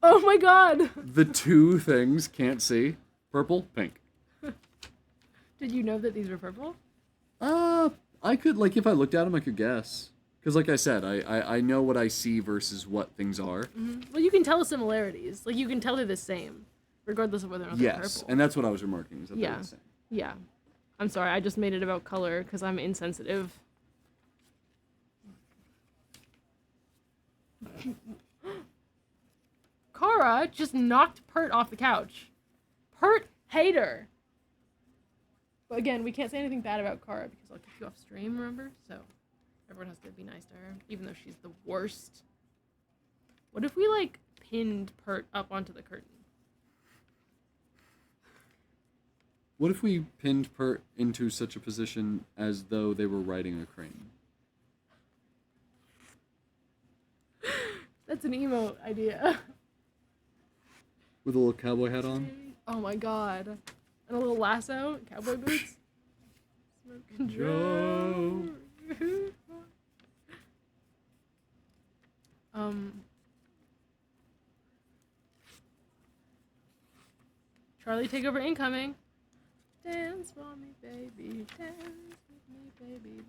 S1: Oh my god!
S2: The two things can't see. Purple, pink.
S1: Did you know that these were purple?
S2: I could, like, if I looked at them, I could guess. Because, like I said, I know what I see versus what things are.
S1: Mm-hmm. Well, you can tell similarities. Like, you can tell they're the same, regardless of whether or not they're
S2: Yes,
S1: purple.
S2: and that's what I was remarking, is that
S1: Yeah.
S2: they're the same.
S1: Yeah. I'm sorry, I just made it about color because I'm insensitive. Kara just knocked Pert off the couch. Pert hater. But again, we can't say anything bad about Kara because I'll kick you off stream, remember? So everyone has to be nice to her, even though she's the worst. What if we, like, pinned Pert up onto the curtain?
S2: What if we pinned Pert into such a position as though they were riding a crane?
S1: That's an emo idea.
S2: With a little cowboy hat on?
S1: Oh my god. And a little lasso, cowboy boots. Smoking Joe. Charlie, take over incoming. Dance for me, baby. Dance with me, baby.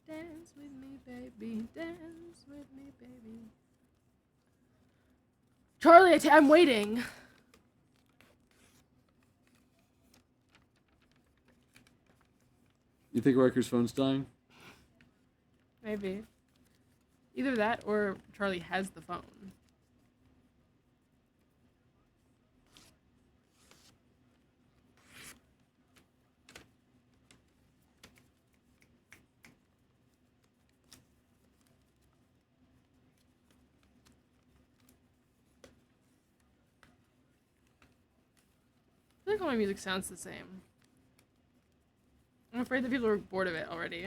S1: Dance with me, baby. Dance with me, baby. Charlie, I'm waiting.
S2: You think Riker's phone's dying?
S1: Maybe. Either that or Charlie has the phone. I feel like all my music sounds the same. I'm afraid that people are bored of it already.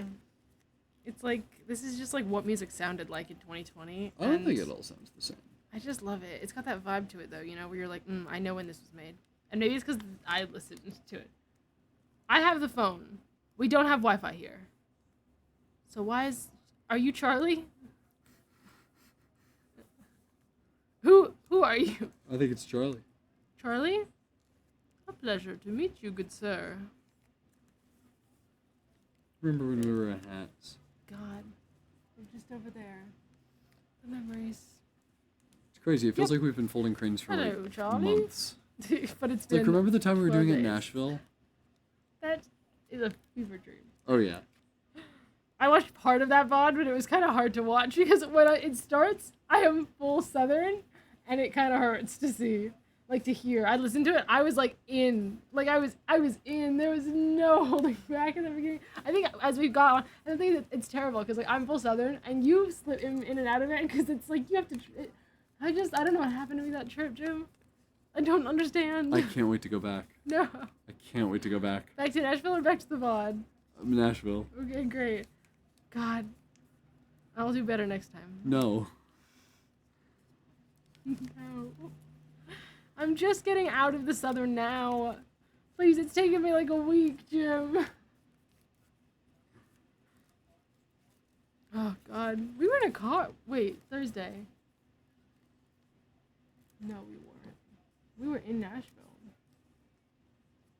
S1: It's like, this is just like what music sounded like in 2020.
S2: I don't
S1: and
S2: think it all sounds the same.
S1: I just love it. It's got that vibe to it though, you know, where you're like, I know when this was made. And maybe it's because I listened to it. I have the phone. We don't have Wi-Fi here. So are you Charlie? Who are you?
S2: I think it's Charlie.
S1: Charlie? A pleasure to meet you, good sir.
S2: Remember when we were in hats?
S1: God. We're just over there. The memories.
S2: It's crazy. It feels like we've been folding cranes for
S1: Hello,
S2: like
S1: Charlie.
S2: months.
S1: But it's
S2: It's like,
S1: been
S2: remember the time we were
S1: 12
S2: doing it in
S1: days.
S2: Nashville?
S1: That is a fever dream.
S2: Oh, yeah.
S1: I watched part of that VOD, but it was kind of hard to watch because when it starts, I am full Southern, and it kind of hurts to see, like to hear. I listened to it, I was like in, like I was in. There was no holding back in the beginning. I think as we got on, and I think that it's terrible because like I'm full Southern, and you slip in and out of it because it's like you have to. I don't know what happened to me that trip, Jim. I don't understand.
S2: I can't wait to go back.
S1: No.
S2: I can't wait to go back.
S1: Back to Nashville or back to the VOD?
S2: Nashville.
S1: Okay, great. God. I'll do better next time.
S2: No.
S1: No. I'm just getting out of the Southern now. Please, it's taken me like a week, Jim. Oh, God. We were in a car. Wait, Thursday. No, we weren't. We were in Nashville.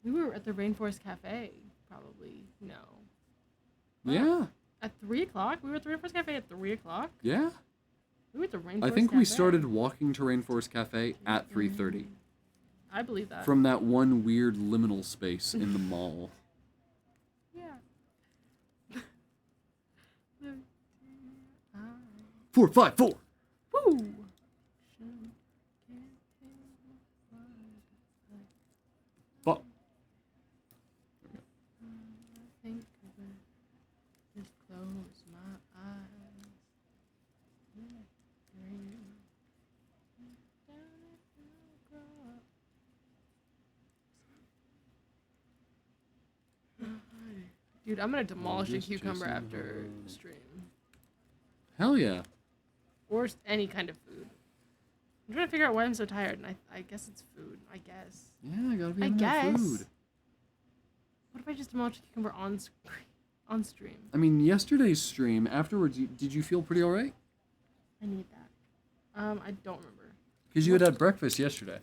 S1: We were at the Rainforest Cafe, probably. No.
S2: Yeah.
S1: At 3 o'clock? We were at the Rainforest Cafe at 3 o'clock?
S2: Yeah.
S1: We were at the Rainforest
S2: I think
S1: Cafe.
S2: we started walking to Rainforest Cafe at 3:30.
S1: I believe that.
S2: From that one weird liminal space in the mall.
S1: Yeah.
S2: 454.
S1: Woo!
S2: Fuck.
S1: Think of it. Just close my eyes. Dude, I'm gonna demolish a
S2: just
S1: cucumber
S2: chasing
S1: after
S2: the
S1: stream.
S2: Hell yeah.
S1: Or any kind of food. I'm trying to figure out why I'm so tired, and I guess it's food. I guess.
S2: Yeah, I gotta be
S1: I
S2: having that
S1: guess.
S2: food.
S1: What if I just demolished a cucumber on stream?
S2: I mean, yesterday's stream, afterwards, did you feel pretty alright?
S1: I need that. I don't remember.
S2: Because you had breakfast yesterday.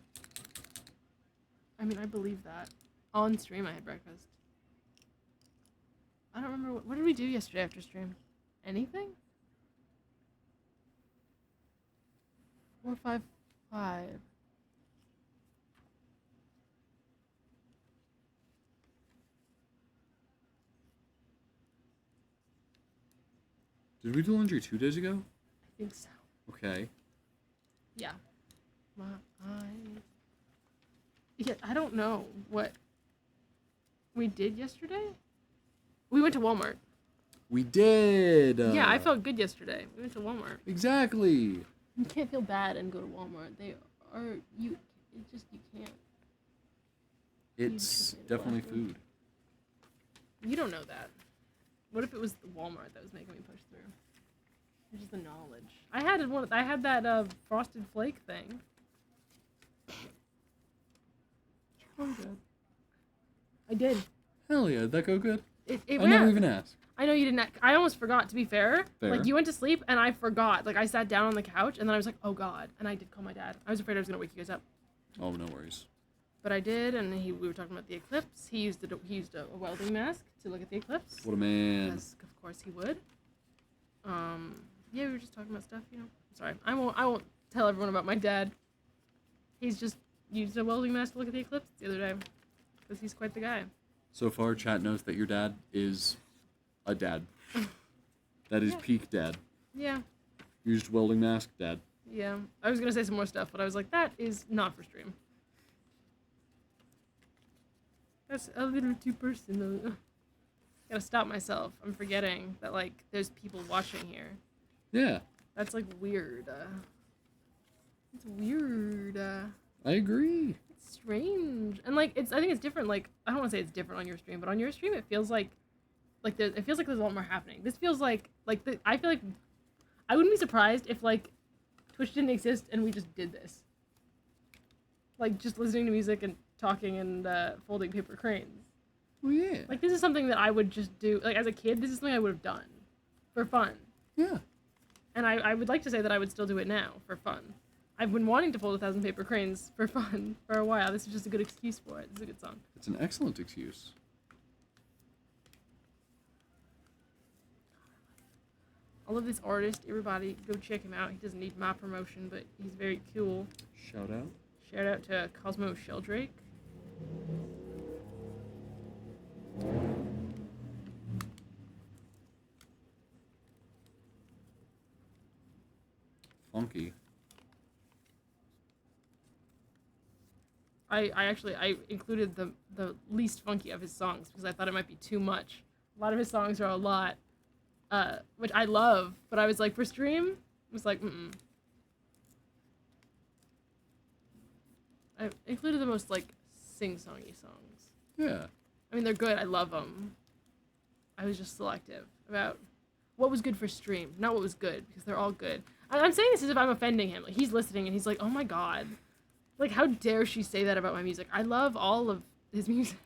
S1: I mean, I believe that. On stream, I had breakfast. I don't remember. What did we do yesterday after stream? Anything? 455.
S2: Did we do laundry 2 days ago?
S1: I think so.
S2: Okay.
S1: Yeah. My eyes. Yeah, I don't know what we did yesterday. We went to Walmart.
S2: We did!
S1: Yeah, I felt good yesterday. We went to Walmart.
S2: Exactly!
S1: You can't feel bad and go to Walmart. They are, you can't.
S2: It's definitely food.
S1: You don't know that. What if it was the Walmart that was making me push through? It's just the knowledge. I had that frosted flake thing. Oh, good. I did.
S2: Hell yeah, did that go good?
S1: It
S2: I
S1: ran.
S2: never even asked.
S1: I know you didn't. I almost forgot. To be fair,
S2: Fair.
S1: like you went to sleep and I forgot. Like I sat down on the couch and then I was like, oh god. And I did call my dad. I was afraid I was gonna wake you guys up.
S2: Oh, no worries.
S1: But I did, and we were talking about the eclipse. He used a welding mask to look at the eclipse.
S2: What a man.
S1: Because of course he would. Yeah, we were just talking about stuff, you know. Sorry, I won't tell everyone about my dad. He's just used a welding mask to look at the eclipse the other day, because he's quite the guy.
S2: So far, chat knows that your dad is a dad. That is
S1: Yeah.
S2: peak dad.
S1: Yeah,
S2: Used welding mask, dad.
S1: yeah. I was gonna say some more stuff, but I was like, that is not for stream. That's a little too personal. Gotta stop myself. I'm forgetting that, like, there's people watching here.
S2: Yeah,
S1: That's, like, weird. It's weird.
S2: I agree.
S1: It's strange. And, like, I think it's different. Like, I don't want to say it's different on your stream, but on your stream, it feels like it feels like there's a lot more happening. This feels like I feel like I wouldn't be surprised if, like, Twitch didn't exist and we just did this. Like, just listening to music and talking and folding paper cranes.
S2: Oh, yeah.
S1: Like, this is something that I would just do. Like, as a kid, this is something I would have done for fun.
S2: Yeah.
S1: And I would like to say that I would still do it now for fun. I've been wanting to fold 1,000 paper cranes for fun for a while. This is just a good excuse for it. This is a good song.
S2: It's an excellent excuse.
S1: I love this artist. Everybody go check him out. He doesn't need my promotion, but he's very cool.
S2: Shout out.
S1: Shout out to Cosmo Sheldrake.
S2: Funky.
S1: I included the least funky of his songs because I thought it might be too much. A lot of his songs are a lot, which I love, but I was like, for stream, I was like, I included the most, like, sing-songy songs.
S2: Yeah.
S1: I mean, they're good. I love them. I was just selective about what was good for stream, not what was good, because they're all good. I'm saying this as if I'm offending him. Like, he's listening, and he's like, oh my god. Like, how dare she say that about my music? I love all of his music.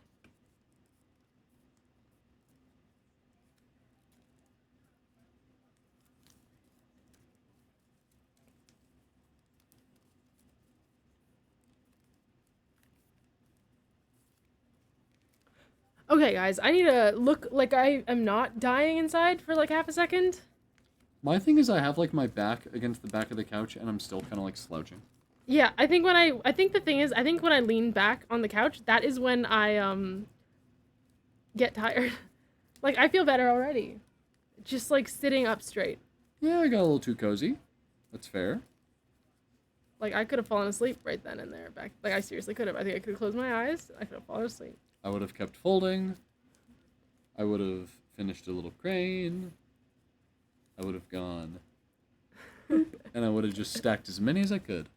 S1: Okay, guys, I need to look like I am not dying inside for like half a second.
S2: My thing is I have like my back against the back of the couch and I'm still kind of like slouching.
S1: Yeah, I think the thing is, I think when I lean back on the couch, that is when I get tired. Like, I feel better already. Just like sitting up straight.
S2: Yeah, I got a little too cozy. That's fair.
S1: Like, I could have fallen asleep right then and there. Like, I seriously could have. I think I could have closed my eyes. I could have fallen asleep.
S2: I would have kept folding. I would have finished a little crane. I would have gone. And I would have just stacked as many as I could.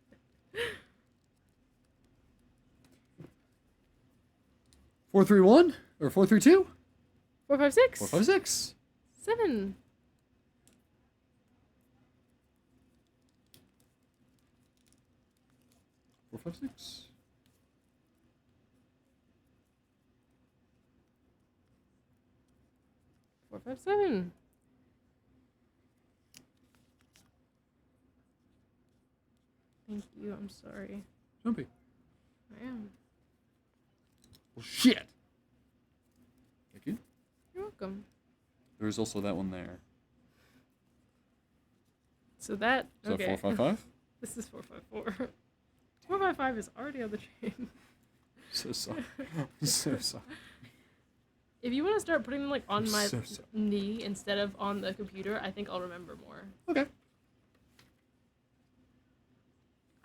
S2: Four, 3, 1? Or 4, 3, 2?
S1: 4, 5, 6.
S2: 4, 5, 6.
S1: 7.
S2: 4, 5, 6.
S1: 4, 5, 7. Thank you. I'm sorry.
S2: Don't be.
S1: I am.
S2: Well, shit. Thank you.
S1: You're welcome.
S2: There's also that one there.
S1: So that.
S2: Is
S1: Okay.
S2: that 4, 5, 5?
S1: This is 4, 5, 4. 4, 5, 5 is already on the train.
S2: So sorry. I'm so sorry.
S1: If you want to start putting them like on
S2: I'm
S1: my
S2: so sorry.
S1: knee instead of on the computer, I think I'll remember more.
S2: Okay.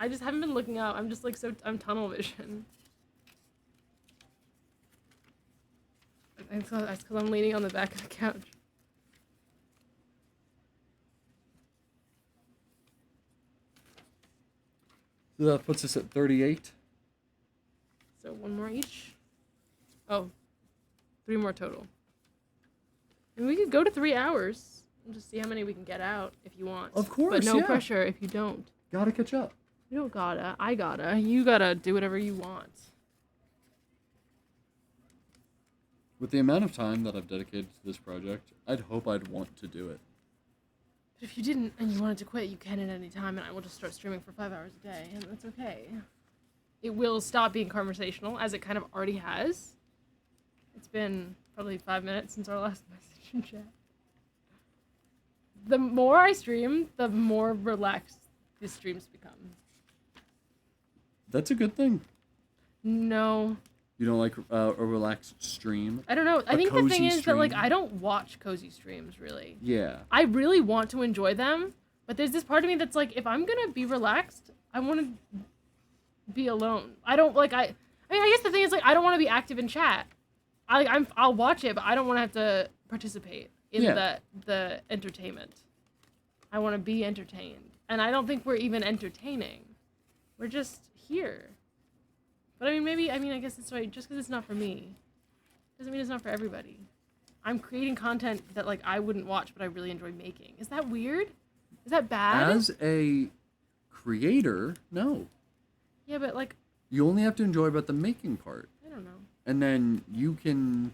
S1: I just haven't been looking out. I'm just like I'm tunnel vision. That's because I'm leaning on the back of the couch.
S2: So that puts us at 38.
S1: So one more each. Oh, 3 more total. And we could go to 3 hours and just see how many we can get out if you want.
S2: Of course,
S1: but no
S2: yeah.
S1: pressure if you don't.
S2: Gotta catch up.
S1: You don't gotta. I gotta. You gotta do whatever you want.
S2: With the amount of time that I've dedicated to this project, I'd hope I'd want to do it.
S1: But if you didn't and you wanted to quit, you can at any time, and I will just start streaming for 5 hours a day, and that's okay. It will stop being conversational, as it kind of already has. It's been probably 5 minutes since our last message in chat. The more I stream, the more relaxed the streams become.
S2: That's a good thing.
S1: No.
S2: You don't like a relaxed stream?
S1: I don't know. I
S2: A
S1: think the thing
S2: cozy
S1: is that, like,
S2: stream?
S1: I don't watch cozy streams, really.
S2: Yeah.
S1: I really want to enjoy them, but there's this part of me that's like, if I'm gonna be relaxed, I want to be alone. I don't, like, I mean, I guess the thing is, like, I don't want to be active in chat. I'll watch it, but I don't want to have to participate in the entertainment. I want to be entertained. And I don't think we're even entertaining. We're just here. But I mean, I guess it's right. Just because it's not for me doesn't mean it's not for everybody. I'm creating content that, like, I wouldn't watch, but I really enjoy making. Is that weird? Is that bad?
S2: As a creator, no.
S1: Yeah, but, like,
S2: You only have to enjoy about the making part.
S1: I don't know.
S2: And then you can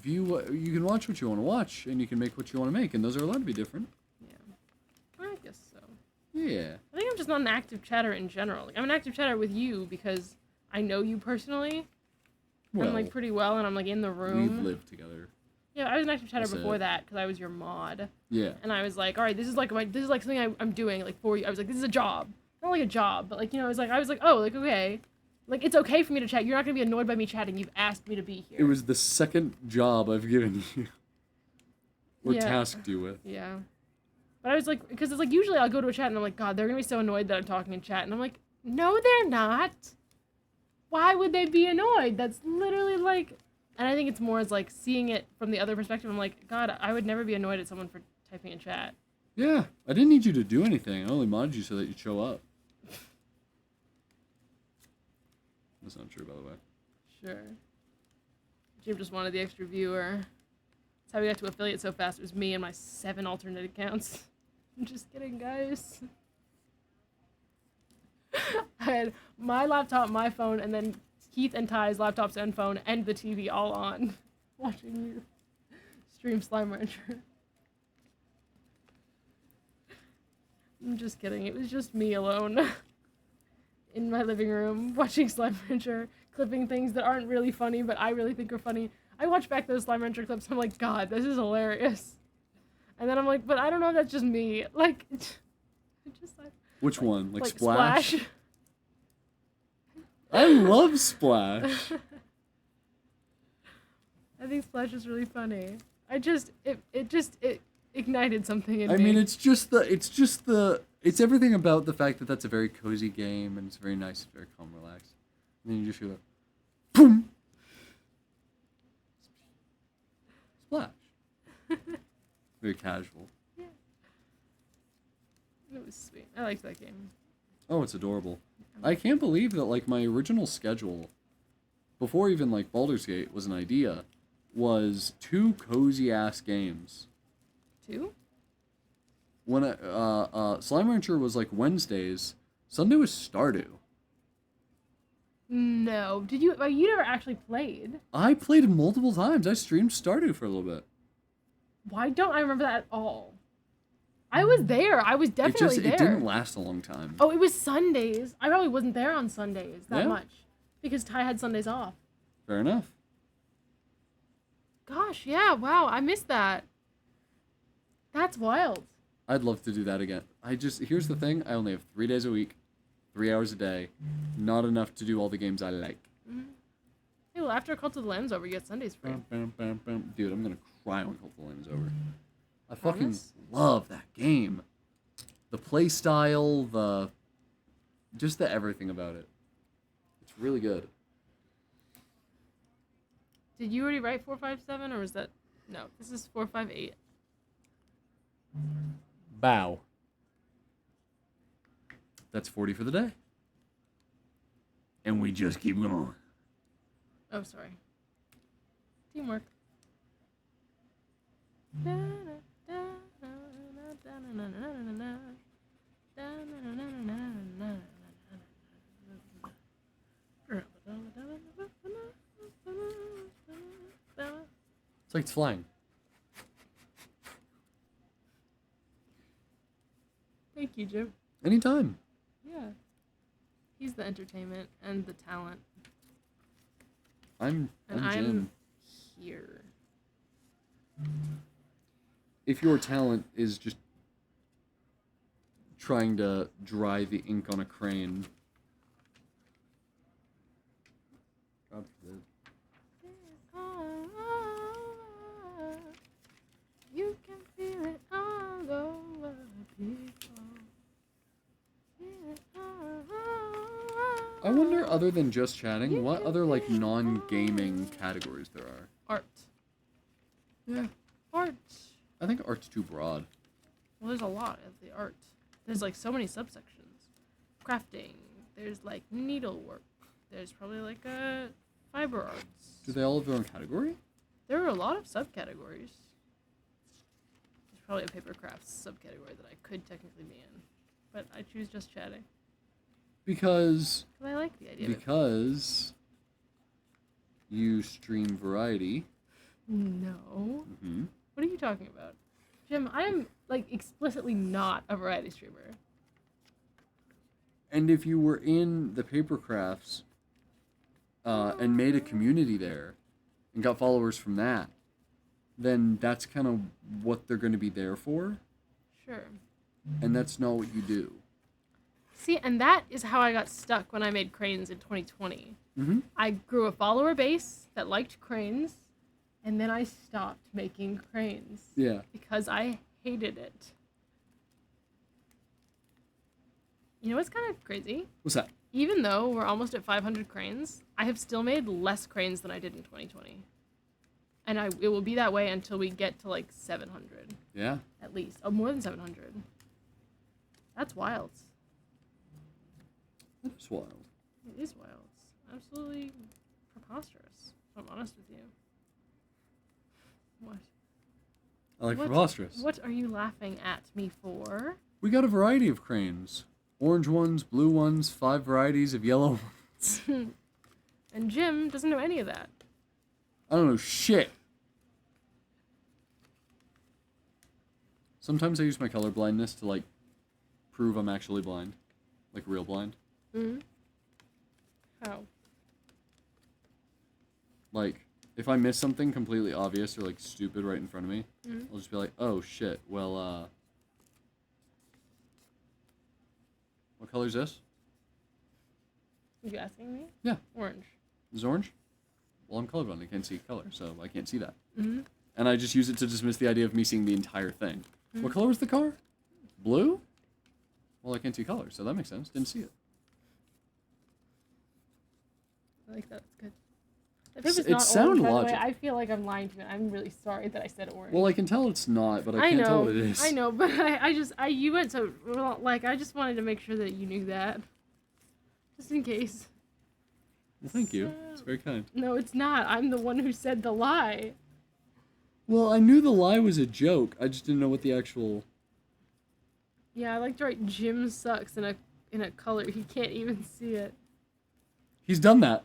S2: you can watch what you want to watch, and you can make what you want to make, and those are allowed to be different.
S1: Yeah. I guess so.
S2: Yeah.
S1: I think I'm just not an active chatter in general. Like, I'm an active chatter with you because I know you personally.
S2: Well,
S1: I'm, like, pretty well, and I'm, like, in the room.
S2: we've lived together.
S1: Yeah, I was an active chatter
S2: That's
S1: before
S2: it.
S1: that because I was your mod.
S2: Yeah.
S1: And I was like, all right, this is like something I'm doing, like, for you. I was like, this is a job. Not like a job, but, like, you know, I was like, oh, like, okay. Like, it's okay for me to chat. You're not going to be annoyed by me chatting. You've asked me to be here.
S2: It was the second job I've given you. Or
S1: Yeah.
S2: tasked you with.
S1: Yeah. But I was like, because it's like, usually I'll go to a chat and I'm like, God, they're going to be so annoyed that I'm talking in chat. And I'm like, no, they're not. Why would they be annoyed? That's literally like, and I think it's more as like seeing it from the other perspective. I'm like, God, I would never be annoyed at someone for typing in chat.
S2: Yeah. I didn't need you to do anything. I only modded you so that you'd show up. That's not true, by the way.
S1: Sure. Jim just wanted the extra viewer. That's how we got to affiliate so fast. It was me and my 7 alternate accounts. I'm just kidding, guys. I had my laptop, my phone, and then Keith and Ty's laptops and phone and the TV all on, watching you stream Slime Rancher. I'm just kidding. It was just me alone in my living room watching Slime Rancher, clipping things that aren't really funny, but I really think are funny. I watch back those Slime Rancher clips. I'm like, God, this is hilarious. And then I'm like, but I don't know if that's just me. Like,
S2: Which
S1: like,
S2: one? Like,
S1: like
S2: Splash? I love Splash.
S1: I think Splash is really funny. It ignited something in me.
S2: I mean, it's everything about the fact that that's a very cozy game and it's very nice, it's very calm, relaxed. And then you just hear that, boom, Splash. Very casual.
S1: Yeah. It was sweet. I liked that game.
S2: Oh, it's adorable. I can't believe that, like, my original schedule, before even, like, Baldur's Gate was an idea, was 2 cozy-ass games.
S1: 2?
S2: When Slime Rancher was, like, Wednesdays, Sunday was Stardew.
S1: No. Did you? Well, you never actually played.
S2: I played it multiple times. I streamed Stardew for a little bit.
S1: Why don't I remember that at all? I was there. I was definitely there.
S2: It didn't last a long time.
S1: Oh, it was Sundays. I probably wasn't there on Sundays that
S2: Yeah.
S1: much. Because Ty had Sundays off.
S2: Fair enough.
S1: Gosh, yeah, wow, I missed that. That's wild.
S2: I'd love to do that again. Here's the thing, I only have 3 days a week, 3 hours a day. Not enough to do all the games I like.
S1: Mm-hmm. Hey, well, after Cult of the Lamb's over, you get Sundays free.
S2: Bam, bam, bam. Dude, I'm gonna cry when Cult of the Lamb is over. I
S1: Promise?
S2: fucking love that game. The play style, just the everything about it. It's really good.
S1: Did you already write 457, or was that... No, this is 458.
S2: Bow. That's 40 for the day. And we just keep going.
S1: Oh, sorry. Teamwork.
S2: It's like it's flying.
S1: Thank you, Jim.
S2: Anytime.
S1: Yeah. He's the entertainment and the talent.
S2: I'm
S1: And
S2: Jim.
S1: here.
S2: If your talent is just trying to dry the ink on a crane. God forbid.
S1: You can feel it all over people. Feel it all over.
S2: I wonder, other than just chatting, what other, like, non-gaming categories there are.
S1: Art.
S2: Yeah.
S1: Art.
S2: I think art's too broad.
S1: Well, there's a lot of the art. There's like so many subsections. Crafting. There's like needlework. There's probably like a fiber arts.
S2: Do they all have their own category?
S1: There are a lot of subcategories. There's probably a paper crafts subcategory that I could technically be in, but I choose just chatting.
S2: Because
S1: I like the idea.
S2: Because you stream variety.
S1: No.
S2: Mm-hmm.
S1: What are you talking about? Jim, I am like explicitly not a variety streamer.
S2: And if you were in the paper crafts and made a community there and got followers from that, then that's kind of what they're going to be there for.
S1: Sure.
S2: And that's not what you do.
S1: See, and that is how I got stuck when I made cranes in 2020.
S2: Mm-hmm.
S1: I grew a follower base that liked cranes, and then I stopped making cranes.
S2: Yeah.
S1: Because I hated it. You know what's kind of crazy?
S2: What's that?
S1: Even though we're almost at 500 cranes, I have still made less cranes than I did in 2020. And it will be that way until we get to like 700.
S2: Yeah.
S1: At least. Oh, more than 700. That's wild.
S2: That's wild.
S1: It is wild. It's absolutely preposterous, if I'm honest with you. What?
S2: I like
S1: What-
S2: preposterous.
S1: What are you laughing at me for?
S2: We got a variety of cranes. Orange ones, blue ones, 5 varieties of yellow ones.
S1: And Jim doesn't know any of that.
S2: I don't know shit. Sometimes I use my color blindness to, like, prove I'm actually blind. Like, real blind.
S1: Mm-hmm. How?
S2: Like, if I miss something completely obvious or like stupid right in front of me,
S1: Mhm.
S2: I'll just be like, oh shit, well, what color is this?
S1: You asking me?
S2: Yeah.
S1: Orange.
S2: Is it orange? Well, I'm colorblind. I can't see color, so I can't see that.
S1: Mm-hmm.
S2: And I just use it to dismiss the idea of me seeing the entire thing.
S1: Mhm.
S2: What color is the car? Blue? Well, I can't see color, so that makes sense. Didn't see it.
S1: I like that. It's good. If
S2: It's
S1: it's not
S2: sound
S1: orange, by the way,
S2: logic.
S1: I feel like I'm lying to you. I'm really sorry that I said orange.
S2: Well, I can tell it's not, but I can't
S1: know,
S2: tell what it is.
S1: I know, but you went so, well, like, I just wanted to make sure that you knew that. Just in case.
S2: Well, thank you. It's very kind.
S1: No, it's not. I'm the one who said the lie.
S2: Well, I knew the lie was a joke. I just didn't know what the actual...
S1: Yeah, I like to write Jim sucks in a color. He can't even see it.
S2: He's done that.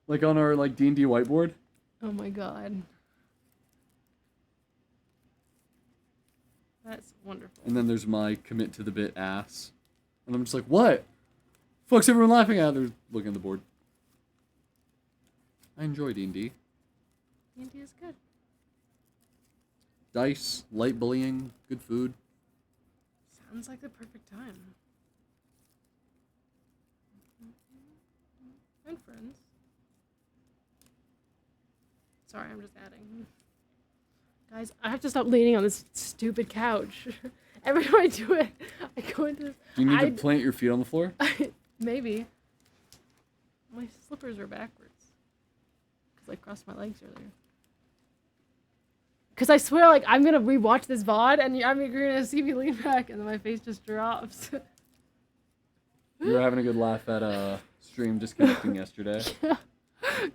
S2: Like on our like D&D whiteboard.
S1: Oh my god. That's wonderful.
S2: And then there's my commit to the bit ass. And I'm just like, what? Fuck's everyone laughing at? They're looking at the board. I enjoy D&D.
S1: D&D is good.
S2: Dice, light bullying, good food.
S1: Sounds like the perfect time. And friends. Sorry, I'm just adding. Guys, I have to stop leaning on this stupid couch. Every time I do it, I go into this.
S2: Do you need to plant your feet on the floor?
S1: Maybe. My slippers are backwards. Because I crossed my legs earlier. Because I swear, like, I'm going to rewatch this VOD, and you're going to see me lean back, and then my face just drops.
S2: You were having a good laugh at stream disconnecting yesterday.
S1: Yeah.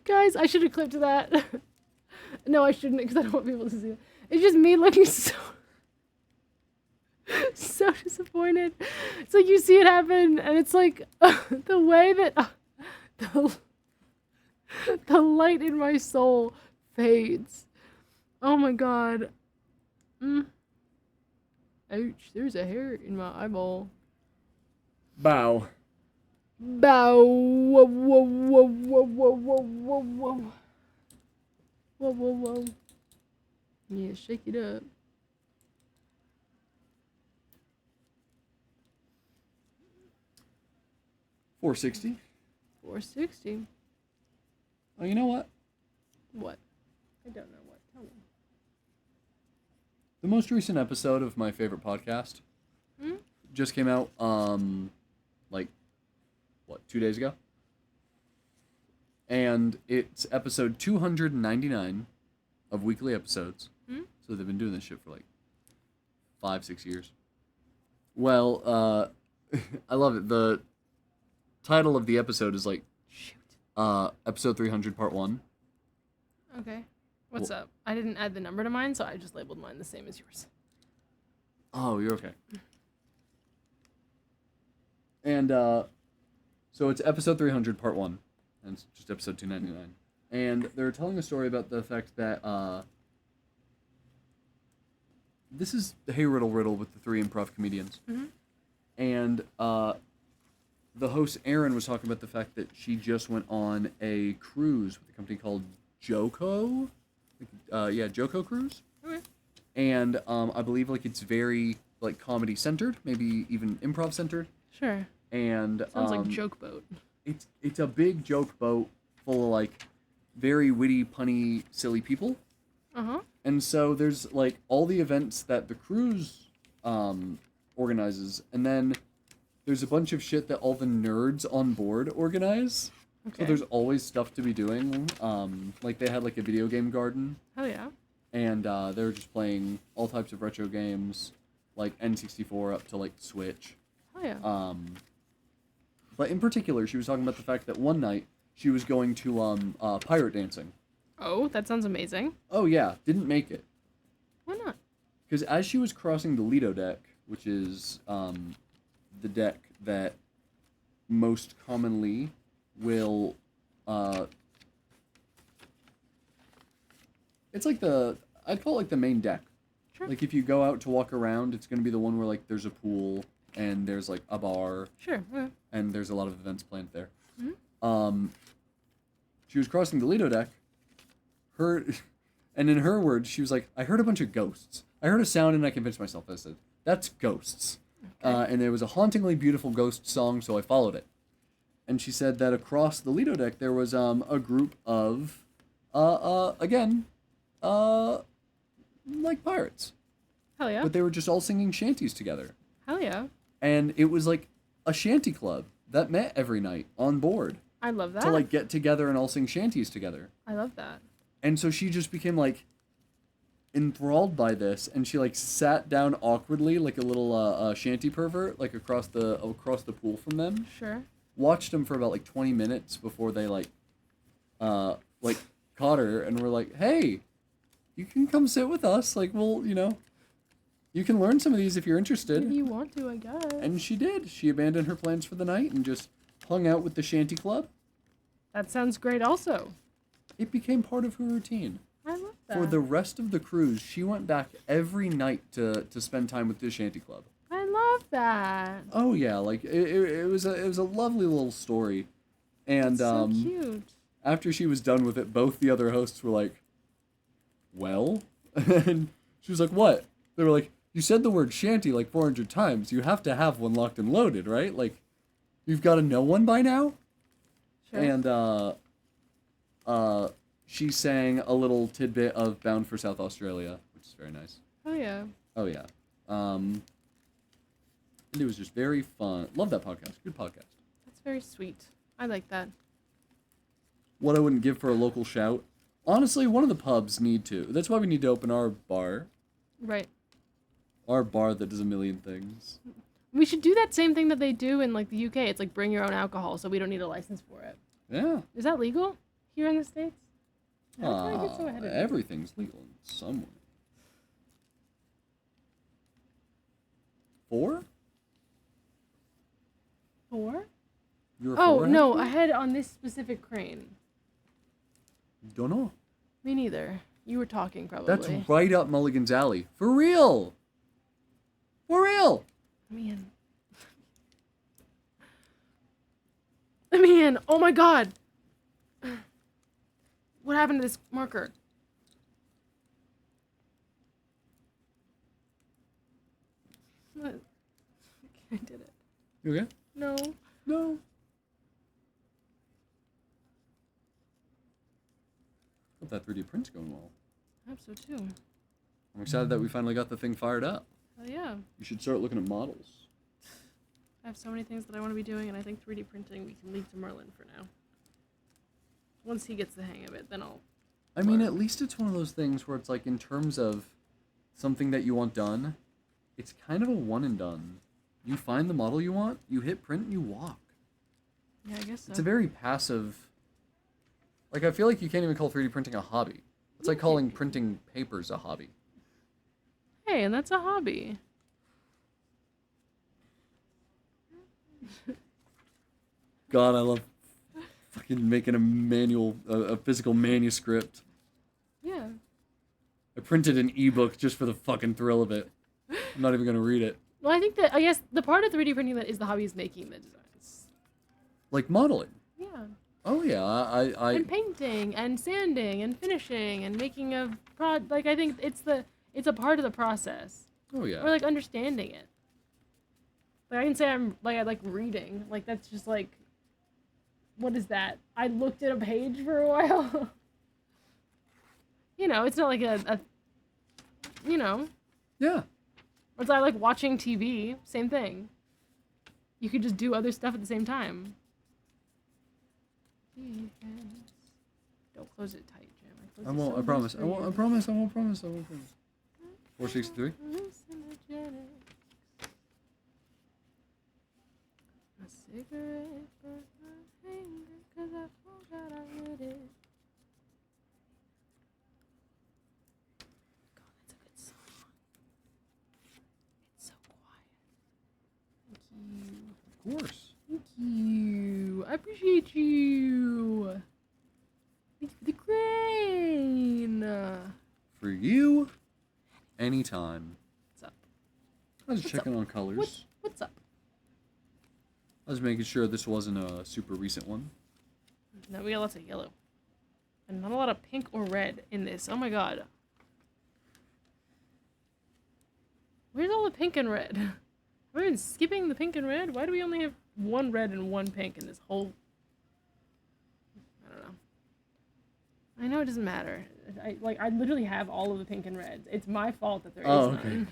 S1: Guys, I should have clipped that. No, I shouldn't, because I don't want people to see it. It's just me looking so disappointed. It's like you see it happen, and it's like the way that the light in my soul fades. Oh my god. Ouch, there's a hair in my eyeball.
S2: Bow.
S1: Bow. Whoa, whoa, whoa, whoa, whoa, whoa, whoa, whoa. Whoa, whoa, whoa. Yeah, shake it up.
S2: $4.60.
S1: 460.
S2: Oh, you know what?
S1: What? I don't know what. Tell me.
S2: The most recent episode of my favorite podcast just came out, like, what, 2 days ago? And it's episode 299 of weekly episodes. So they've been doing this shit for like 5-6 years. Well, I love it. The title of the episode is like, episode 300 part 1.
S1: Okay. What's up? I didn't add the number to mine, so I just labeled mine the same as yours.
S2: Oh, you're okay. And, so it's episode 300 part 1. And it's just episode 299. And they're telling a story about the fact that, this is Hey Riddle Riddle with the 3 improv comedians. And, the host, Erin, was talking about the fact that she just went on a cruise with a company called Joko. Joko Cruise.
S1: Okay.
S2: And, I believe, like, it's very, like, comedy-centered, maybe even improv-centered.
S1: Sure.
S2: And,
S1: Sounds like Joke Boat.
S2: It's a big joke boat full of, like, very witty, punny, silly people.
S1: Uh-huh.
S2: And so there's, like, all the events that the cruise organizes, and then there's a bunch of shit that all the nerds on board organize.
S1: Okay.
S2: So there's always stuff to be doing. Like, they had, like, a video game garden.
S1: Hell yeah.
S2: And they were just playing all types of retro games, like N64 up to, like, Switch.
S1: Hell yeah.
S2: But in particular, she was talking about the fact that one night she was going to pirate dancing.
S1: Oh, that sounds amazing.
S2: Oh yeah, didn't make it.
S1: Why not?
S2: Because as she was crossing the Lido deck, which is the deck that most commonly will, it's like I'd call it like the main deck.
S1: Sure.
S2: Like if you go out to walk around, it's going to be the one where like there's a pool and there's like a bar.
S1: Sure. Okay.
S2: And there's a lot of events planned there.
S1: Mm-hmm.
S2: She was crossing the Lido deck, her, and in her words, she was like, I heard a bunch of ghosts. I heard a sound and I convinced myself. I said, that's ghosts.
S1: Okay.
S2: And it was a hauntingly beautiful ghost song, so I followed it. And she said that across the Lido deck there was a group of, again, like pirates.
S1: Hell yeah.
S2: But they were just all singing shanties together.
S1: Hell yeah.
S2: And it was like a shanty club that met every night on board
S1: I love that.
S2: to like get together and all sing shanties together.
S1: I love that.
S2: And so she just became like enthralled by this, and she like sat down awkwardly like a little shanty pervert like across the pool from them.
S1: Sure.
S2: Watched them for about like 20 minutes before they like caught her and were like, "Hey, you can come sit with us. Like, well, you can learn some of these if you're interested."
S1: If you want to, I guess.
S2: And she did. She abandoned her plans for the night and just hung out with the shanty club.
S1: That sounds great also.
S2: It became part of her routine.
S1: I love that.
S2: For the rest of the cruise, she went back every night to spend time with the shanty club.
S1: I love that.
S2: Oh yeah, like it was a lovely little story. And
S1: That's so cute.
S2: after she was done with it, both the other hosts were like, "Well?" And she was like, "What?" They were like, "You said the word shanty like 400 times. You have to have one locked and loaded, right? Like, you've got to know one by now?"
S1: Sure.
S2: And she sang a little tidbit of Bound for South Australia, which is very nice.
S1: Oh yeah.
S2: Oh yeah. And it was just very fun. Love that podcast. Good podcast.
S1: That's very sweet. I like that.
S2: What I wouldn't give for a local shout. Honestly, one of the pubs need to. That's why we need to open our bar.
S1: Right.
S2: Our bar that does a million things.
S1: We should do that same thing that they do in like the UK. It's like bring your own alcohol, so we don't need a license for it.
S2: Yeah.
S1: Is that legal here in the States? How did I get so ahead of you?
S2: Everything's legal in some way. 4?
S1: 4?
S2: You're
S1: Oh,
S2: 4
S1: no,
S2: ahead?
S1: I had on this specific crane.
S2: Don't know.
S1: Me neither. You were talking probably.
S2: That's right up Mulligan's alley. For real. For real.
S1: Man. Man, oh my god. What happened to this marker? What? I did it.
S2: You okay?
S1: No.
S2: No. Hope that 3D print's going well.
S1: I hope so too.
S2: I'm excited that we finally got the thing fired up.
S1: Oh yeah.
S2: You should start looking at models.
S1: I have so many things that I want to be doing, and I think 3D printing we can leave to Merlin for now. Once he gets the hang of it, then I'll...
S2: I mean, at least it's one of those things where it's like, in terms of something that you want done, it's kind of a one and done. You find the model you want, you hit print, and you walk.
S1: Yeah, I guess so.
S2: It's a very passive... Like, I feel like you can't even call 3D printing a hobby. It's like calling printing papers a hobby.
S1: Hey, and that's a hobby.
S2: God, I love fucking making a physical manuscript.
S1: Yeah.
S2: I printed an ebook just for the fucking thrill of it. I'm not even gonna read it.
S1: Well, I think that, I guess, the part of 3D printing that is the hobby is making the designs.
S2: Like modeling.
S1: Yeah.
S2: Oh yeah, I
S1: And painting, and sanding, and finishing, and making a like, I think it's a part of the process.
S2: oh yeah.
S1: Or, like, understanding it. Like, I can say I like reading. Like, that's just, like, what is that? I looked at a page for a while. It's not like a
S2: Yeah.
S1: Or it's like watching TV. Same thing. You could just do other stuff at the same time. Defense. Don't close it tight, Jim.
S2: I won't. I promise. I won't. I promise. I won't promise. I won't promise. 463.
S1: A cigarette burnt my finger 'cause I forgot I lit it. God, that's a good song. It's so quiet. Thank you.
S2: Of course.
S1: Thank you. I appreciate you. Thank you for the crane.
S2: For you, anytime.
S1: What's up?
S2: I was
S1: What's
S2: checking on colors.
S1: What's up?
S2: I was making sure this wasn't a super recent one.
S1: No, we got lots of yellow. And not a lot of pink or red in this. Oh my god. Where's all the pink and red? Have I been skipping the pink and red? Why do we only have one red and one pink in this whole... I don't know. I know it doesn't matter. I literally have all of the pink and reds. It's my fault that there is none.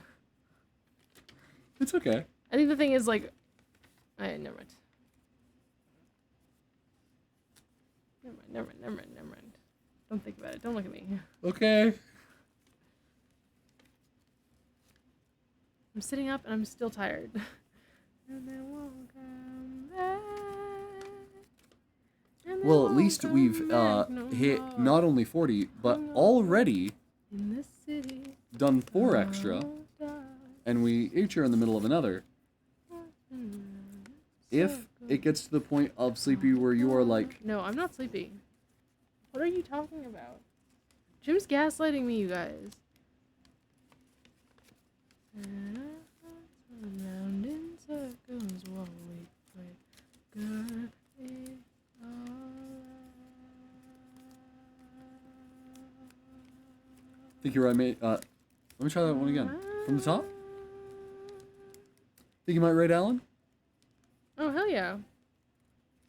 S2: It's okay.
S1: I think the thing is, like... never mind. Never mind. Don't think about it. Don't look at me.
S2: Okay.
S1: I'm sitting up and I'm still tired. And they won't come back. And they
S2: Well, at
S1: won't
S2: least
S1: come
S2: we've
S1: back no
S2: hit
S1: more.
S2: not only 40, but already
S1: In this city,
S2: done 4 extra,
S1: won't die.
S2: and we each are in the middle of another. If it gets to the point of sleepy where you are like,
S1: No, I'm not sleepy. What are you talking about? Jim's gaslighting me, you guys. Round in circles while we play. Good is
S2: I think you're right, mate. Let me try that one again. From the top? Think you might rate Alan?
S1: Oh, hell yeah.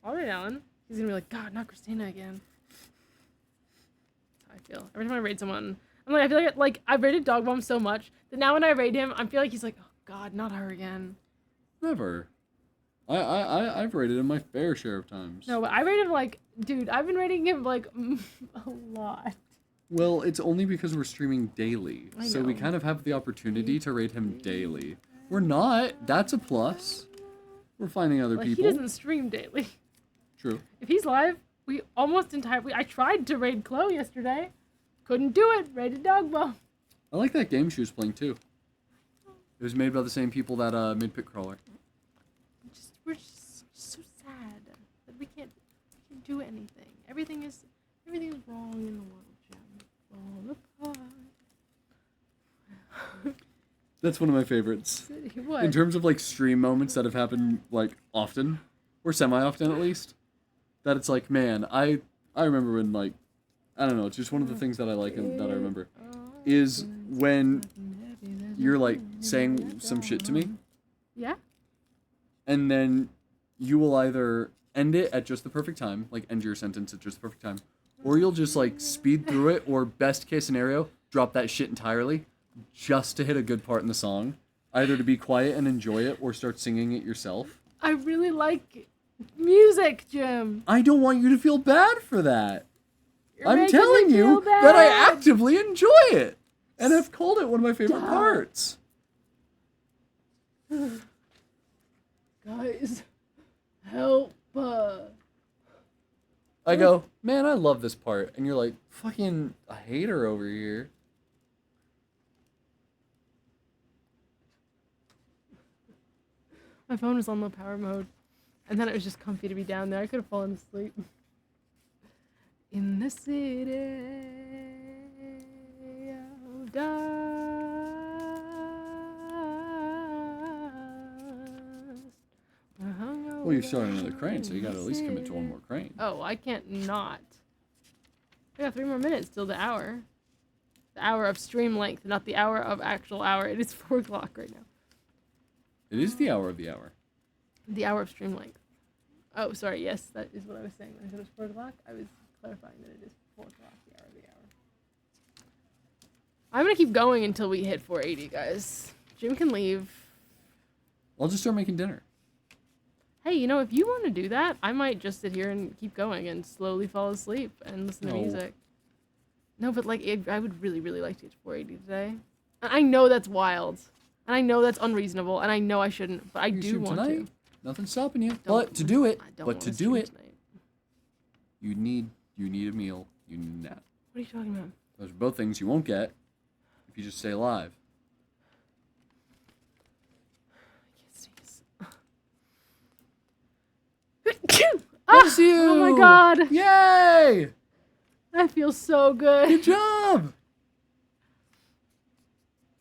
S1: All right, Alan. He's gonna be like, God, not Christina again. That's how I feel. Every time I raid someone, I'm like, I feel like I've rated Dog Bomb so much that now when I raid him, I feel like he's like, oh, God, not her again.
S2: Never. I've rated him my fair share of times.
S1: No, but I rate him like, dude, I've been rating him like a lot.
S2: Well, it's only because we're streaming daily,
S1: I
S2: so we
S1: know.
S2: kind of have the opportunity to rate him daily. We're not. That's a plus. We're finding other
S1: Like,
S2: people.
S1: he doesn't stream daily.
S2: True.
S1: If he's live, we almost entirely... I tried to raid Chloe yesterday. Couldn't do it. Raided Dog Bomb.
S2: I like that game she was playing too. It was made by the same people that made Pit Crawler.
S1: We're just so sad that we can't do anything. Everything is wrong in the world, Jim. Fall apart.
S2: That's one of my favorites.
S1: What?
S2: In terms of like stream moments that have happened like often, or semi-often at least, that it's like, man, I remember when like, I don't know, it's just one of the things that I like and that I remember, is when you're like saying some shit to me,
S1: Yeah?
S2: and then you will either end it at just the perfect time, like end your sentence at just the perfect time, or you'll just like speed through it, or best case scenario, drop that shit entirely, just to hit a good part in the song, either to be quiet and enjoy it, or start singing it yourself.
S1: I really like music, Jim.
S2: I don't want you to feel bad for that.
S1: You're
S2: I'm
S1: making
S2: telling
S1: me
S2: you
S1: feel bad.
S2: that I actively enjoy it, and I've called it one of my favorite
S1: Stop.
S2: parts.
S1: Guys, help.
S2: I go, man, I love this part, and you're like, fucking a hater over here.
S1: My phone was on low power mode, and then it was just comfy to be down there. I could have fallen asleep. In the city of dust.
S2: Well, you're starting another crane, so you gotta at least commit to one more crane.
S1: Oh, I can't not. I got 3 more minutes till the hour. The hour of stream length, not the hour of actual hour. It is 4 o'clock right now.
S2: It is the hour of the hour.
S1: The hour of stream length. Oh, sorry. Yes, that is what I was saying. When I said it was 4 o'clock, I was clarifying that it is 4 o'clock, the hour of the hour. I'm going to keep going until we hit 480, guys. Jim can leave.
S2: I'll just start making dinner.
S1: Hey, you know, if you want to do that, I might just sit here and keep going and slowly fall asleep and listen to
S2: No.
S1: music. No, but like, I would really, really like to get to 480 today. And I know that's wild. And I know that's unreasonable. And I know I shouldn't. But I
S2: You
S1: do
S2: stream
S1: want
S2: tonight.
S1: to.
S2: Nothing's stopping you.
S1: Don't
S2: But to do it,
S1: I don't
S2: but
S1: wanna
S2: to do
S1: stream
S2: it,
S1: tonight.
S2: you need a meal. You need a nap.
S1: What are you talking about?
S2: Those are both things you won't get if you just stay alive. Bless you!
S1: Oh my god!
S2: Yay!
S1: I feel so good.
S2: Good job!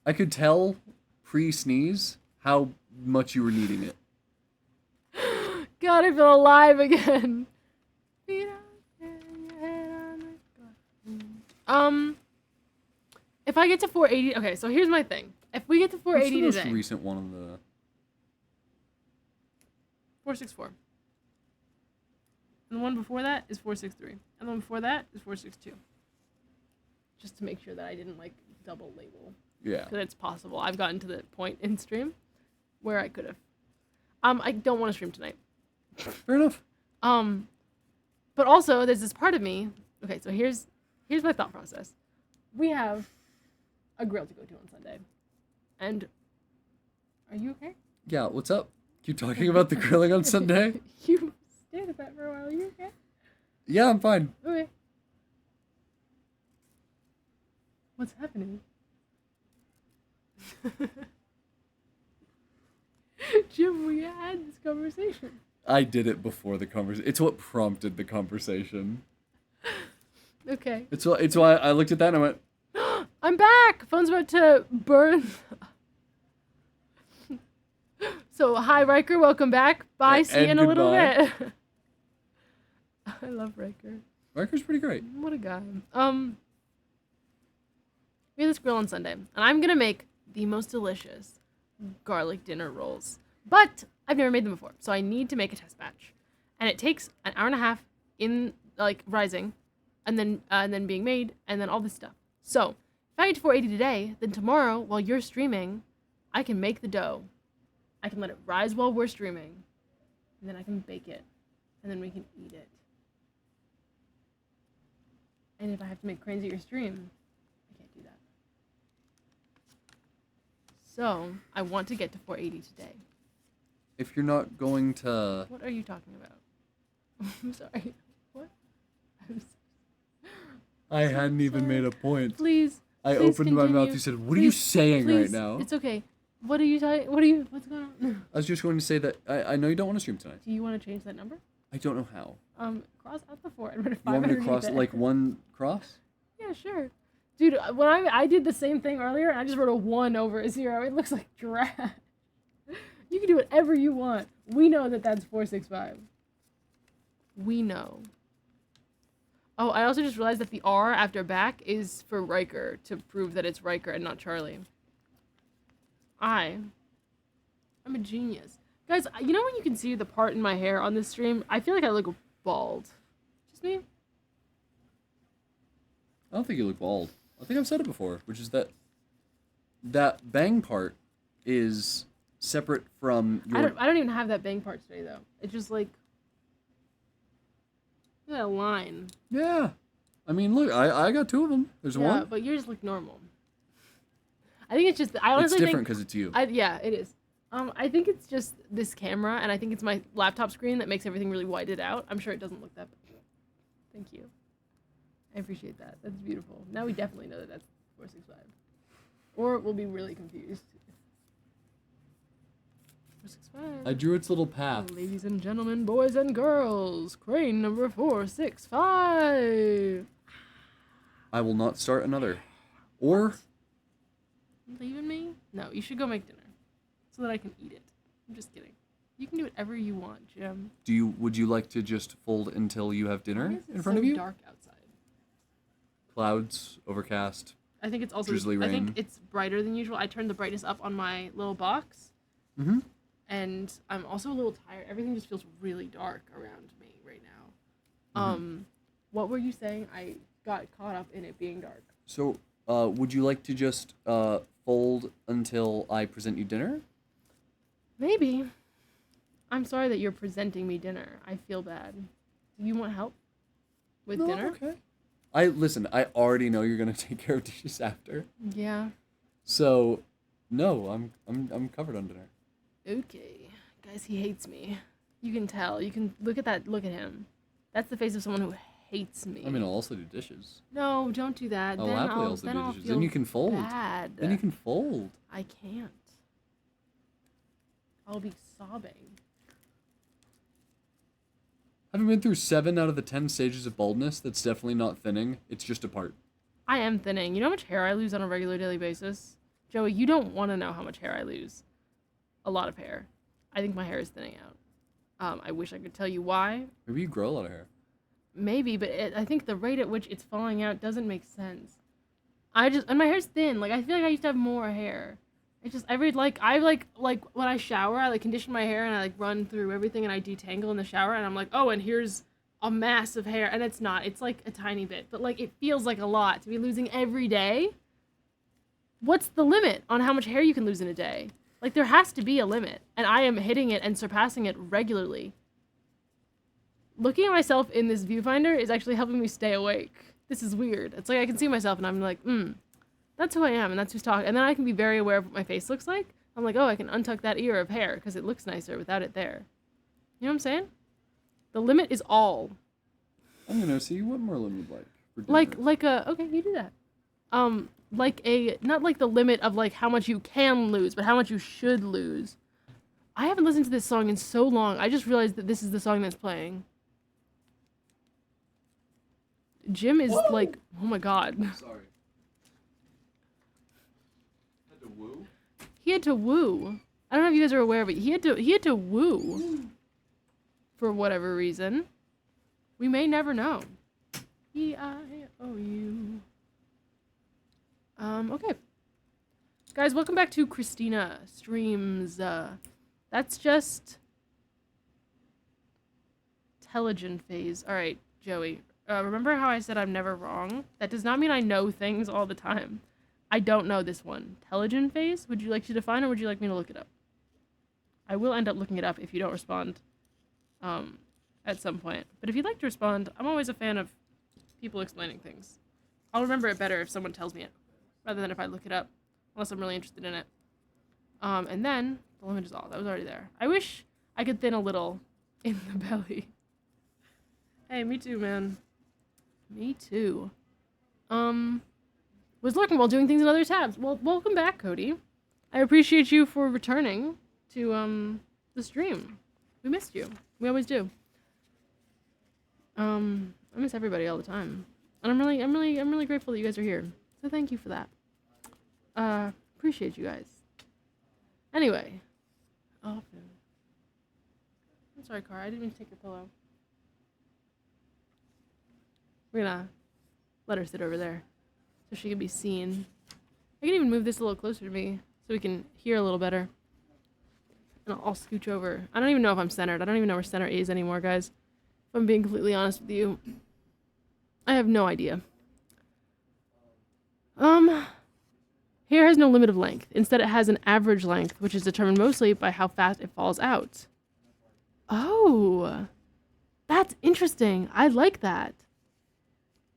S2: I could tell pre-sneeze how much you were needing it.
S1: God, I feel alive again. If I get to 480, okay, so here's my thing. If we get to 480
S2: What's the
S1: today,
S2: most recent one on the...
S1: 464. And the one before that is 463. And the one before that is 462. Just to make sure that I didn't like double label.
S2: Yeah.
S1: Because it's possible. I've gotten to the point in stream where I could have. I don't want to stream tonight.
S2: Fair enough.
S1: But also there's this part of me. Okay, so here's my thought process. We have a grill to go to on Sunday. And are you okay?
S2: Yeah, what's up? Keep talking about the grilling on Sunday?
S1: You stayed at that for a while. Are you okay?
S2: Yeah, I'm fine.
S1: Okay. What's happening? Jim, we had this conversation.
S2: I did it before the conversation. It's what prompted the conversation.
S1: Okay.
S2: It's why I looked at that and I went,
S1: I'm back! Phone's about to burn. So, hi, Riker. Welcome back. Bye. See you in a little bit. I love Riker.
S2: Riker's pretty great.
S1: What a guy. We have this grill on Sunday, and I'm gonna make the most delicious garlic dinner rolls. But I've never made them before, so I need to make a test batch. And it takes an hour and a half in, like, rising, and then being made, and then all this stuff. So, if I get to 480 today, then tomorrow, while you're streaming, I can make the dough. I can let it rise while we're streaming, and then I can bake it, and then we can eat it. And if I have to make cranes at your stream, I can't do that. So, I want to get to 480 today.
S2: If you're not going to...
S1: What are you talking about? I'm sorry. What?
S2: I hadn't even
S1: sorry.
S2: made a point.
S1: Please.
S2: I
S1: please
S2: opened my mouth.
S1: continue.
S2: You said, what are you saying right
S1: Please.
S2: now?
S1: It's okay. What are you talking? What's going on?
S2: I was just going to say that I know you don't want to stream tonight.
S1: Do you want to change that number?
S2: I don't know how.
S1: Cross out the 4 and put a 5
S2: You want me to
S1: underneath
S2: cross,
S1: it.
S2: like, one cross?
S1: Yeah, sure. Dude, when I did the same thing earlier, and I just wrote a 1 over a 0. It looks like trash. You can do whatever you want. We know that that's 465. We know. Oh, I also just realized that the R after back is for Riker, to prove that it's Riker and not Charlie. I'm a genius. Guys, you know when you can see the part in my hair on this stream? I feel like I look bald. Just me?
S2: I don't think you look bald. I think I've said it before, which is that bang part is separate from your...
S1: I don't even have that bang part today, though. It's just like... Look at that line.
S2: Yeah. I mean, look, I got 2 of them. There's
S1: Yeah,
S2: one.
S1: but yours look normal. I think it's just... I honestly
S2: It's different
S1: think...
S2: because it's you.
S1: Yeah, it is. I think it's just this camera, and I think it's my laptop screen that makes everything really whited out. I'm sure it doesn't look that bad. Thank you. I appreciate that. That's beautiful. Now we definitely know that that's 465. Or we'll be really confused. 465.
S2: I drew its little path.
S1: Ladies and gentlemen, boys and girls, crane number 465.
S2: I will not start another. Or...
S1: Leaving me? No, you should go make dinner. So that I can eat it. I'm just kidding. You can do whatever you want, Jim.
S2: Would you like to just fold until you have dinner
S1: Why is it
S2: in front
S1: so
S2: of you?
S1: dark outside?
S2: Clouds, overcast.
S1: I think it's also
S2: Drizzly
S1: I think
S2: rain.
S1: it's brighter than usual. I turned the brightness up on my little box.
S2: Mm-hmm.
S1: And I'm also a little tired. Everything just feels really dark around me right now.
S2: Mm-hmm.
S1: What were you saying? I got caught up in it being dark.
S2: So, would you like to just fold until I present you dinner?
S1: Maybe. I'm sorry that you're presenting me dinner. I feel bad. Do you want help with dinner?
S2: Okay. Listen, I already know you're gonna take care of dishes after.
S1: Yeah.
S2: So, no, I'm covered on dinner.
S1: Okay. Guys, he hates me. You can tell. You can look at that. Look at him. That's the face of someone who hates me.
S2: I mean, I'll also do dishes.
S1: No, don't do that.
S2: I'll
S1: then
S2: happily
S1: I'll,
S2: also
S1: then
S2: do
S1: I'll
S2: dishes.
S1: feel
S2: Then you can fold.
S1: bad.
S2: Then you can fold.
S1: I can't. I'll be sobbing.
S2: Having been through 7 out of the 10 stages of baldness, that's definitely not thinning. It's just a part.
S1: I am thinning. You know how much hair I lose on a regular daily basis? Joey, you don't want to know how much hair I lose. A lot of hair. I think my hair is thinning out. I wish I could tell you why.
S2: Maybe you grow a lot of hair.
S1: maybe, but I think the rate at which it's falling out doesn't make sense. And my hair's thin. Like, I feel like I used to have more hair. When I shower, I, like, condition my hair and I, like, run through everything and I detangle in the shower and I'm like, oh, and here's a mass of hair. And it's not. It's, like, a tiny bit. But, like, it feels like a lot to be losing every day. What's the limit on how much hair you can lose in a day? Like, there has to be a limit. And I am hitting it and surpassing it regularly. Looking at myself in this viewfinder is actually helping me stay awake. This is weird. It's like I can see myself and I'm like, that's who I am and that's who's talking. And then I can be very aware of what my face looks like. I'm like, oh, I can untuck that ear of hair because it looks nicer without it there. You know what I'm saying? The limit is all.
S2: I'm gonna see what Merlin would like.
S1: Okay, you do that. Not like the limit of like how much you can lose, but how much you should lose. I haven't listened to this song in so long. I just realized that this is the song that's playing. Jim is like, oh my god.
S2: Sorry. Had to woo?
S1: He had to woo. I don't know if you guys are aware, but he had to woo. For whatever reason. We may never know. E-I-O-U. Okay. Guys, welcome back to Christina Streams. That's just Intelligent phase. Alright, Joey. Remember how I said I'm never wrong? That does not mean I know things all the time. I don't know this one. Intelligent phase? Would you like to define or would you like me to look it up? I will end up looking it up if you don't respond at some point. But if you'd like to respond, I'm always a fan of people explaining things. I'll remember it better if someone tells me it, rather than if I look it up, unless I'm really interested in it. And then, the limit is all. That was already there. I wish I could thin a little in the belly. Hey, me too, man. Me too. Was lurking while doing things in other tabs. Well, welcome back, Cody. I appreciate you for returning to, the stream. We missed you. We always do. I miss everybody all the time. And I'm really grateful that you guys are here. So thank you for that. Appreciate you guys. Anyway. Oh, I'm sorry, Cara. I didn't mean to take your pillow. We're gonna let her sit over there so she can be seen. I can even move this a little closer to me so we can hear a little better. And I'll scooch over. I don't even know if I'm centered. I don't even know where center is anymore, guys. If I'm being completely honest with you. I have no idea. Hair has no limit of length. Instead, it has an average length, which is determined mostly by how fast it falls out. Oh. That's interesting. I like that.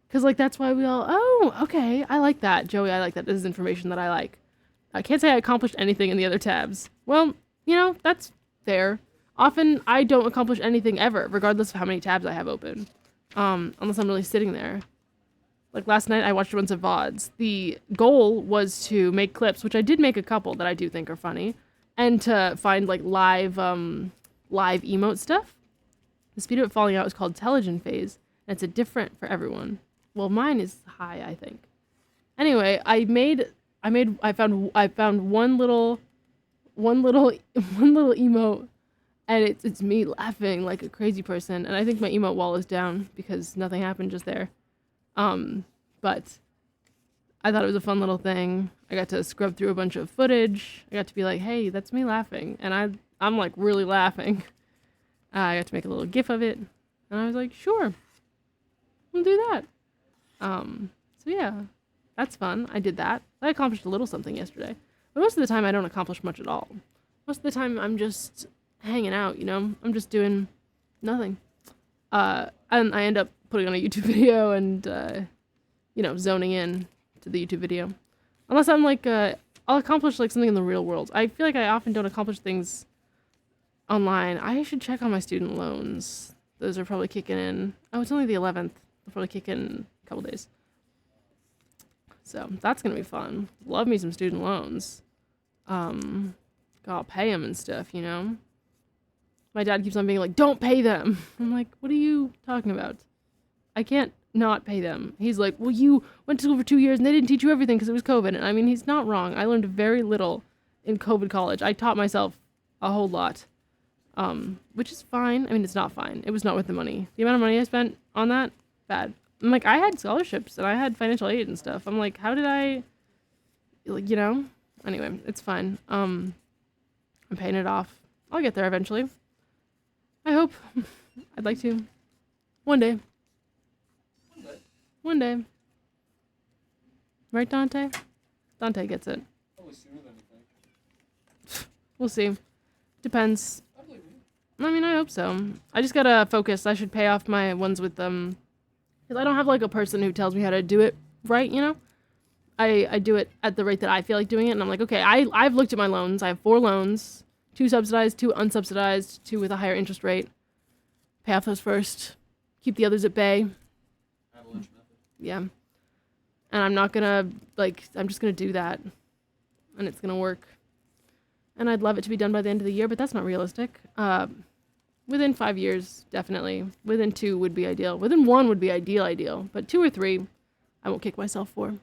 S1: Because, like, that's why we all... Oh, okay. I like that. Joey, I like that. This is information that I like. I can't say I accomplished anything in the other tabs. Well, you know, that's fair. Often, I don't accomplish anything ever, regardless of how many tabs I have open. Unless I'm really sitting there. Like, last night, I watched a bunch of VODs. The goal was to make clips, which I did make a couple that I do think are funny, and to find, like, live emote stuff. The speed of it falling out is called Intelligent phase, and it's a different for everyone. Well, mine is high, I think. Anyway, I found one little emote, and it's me laughing like a crazy person, and I think my emote wall is down because nothing happened just there. But I thought it was a fun little thing. I got to scrub through a bunch of footage. I got to be like, hey, that's me laughing, and I'm like really laughing. I got to make a little gif of it, and I was like, sure, we'll do that. So yeah, that's fun. I did that. I accomplished a little something yesterday. But most of the time, I don't accomplish much at all. Most of the time, I'm just hanging out, you know? I'm just doing nothing. And I end up putting on a YouTube video and, you know, zoning in to the YouTube video. Unless I'm like, I'll accomplish like something in the real world. I feel like I often don't accomplish things online. I should check on my student loans. Those are probably kicking in. Oh, it's only the 11th. They'll probably kick in a couple days. So that's gonna be fun. Love me some student loans. I'll pay them and stuff, you know? My dad keeps on being like, don't pay them. I'm like, what are you talking about? I can't not pay them. He's like, well, you went to school for 2 years and they didn't teach you everything because it was COVID. And I mean, he's not wrong. I learned very little in COVID college. I taught myself a whole lot. which is fine. I mean, it's not fine. It was not worth the money. The amount of money I spent on that, bad. I'm like, I had scholarships and I had financial aid and stuff. I'm like, how did I, like, you know? Anyway, it's fine. I'm paying it off. I'll get there eventually. I hope. I'd like to. One day. One day. Right, Dante? Dante gets it.
S2: Probably sooner than you think.
S1: We'll see. Depends.
S2: I believe you.
S1: I mean, I hope so. I just gotta focus. I should pay off my ones with them. Because I don't have, like, a person who tells me how to do it right, you know? I do it at the rate that I feel like doing it, and I'm like, okay, I've looked at my loans. I have 4 loans. 2 subsidized, 2 unsubsidized, 2 with a higher interest rate. Pay off those first. Keep the others at bay.
S2: Avalanche method.
S1: Yeah. And I'm not gonna, like, I'm just gonna do that. And it's gonna work. And I'd love it to be done by the end of the year, but that's not realistic. Within 5 years, definitely. Within 2 would be ideal. Within 1 would be ideal. But 2 or 3, I won't kick myself for.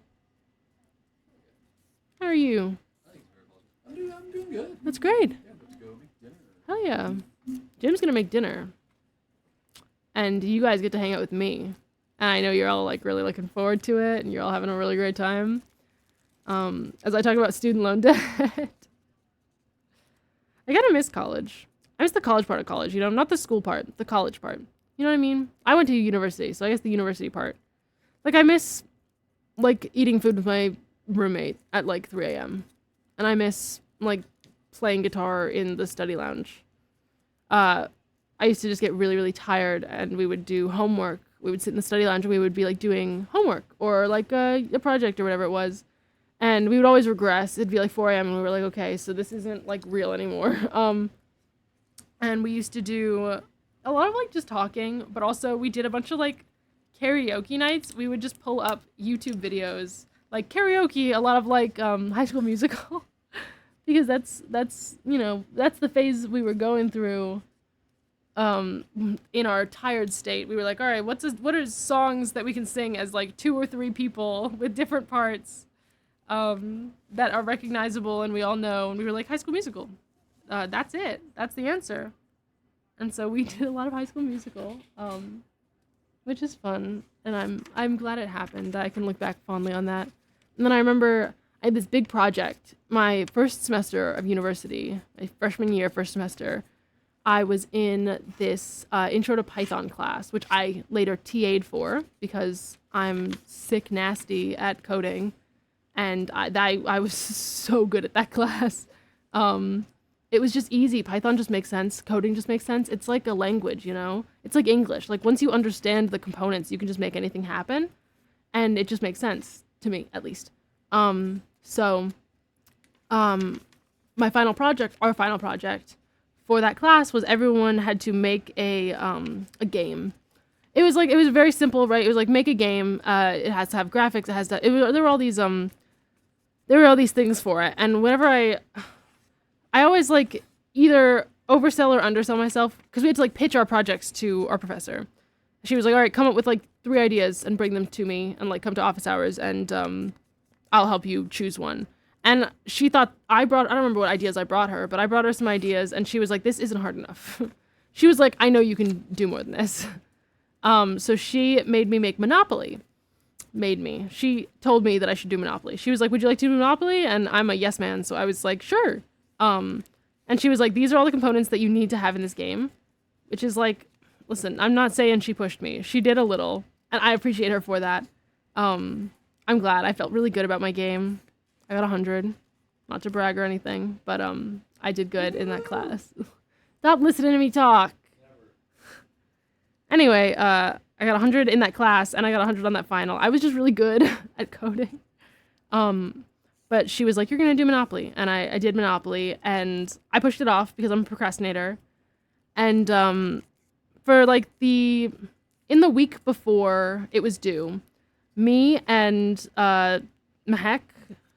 S1: How are you?
S2: I think it's very positive. I'm doing good.
S1: That's great.
S2: Yeah, let's go make dinner.
S1: Hell yeah. Jim's gonna make dinner. And you guys get to hang out with me. And I know you're all, like, really looking forward to it, and you're all having a really great time. As I talk about student loan debt. I kind of miss college. I miss the college part of college, you know? Not the school part, the college part. You know what I mean? I went to university, so I guess the university part. Like, I miss, like, eating food with my roommate at, like, 3 a.m. And I miss, like, playing guitar in the study lounge. I used to just get really, really tired, and we would do homework. We would sit in the study lounge, and we would be, like, doing homework or, like, a project or whatever it was. And we would always regress. It'd be, like, 4 a.m., and we were like, okay, so this isn't, like, real anymore. And we used to do a lot of, like, just talking, but also we did a bunch of, like, karaoke nights. We would just pull up YouTube videos, like, karaoke, a lot of, like, High School Musical. Because that's, you know, that's the phase we were going through. In our tired state, we were like, all right, what are songs that we can sing as, like, 2 or 3 people with different parts, that are recognizable and we all know? And we were like, High School Musical. That's it. That's the answer. And so we did a lot of High School Musical, which is fun. And I'm glad it happened. I can look back fondly on that. And then I remember I had this big project. My first semester of university, my freshman year, first semester, I was in this Intro to Python class, which I later TA'd for because I'm sick nasty at coding, and I was so good at that class. It was just easy. Python just makes sense. Coding just makes sense. It's like a language, you know? It's like English. Like, once you understand the components, you can just make anything happen, and it just makes sense to me, at least. Our final project for that class was everyone had to make a game. It was very simple, right? It was like, make a game. It has to have graphics. There were all these things for it. And whenever I always, like, either oversell or undersell myself, because we had to, like, pitch our projects to our professor. She was like, all right, come up with, like, 3 ideas and bring them to me, and, like, come to office hours, and I'll help you choose one. And she thought I don't remember what ideas I brought her, but I brought her some ideas, and she was like, this isn't hard enough. She was like, I know you can do more than this. So she made me make Monopoly. She told me that I should do Monopoly. She was like, would you like to do Monopoly? And I'm a yes man, so I was like, sure. And she was like, these are all the components that you need to have in this game. Which is like, listen, I'm not saying she pushed me. She did a little, and I appreciate her for that. I'm glad. I felt really good about my game. I got 100. Not to brag or anything, but I did good in that class. Stop listening to me talk. Anyway, I got 100 in that class, and I got 100 on that final. I was just really good at coding. But she was like, you're going to do Monopoly. And I did Monopoly, and I pushed it off because I'm a procrastinator. And for, like, in the week before it was due, me and Mahek,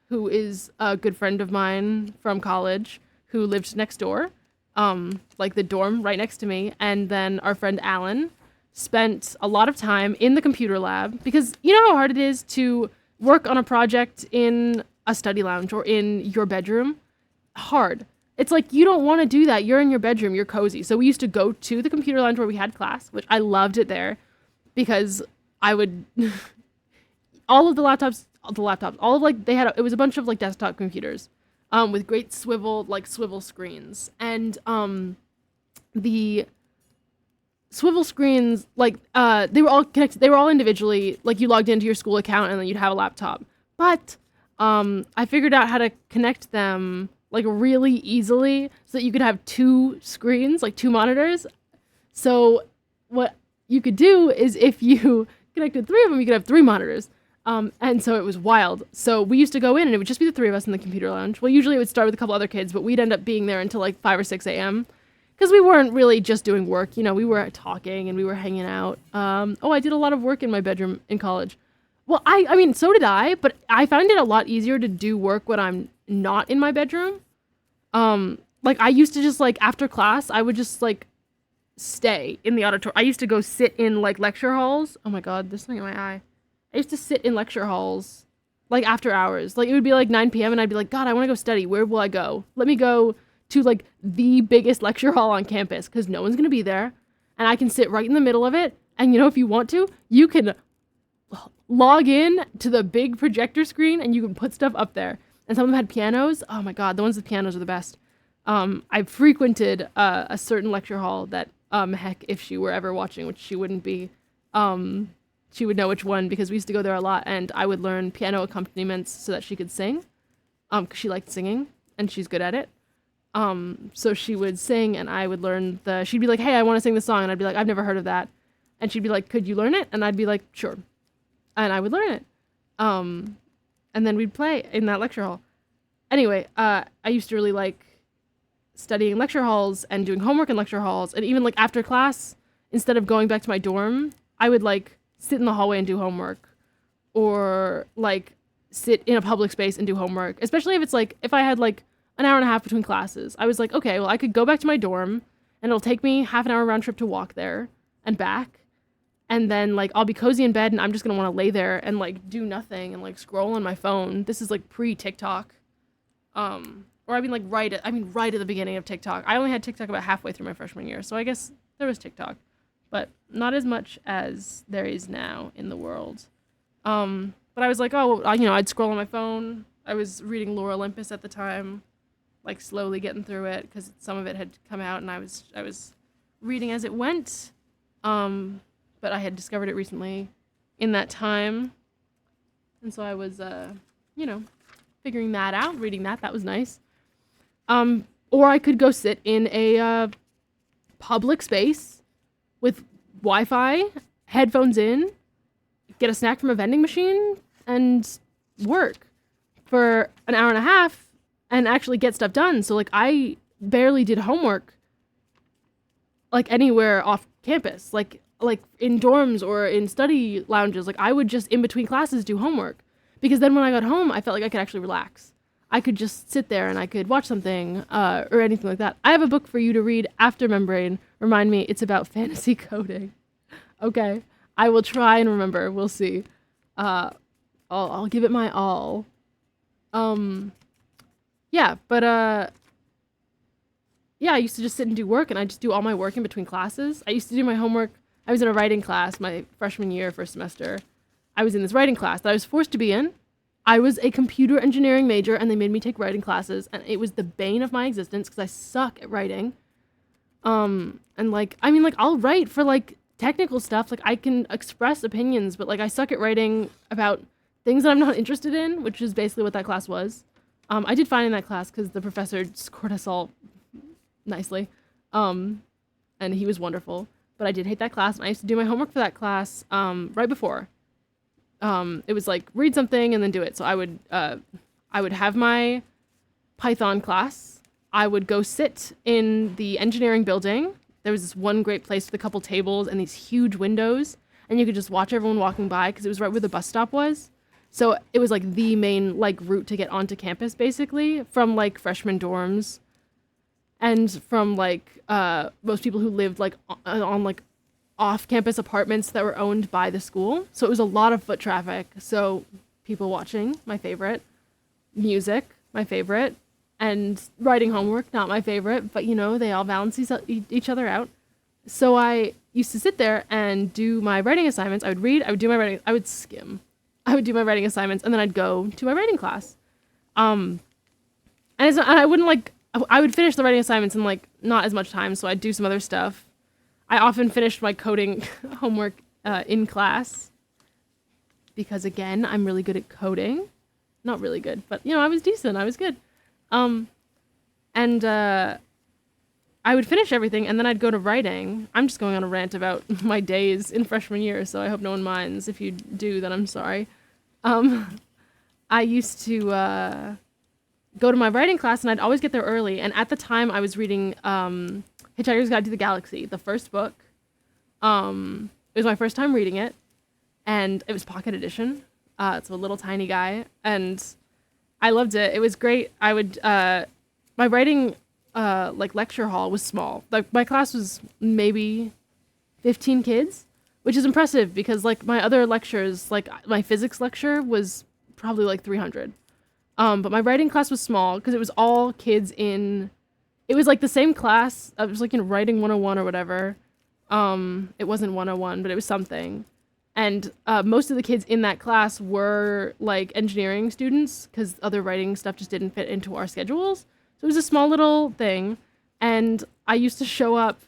S1: who is a good friend of mine from college, who lived next door, like the dorm right next to me, and then our friend Alan spent a lot of time in the computer lab, because you know how hard it is to work on a project in a study lounge or in your bedroom? Hard. It's like, you don't want to do that. You're in your bedroom. You're cozy. So we used to go to the computer lounge where we had class, which I loved it there because I would, all of the laptops, all of like, it was a bunch of like desktop computers with great swivel screens. And the swivel screens, like, they were all connected. They were all individually, like, you logged into your school account and then you'd have a laptop. But I figured out how to connect them like really easily so that you could have two screens, like two monitors. So what you could do is if you connected three of them, you could have three monitors. And so it was wild. So we used to go in and it would just be the three of us in the computer lounge. Well, usually it would start with a couple other kids, but we'd end up being there until like 5 or 6 a.m. because we weren't really just doing work. You know, we were talking and we were hanging out. I did a lot of work in my bedroom in college. Well, I mean, so did I, but I found it a lot easier to do work when I'm not in my bedroom. Like, I used to just, like, after class, I would just, like, stay in the auditorium. I used to go sit in, like, lecture halls. Oh, my God, there's something in my eye. I used to sit in lecture halls, like, after hours. Like, it would be, like, 9 p.m., and I'd be like, God, I want to go study. Where will I go? Let me go to, like, the biggest lecture hall on campus, because no one's going to be there, and I can sit right in the middle of it, and, you know, if you want to, you can log in to the big projector screen and you can put stuff up there. And some of them had pianos. Oh my God, the ones with pianos are the best. I frequented a certain lecture hall that, heck, if she were ever watching, which she wouldn't be, she would know which one because we used to go there a lot and I would learn piano accompaniments so that she could sing, because she liked singing and she's good at it. So she would sing and I would learn she'd be like, hey, I want to sing this song. And I'd be like, I've never heard of that. And she'd be like, could you learn it? And I'd be like, sure. And I would learn it. And then we'd play in that lecture hall. Anyway, I used to really like studying in lecture halls and doing homework in lecture halls. And even like after class, instead of going back to my dorm, I would like sit in the hallway and do homework or like sit in a public space and do homework, especially if it's like, if I had like an hour and a half between classes. I was like, okay, well, I could go back to my dorm and it'll take me half an hour round trip to walk there and back. And then, like, I'll be cozy in bed and I'm just going to want to lay there and, like, do nothing and, like, scroll on my phone. This is, like, pre-TikTok. Or, I mean, like, right at the beginning of TikTok. I only had TikTok about halfway through my freshman year. So I guess there was TikTok. But not as much as there is now in the world. But I was like, I'd scroll on my phone. I was reading Lore Olympus at the time. Like, slowly getting through it because some of it had come out and I was reading as it went. But I had discovered it recently in that time. And so I was, figuring that out, reading that. That was nice. Or I could go sit in a public space with Wi-Fi, headphones in, get a snack from a vending machine, and work for an hour and a half and actually get stuff done. So, like, I barely did homework, like, anywhere off campus. Like in dorms or in study lounges, like I would just in between classes do homework because then when I got home, I felt like I could actually relax. I could just sit there and I could watch something or anything like that. I have a book for you to read after Membrane. Remind me, it's about fantasy coding. Okay, I will try and remember. We'll see. I'll give it my all. Yeah, I used to just sit and do work and I just do all my work in between classes. I used to do my homework. I was in a writing class my freshman year, first semester. I was in this writing class that I was forced to be in. I was a computer engineering major and they made me take writing classes and it was the bane of my existence because I suck at writing. And like, I mean, like I'll write for like technical stuff. Like I can express opinions, but like I suck at writing about things that I'm not interested in, which is basically what that class was. I did fine in that class because the professor scored us all nicely. And he was wonderful. But I did hate that class. And I used to do my homework for that class right before. It was like read something and then do it. So I would have my Python class. I would go sit in the engineering building. There was this one great place with a couple tables and these huge windows. And you could just watch everyone walking by because it was right where the bus stop was. So it was like the main like route to get onto campus basically from like freshman dorms. And from like most people who lived like on like off-campus apartments that were owned by the school. So it was a lot of foot traffic. So people watching, my favorite. Music, my favorite. and writing homework, not my favorite, but you know, they all balance each other out. So I used to sit there and do my writing assignments. I would read, I would do my writing, I would skim. I would do my writing assignments, and then I'd go to my writing class. And I wouldn't like, I would finish the writing assignments in like not as much time, so I'd do some other stuff. I often finished my coding homework in class because, again, I'm really good at coding. Not really good, but you know, I was decent. I was good. And I would finish everything, and then I'd go to writing. I'm just going on a rant about my days in freshman year, so I hope no one minds. If you do, then I'm sorry. I used to go to my writing class, and I'd always get there early. And at the time, I was reading Hitchhiker's Guide to the Galaxy, the first book. It was my first time reading it, and it was pocket edition. It's a little tiny guy, and I loved it. It was great. I would my writing like lecture hall was small. Like my class was maybe 15 kids, which is impressive because like my other lectures, like my physics lecture was probably like 300. But my writing class was small because it was all kids in. It was like the same class. I was like in writing 101 or whatever. It wasn't 101, but it was something. And most of the kids in that class were like engineering students because other writing stuff just didn't fit into our schedules. So it was a small little thing. And I used to show up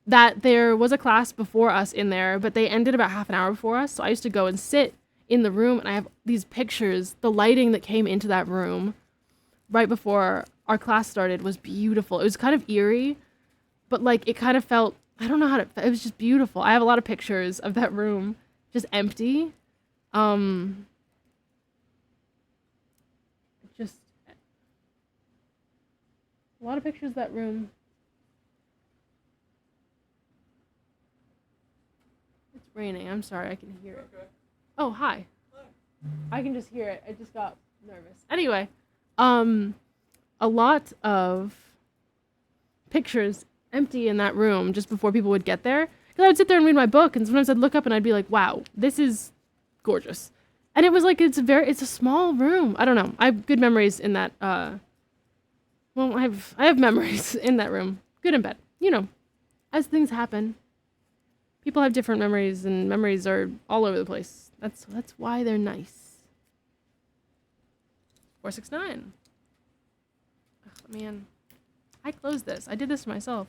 S1: that there was a class before us in there, but they ended about half an hour before us. So I used to go and sit in the room, and I have these pictures. The lighting that came into that room right before our class started was beautiful. It was kind of eerie, but like it kind of felt, I don't know how to, it was just beautiful. I have a lot of pictures of that room just empty. Just a lot of pictures of that room. It's raining. I'm sorry. I can hear it.
S3: Okay.
S1: Oh, hi.
S3: Hi.
S1: I can just hear it. I just got nervous. Anyway, a lot of pictures empty in that room just before people would get there. Because I would sit there and read my book, and sometimes I'd look up and I'd be like, wow, this is gorgeous. And it was like, it's a small room. I don't know. I have good memories in that, well, I have memories in that room. Good and bad. You know, as things happen, people have different memories, and memories are all over the place. That's why they're nice. 469. Oh, man, I closed this. I did this to myself.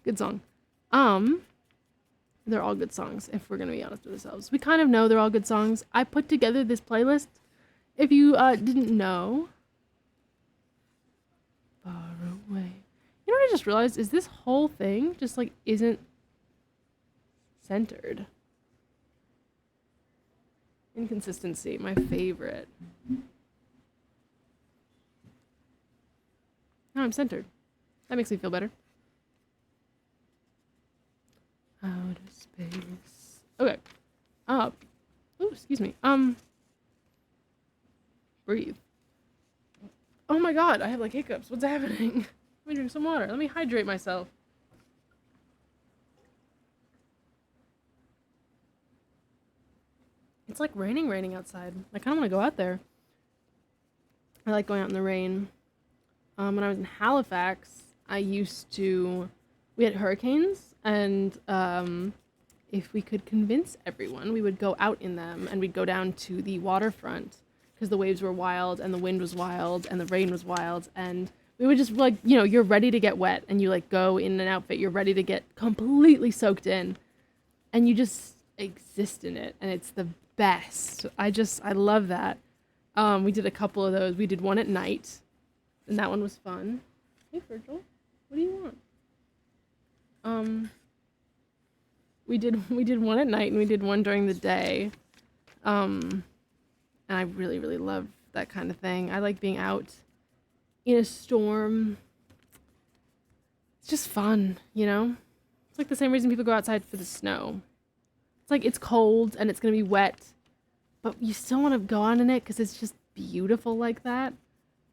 S1: Good song. They're all good songs, if we're gonna be honest with ourselves. We kind of know they're all good songs. I put together this playlist. If you didn't know. Far away. You know what I just realized is this whole thing just like isn't centered. Inconsistency, my favorite. Now I'm centered. That makes me feel better. Outer space. Okay. Oh, excuse me. Breathe. Oh my god, I have like hiccups. What's happening? Let me drink some water. Let me hydrate myself. It's like raining outside. I kind of want to go out there. I like going out in the rain. When I was in Halifax, we had hurricanes, and if we could convince everyone, we would go out in them, and we'd go down to the waterfront because the waves were wild, and the wind was wild, and the rain was wild, and we would just like, you know, you're ready to get wet, and you like go in an outfit, you're ready to get completely soaked in, and you just exist in it, and it's the best. I love that. We did a couple of those. We did one at night, and that one was fun. Hey, Virgil, what do you want? We did one at night, and we did one during the day. And I really, really love that kind of thing. I like being out in a storm. It's just fun, you know? It's like the same reason people go outside for the snow. It's like it's cold and it's gonna be wet, but you still want to go on in it because it's just beautiful like that.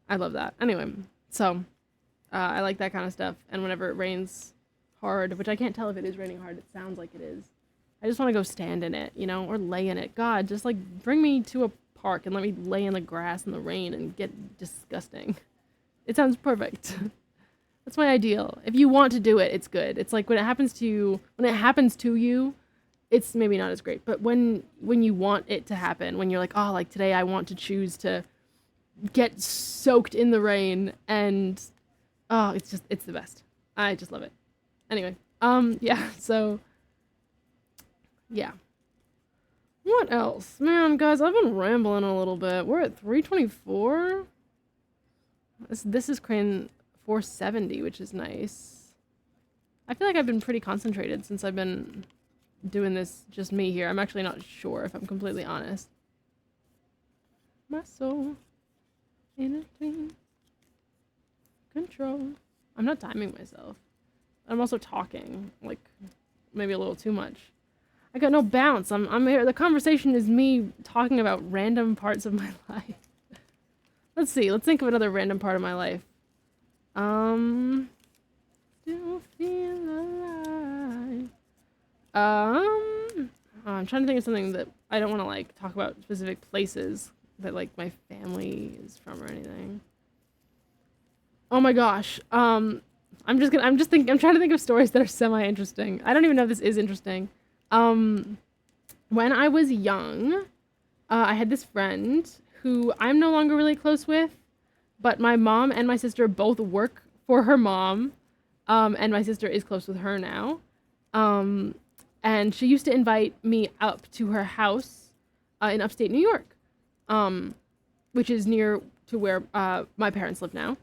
S1: I love that. Anyway, so I like that kind of stuff. And whenever it rains hard, which I can't tell if it is raining hard, it sounds like it is. I just want to go stand in it, you know, or lay in it. God, just like bring me to a park and let me lay in the grass in the rain and get disgusting. It sounds perfect. That's my ideal. If you want to do it, it's good. It's like when it happens to you, it's maybe not as great. But when you want it to happen, when you're like, oh, like today I want to choose to get soaked in the rain and oh, it's the best. I just love it. Anyway, yeah, so yeah. What else? Man, guys, I've been rambling a little bit. We're at 324. This is crane 470, which is nice. I feel like I've been pretty concentrated since I've been doing this, just me here. I'm actually not sure, if I'm completely honest. My soul in a clean control. I'm not timing myself. I'm also talking, like, maybe a little too much. I got no bounce. I'm here. The conversation is me talking about random parts of my life. Let's see. Let's think of another random part of my life. Still feel alive. I'm trying to think of something that I don't want to like talk about specific places that like my family is from or anything. Oh my gosh. I'm trying to think of stories that are semi-interesting. I don't even know if this is interesting. When I was young, I had this friend who I'm no longer really close with, but my mom and my sister both work for her mom, and my sister is close with her now. And she used to invite me up to her house in upstate New York, which is near to where my parents live now.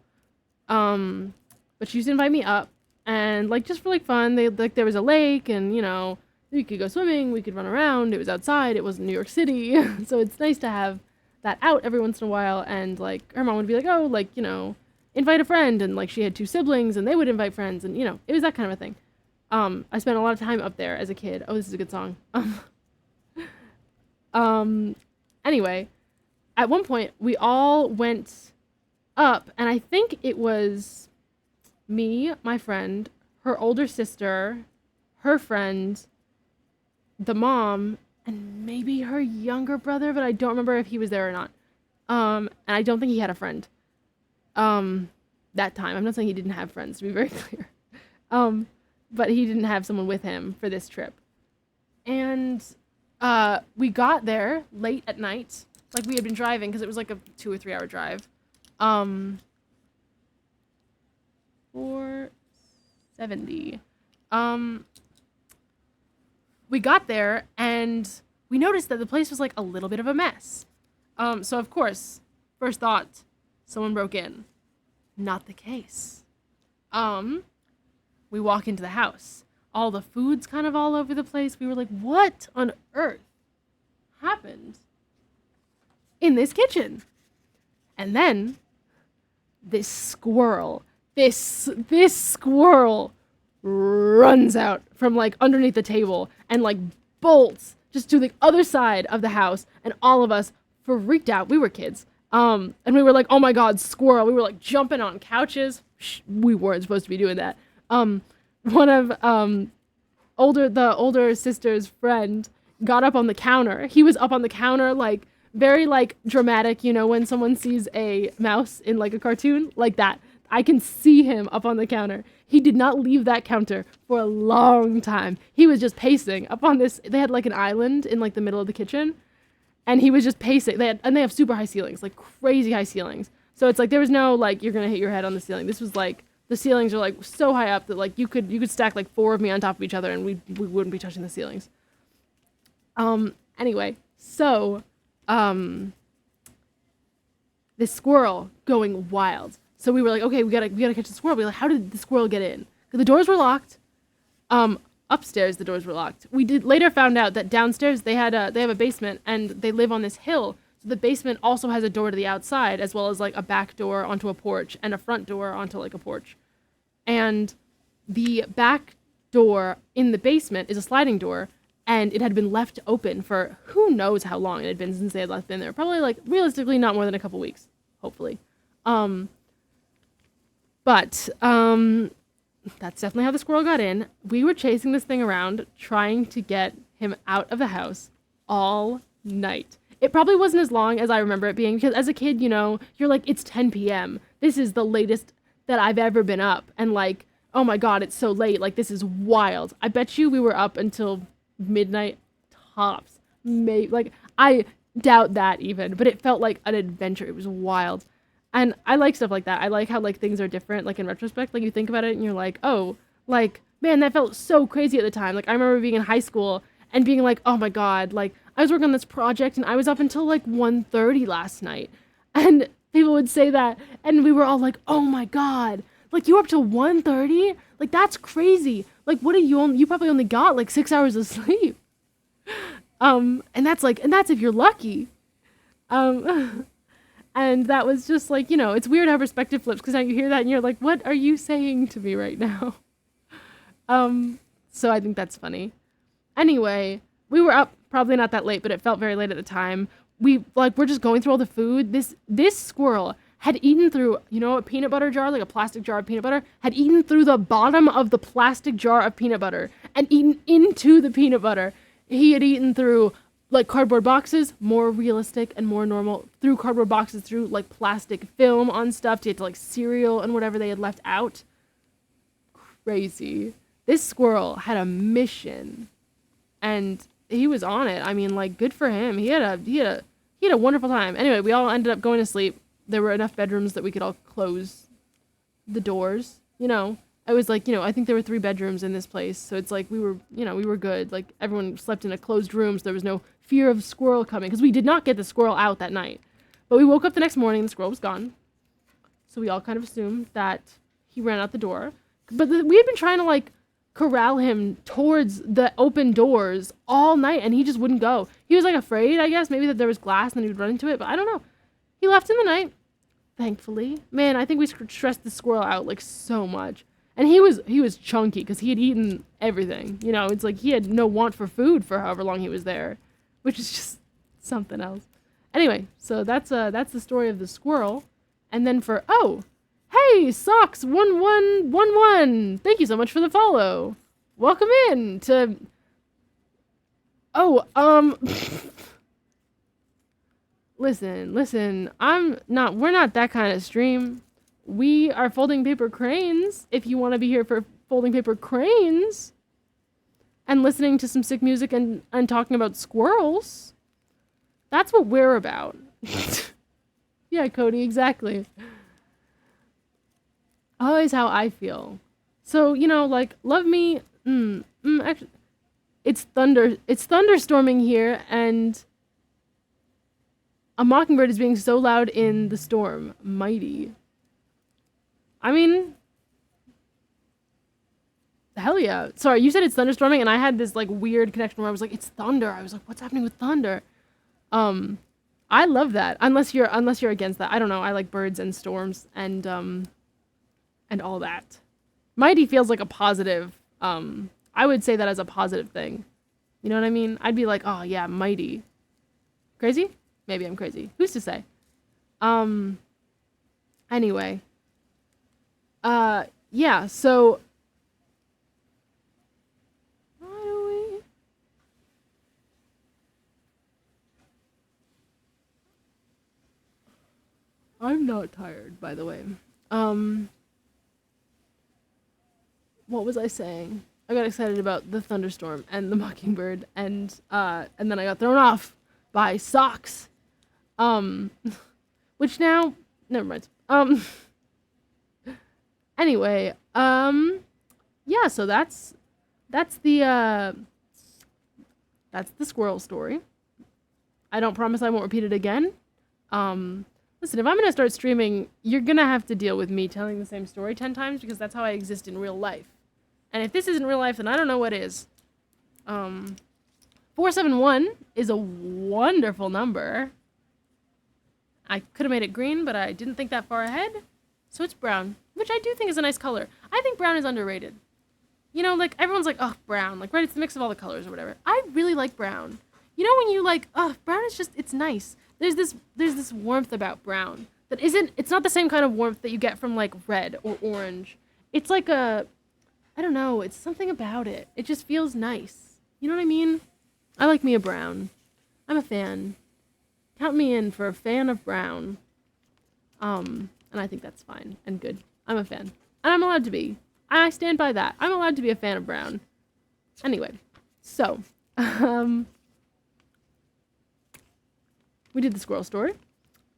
S1: But she used to invite me up, and like just for like fun, there was a lake, and you know, we could go swimming, we could run around. It was outside. It wasn't New York City, so it's nice to have that out every once in a while. And like her mom would be like, oh, like you know, invite a friend, and like she had 2 siblings, and they would invite friends, and you know, it was that kind of a thing. I spent a lot of time up there as a kid. Oh, this is a good song. Anyway, at one point we all went up, and I think it was me, my friend, her older sister, her friend, the mom, and maybe her younger brother, but I don't remember if he was there or not. And I don't think he had a friend. That time. I'm not saying he didn't have friends, to be very clear. But he didn't have someone with him for this trip. And we got there late at night. Like we had been driving because it was like a 2 or 3 hour drive. 470. We got there and we noticed that the place was like a little bit of a mess. So of course, first thought, someone broke in. Not the case. We walk into the house. All the food's kind of all over the place. We were like, what on earth happened in this kitchen? And then this squirrel runs out from like underneath the table and like bolts just to the other side of the house, and all of us freaked out. We were kids. And we were like, oh my god, squirrel. We were like jumping on couches. We weren't supposed to be doing that. One of the older sister's friend got up on the counter. He was up on the counter, like very like dramatic, you know, when someone sees a mouse in like a cartoon, like that. I can see him up on the counter. He did not leave that counter for a long time. He was just pacing up on this. They had like an island in like the middle of the kitchen, and he was just pacing. They have super high ceilings, like crazy high ceilings. So it's like there was no like you're gonna hit your head on the ceiling. This was like the ceilings are like so high up that like you could stack like 4 of me on top of each other and we wouldn't be touching the ceilings. Anyway, so this squirrel going wild. So we were like, okay, we gotta catch the squirrel. We were like, how did the squirrel get in? Because the doors were locked. Upstairs the doors were locked. We did later found out that downstairs they have a basement and they live on this hill. So the basement also has a door to the outside, as well as like a back door onto a porch and a front door onto like a porch. And the back door in the basement is a sliding door, and it had been left open for who knows how long it had been since they had left been there. Probably like realistically not more than a couple weeks, hopefully. But that's definitely how the squirrel got in. We were chasing this thing around, trying to get him out of the house all night. It probably wasn't as long as I remember it being, because as a kid, you know, you're like, it's 10 p.m. This is the latest that I've ever been up. And like, oh my God, it's so late. Like, this is wild. I bet you we were up until midnight tops. Like, I doubt that even, but it felt like an adventure. It was wild. And I like stuff like that. I like how like things are different, like in retrospect, like you think about it and you're like, oh, like, man, that felt so crazy at the time. Like I remember being in high school and being like, oh my God, like I was working on this project and I was up until like 1:30 last night. And people would say that and we were all like, oh my God, like you were up till 1:30? Like that's crazy. Like what are you probably only got like 6 hours of sleep. And that's if you're lucky. And that was just like, you know, it's weird how perspective flips because now you hear that and you're like, what are you saying to me right now? So I think that's funny. Anyway, we were up probably not that late, but it felt very late at the time. We're just going through all the food. This squirrel had eaten through, you know, a peanut butter jar, like a plastic jar of peanut butter, had eaten through the bottom of the plastic jar of peanut butter and eaten into the peanut butter. He had eaten through like cardboard boxes, more realistic and more normal, through cardboard boxes, through like plastic film on stuff to get to like cereal and whatever they had left out. Crazy. This squirrel had a mission and he was on it. I mean, like good for him. He had a wonderful time. Anyway, we all ended up going to sleep. There were enough bedrooms that we could all close the doors, you know. I was like, you know, I think there were 3 bedrooms in this place. So it's like we were good. Like everyone slept in a closed room. So there was no fear of squirrel coming because we did not get the squirrel out that night. But we woke up the next morning and the squirrel was gone. So we all kind of assumed that he ran out the door. But we had been trying to like corral him towards the open doors all night and he just wouldn't go. He was like afraid, I guess, maybe that there was glass and then he would run into it. But I don't know. He left in the night, thankfully. Man, I think we stressed the squirrel out like so much. And he was chunky because he had eaten everything. You know, it's like he had no want for food for however long he was there, which is just something else. Anyway, so that's the story of the squirrel. And then hey, Socks 1111. Thank you so much for the follow. Welcome in to Listen, we're not that kind of stream. We are Folding Paper Cranes, if you want to be here for Folding Paper Cranes. And listening to some sick music and talking about squirrels. That's what we're about. Yeah, Cody, exactly. Always how I feel. So, you know, like, love me. Actually, it's thunderstorming here, and a mockingbird is being so loud in the storm. Mighty. I mean, hell yeah. Sorry, you said it's thunderstorming, and I had this, like, weird connection where I was like, it's thunder. I was like, what's happening with thunder? I love that. Unless you're against that. I don't know. I like birds and storms and all that. Mighty feels like a positive, I would say that as a positive thing. You know what I mean? I'd be like, oh yeah, mighty. Crazy? Maybe I'm crazy. Who's to say? Anyway. Yeah, so I'm not tired, by the way. What was I saying? I got excited about the thunderstorm and the mockingbird, and then I got thrown off by Socks. Which now, never mind. Anyway, yeah, so that's the squirrel story. I don't promise I won't repeat it again. Listen, if I'm gonna start streaming, you're gonna have to deal with me telling the same story 10 times because that's how I exist in real life. And if this isn't real life, then I don't know what is. 471 is a wonderful number. I could have made it green, but I didn't think that far ahead. So it's brown, which I do think is a nice color. I think brown is underrated. You know, like, everyone's like, oh, brown. Like, right, it's the mix of all the colors or whatever. I really like brown. You know when you like, oh, brown is just, it's nice. There's this warmth about brown that isn't, it's not the same kind of warmth that you get from, like, red or orange. It's like I don't know, it's something about it. It just feels nice. You know what I mean? I like me a brown. I'm a fan. Count me in for a fan of brown. And I think that's fine and good. I'm a fan. And I'm allowed to be. I stand by that. I'm allowed to be a fan of brown. Anyway, so, we did the squirrel story.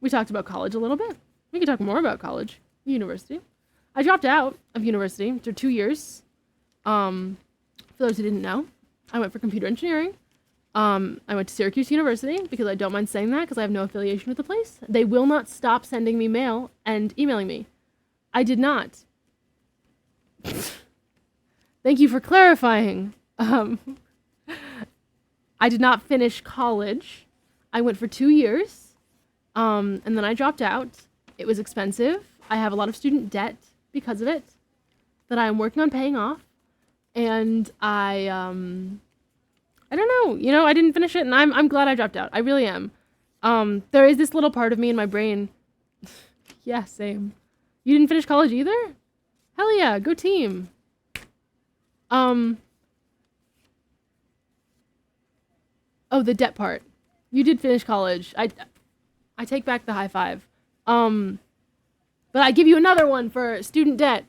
S1: We talked about college a little bit. We can talk more about college, university. I dropped out of university after 2 years. For those who didn't know, I went for computer engineering. I went to Syracuse University because I don't mind saying that because I have no affiliation with the place. They will not stop sending me mail and emailing me. I did not. Thank you for clarifying. I did not finish college. I went for 2 years, and then I dropped out. It was expensive. I have a lot of student debt because of it that I am working on paying off, and I don't know. You know, I didn't finish it, and I'm glad I dropped out. I really am. There is this little part of me in my brain. Yeah, same. You didn't finish college either? Hell yeah, go team. Oh, the debt part. You did finish college. I take back the high five. But I give you another one for student debt.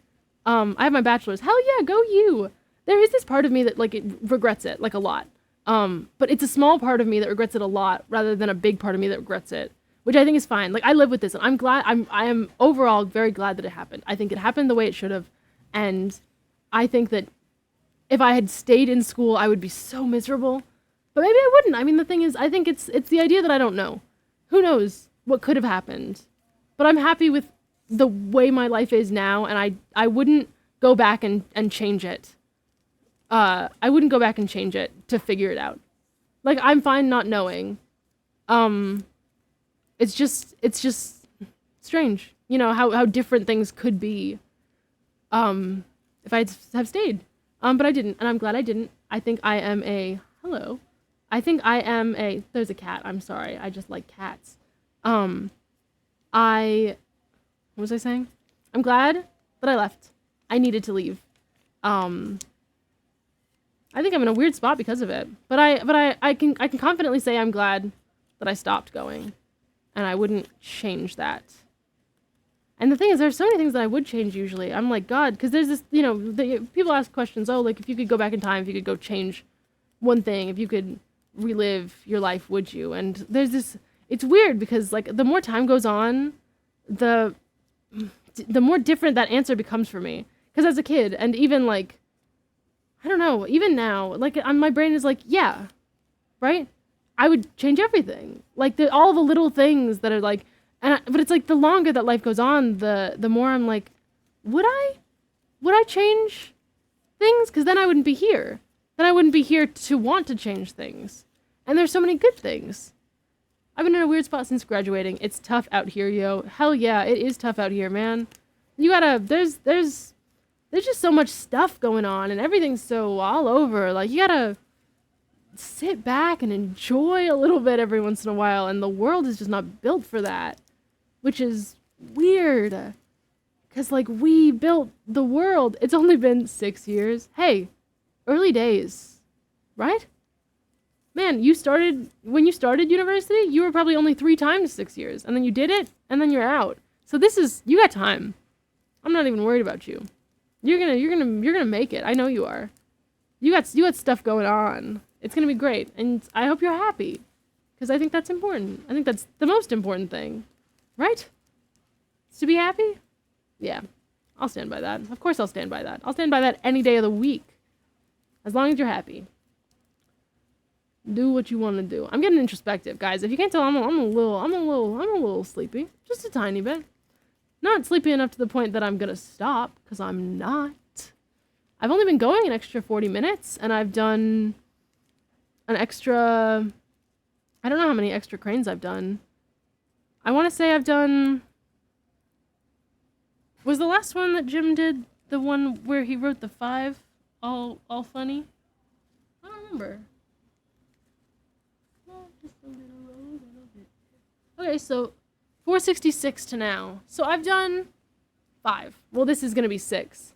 S1: I have my bachelor's. Hell yeah, go you. There is this part of me that, like, it regrets it, like, a lot. But it's a small part of me that regrets it a lot rather than a big part of me that regrets it, which I think is fine. Like, I live with this, and I'm glad, I am overall very glad that it happened. I think it happened the way it should have, and I think that if I had stayed in school, I would be so miserable, but maybe I wouldn't. I mean, the thing is, I think it's the idea that I don't know. Who knows what could have happened, but I'm happy with the way my life is now, and I wouldn't go back and change it. I wouldn't go back and change it to figure it out. Like, I'm fine not knowing. It's just strange, you know, how different things could be, if I'd have stayed. But I didn't, and I'm glad I didn't. I think I am hello. I think I am there's a cat, I'm sorry, I just like cats. What was I saying? I'm glad that I left. I needed to leave. I think I'm in a weird spot because of it. But I can confidently say I'm glad that I stopped going. And I wouldn't change that. And the thing is, there's so many things that I would change usually. I'm like, God, because there's this, you know, people ask questions, oh, like, if you could go back in time, if you could go change one thing, if you could relive your life, would you? And there's this, it's weird because, like, the more time goes on, the more different that answer becomes for me. Because as a kid, and even, like, I don't know, even now, like, my brain is like, yeah, right? I would change everything. Like, all the little things that are, like, but it's like the longer that life goes on, the more I'm like, would I change things? Because then I wouldn't be here. Then I wouldn't be here to want to change things. And there's so many good things. I've been in a weird spot since graduating. It's tough out here, yo. Hell yeah, it is tough out here, man. You gotta, there's just so much stuff going on, and everything's so all over. Like, you gotta sit back and enjoy a little bit every once in a while, and the world is just not built for that. Which is weird. Because, like, we built the world. It's only been 6 years. Hey, early days. Right? Man, when you started university, you were probably only 3 times 6 years. And then you did it, and then you're out. So you got time. I'm not even worried about you. You're gonna make it. I know you are. You got stuff going on. It's gonna be great. And I hope you're happy. Because I think that's important. I think that's the most important thing. Right? To be happy? Yeah. I'll stand by that. Of course I'll stand by that. I'll stand by that any day of the week. As long as you're happy. Do what you want to do. I'm getting introspective, guys. If you can't tell, I'm a little sleepy. Just a tiny bit. Not sleepy enough to the point that I'm gonna stop, because I'm not. I've only been going an extra 40 minutes, and I've done an extra, I don't know how many extra cranes I've done. I want to say I've done, was the last one that Jim did the one where he wrote the 5 all funny? I don't remember. Well, just a little bit. Okay, so 466 to now. So I've done 5. Well, this is gonna be 6.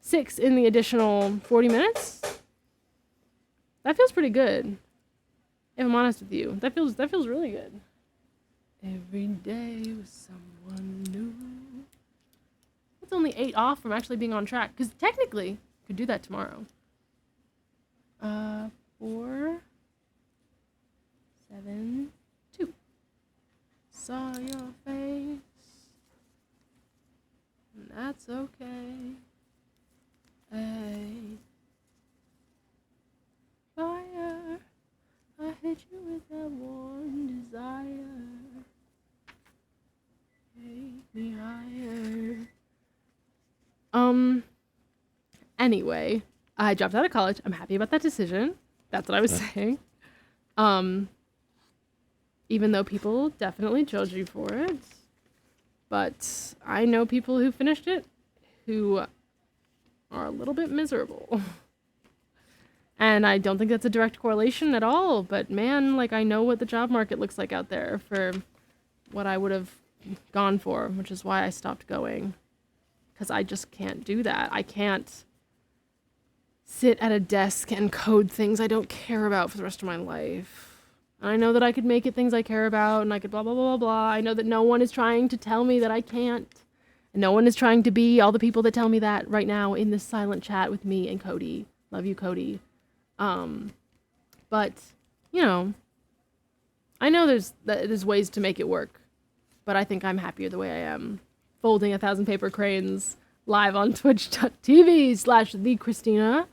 S1: 6 in the additional 40 minutes. That feels pretty good. If I'm honest with you, that feels really good. Every day with someone new. That's only 8 off from actually being on track. Because technically, could do that tomorrow. 4, 7, 2. Saw your face. And that's okay. Hey. Fire. I hit you with that one desire. Take me higher. Anyway, I dropped out of college. I'm happy about that decision. That's what I was saying. Even though people definitely judge you for it. But I know people who finished it who are a little bit miserable. And I don't think that's a direct correlation at all, but man, like I know what the job market looks like out there for what I would have gone for, which is why I stopped going. Because I just can't do that. I can't sit at a desk and code things I don't care about for the rest of my life. And I know that I could make it things I care about, and I could blah, blah, blah, blah, blah. I know that no one is trying to tell me that I can't. And no one is trying to be all the people that tell me that right now in this silent chat with me and Cody. Love you, Cody. But, you know, I know there's ways to make it work, but I think I'm happier the way I am. Folding 1,000 paper cranes live on twitch.tv/thechristina.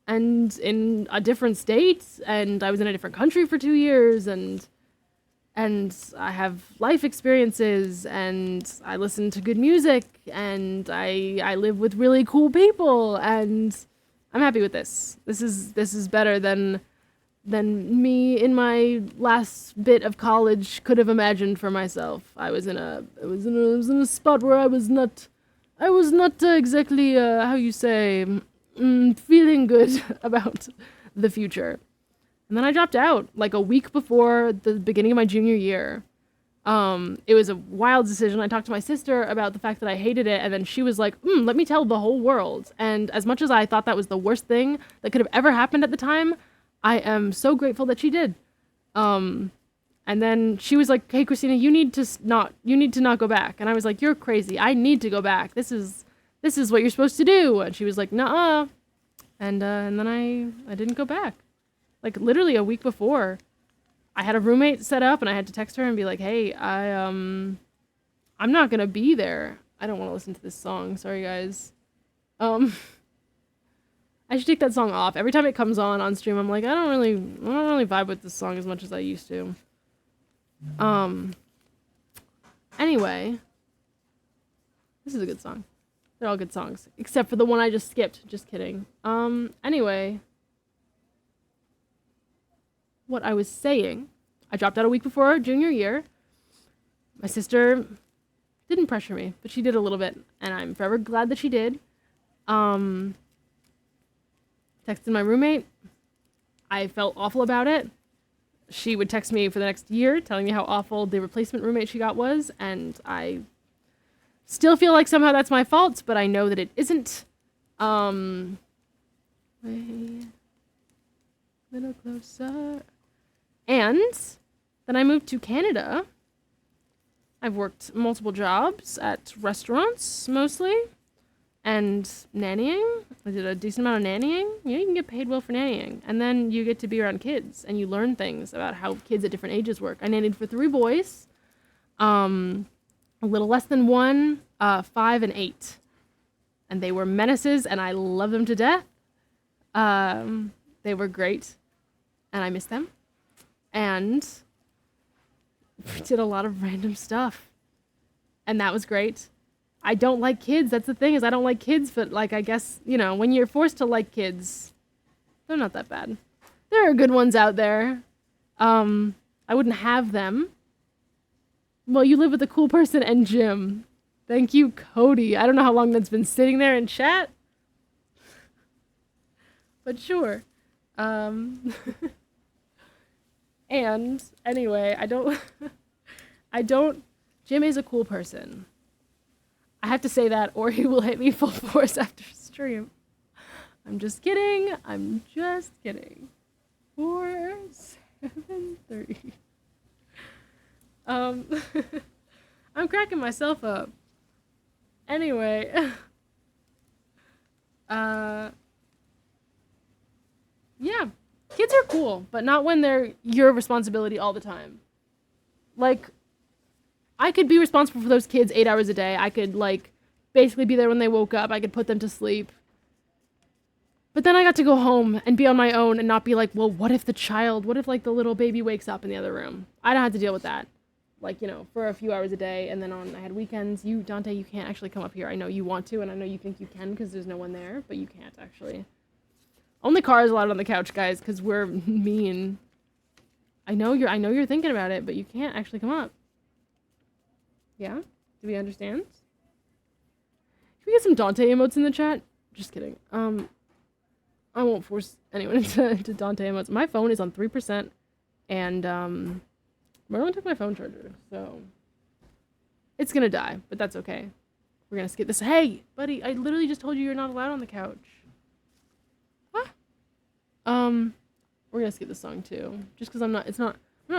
S1: And in a different state, and I was in a different country for 2 years, and I have life experiences, and I listen to good music, and I live with really cool people, and I'm happy with this. This is better than me in my last bit of college could have imagined for myself. I was in a spot where I was not exactly how you say feeling good about the future. And then I dropped out like a week before the beginning of my junior year. It was a wild decision. I talked to my sister about the fact that I hated it, and then she was like, let me tell the whole world. And as much as I thought that was the worst thing that could have ever happened at the time, I am so grateful that she did. And then she was like, hey, Christina, you need to not go back. And I was like, you're crazy. I need to go back. This is what you're supposed to do. And she was like, nuh-uh. And then I didn't go back. Like literally a week before, I had a roommate set up and I had to text her and be like, hey, I'm not gonna be there. I don't want to listen to this song. Sorry, guys. I should take that song off. Every time it comes on stream, I'm like, I don't really vibe with this song as much as I used to. Anyway, this is a good song. They're all good songs, except for the one I just skipped. Just kidding. Anyway, what I was saying, I dropped out a week before junior year. My sister didn't pressure me, but she did a little bit, and I'm forever glad that she did. Texted my roommate. I felt awful about it. She would text me for the next year, telling me how awful the replacement roommate she got was, and I still feel like somehow that's my fault, but I know that it isn't. Way a little closer. And then I moved to Canada. I've worked multiple jobs at restaurants, mostly, and nannying. I did a decent amount of nannying. You know, you can get paid well for nannying. And then you get to be around kids, and you learn things about how kids at different ages work. I nannied for 3 boys, a little less than 1, 5, and 8. And they were menaces, and I love them to death. They were great, and I miss them. And we did a lot of random stuff, and that was great. I don't like kids. That's the thing, is I don't like kids, but like, I guess, you know, when you're forced to like kids, they're not that bad. There are good ones out there. I wouldn't have them. Well, you live with a cool person and Jim. Thank you, Cody. I don't know how long that's been sitting there in chat. But sure. And anyway, I don't Jim is a cool person. I have to say that or he will hit me full force after stream. I'm just kidding. 4:07:30. I'm cracking myself up. Anyway, yeah, kids are cool, but not when they're your responsibility all the time. Like, I could be responsible for those kids 8 hours a day. I could, like, basically be there when they woke up. I could put them to sleep. But then I got to go home and be on my own and not be like, well, what if like, the little baby wakes up in the other room? I don't have to deal with that. Like, you know, for a few hours a day, and then I had weekends. Dante, you can't actually come up here. I know you want to, and I know you think you can because there's no one there, but you can't, actually. Only cars allowed on the couch, guys, because we're mean. I know you're thinking about it, but you can't actually come up. Yeah? Do we understand? Can we get some Dante emotes in the chat? Just kidding. I won't force anyone into Dante emotes. My phone is on 3%, and, Merlin took my phone charger, so it's gonna die, but that's okay. We're gonna skip this. Hey, buddy, I literally just told you you're not allowed on the couch. What? We're gonna skip this song too, just because I'm not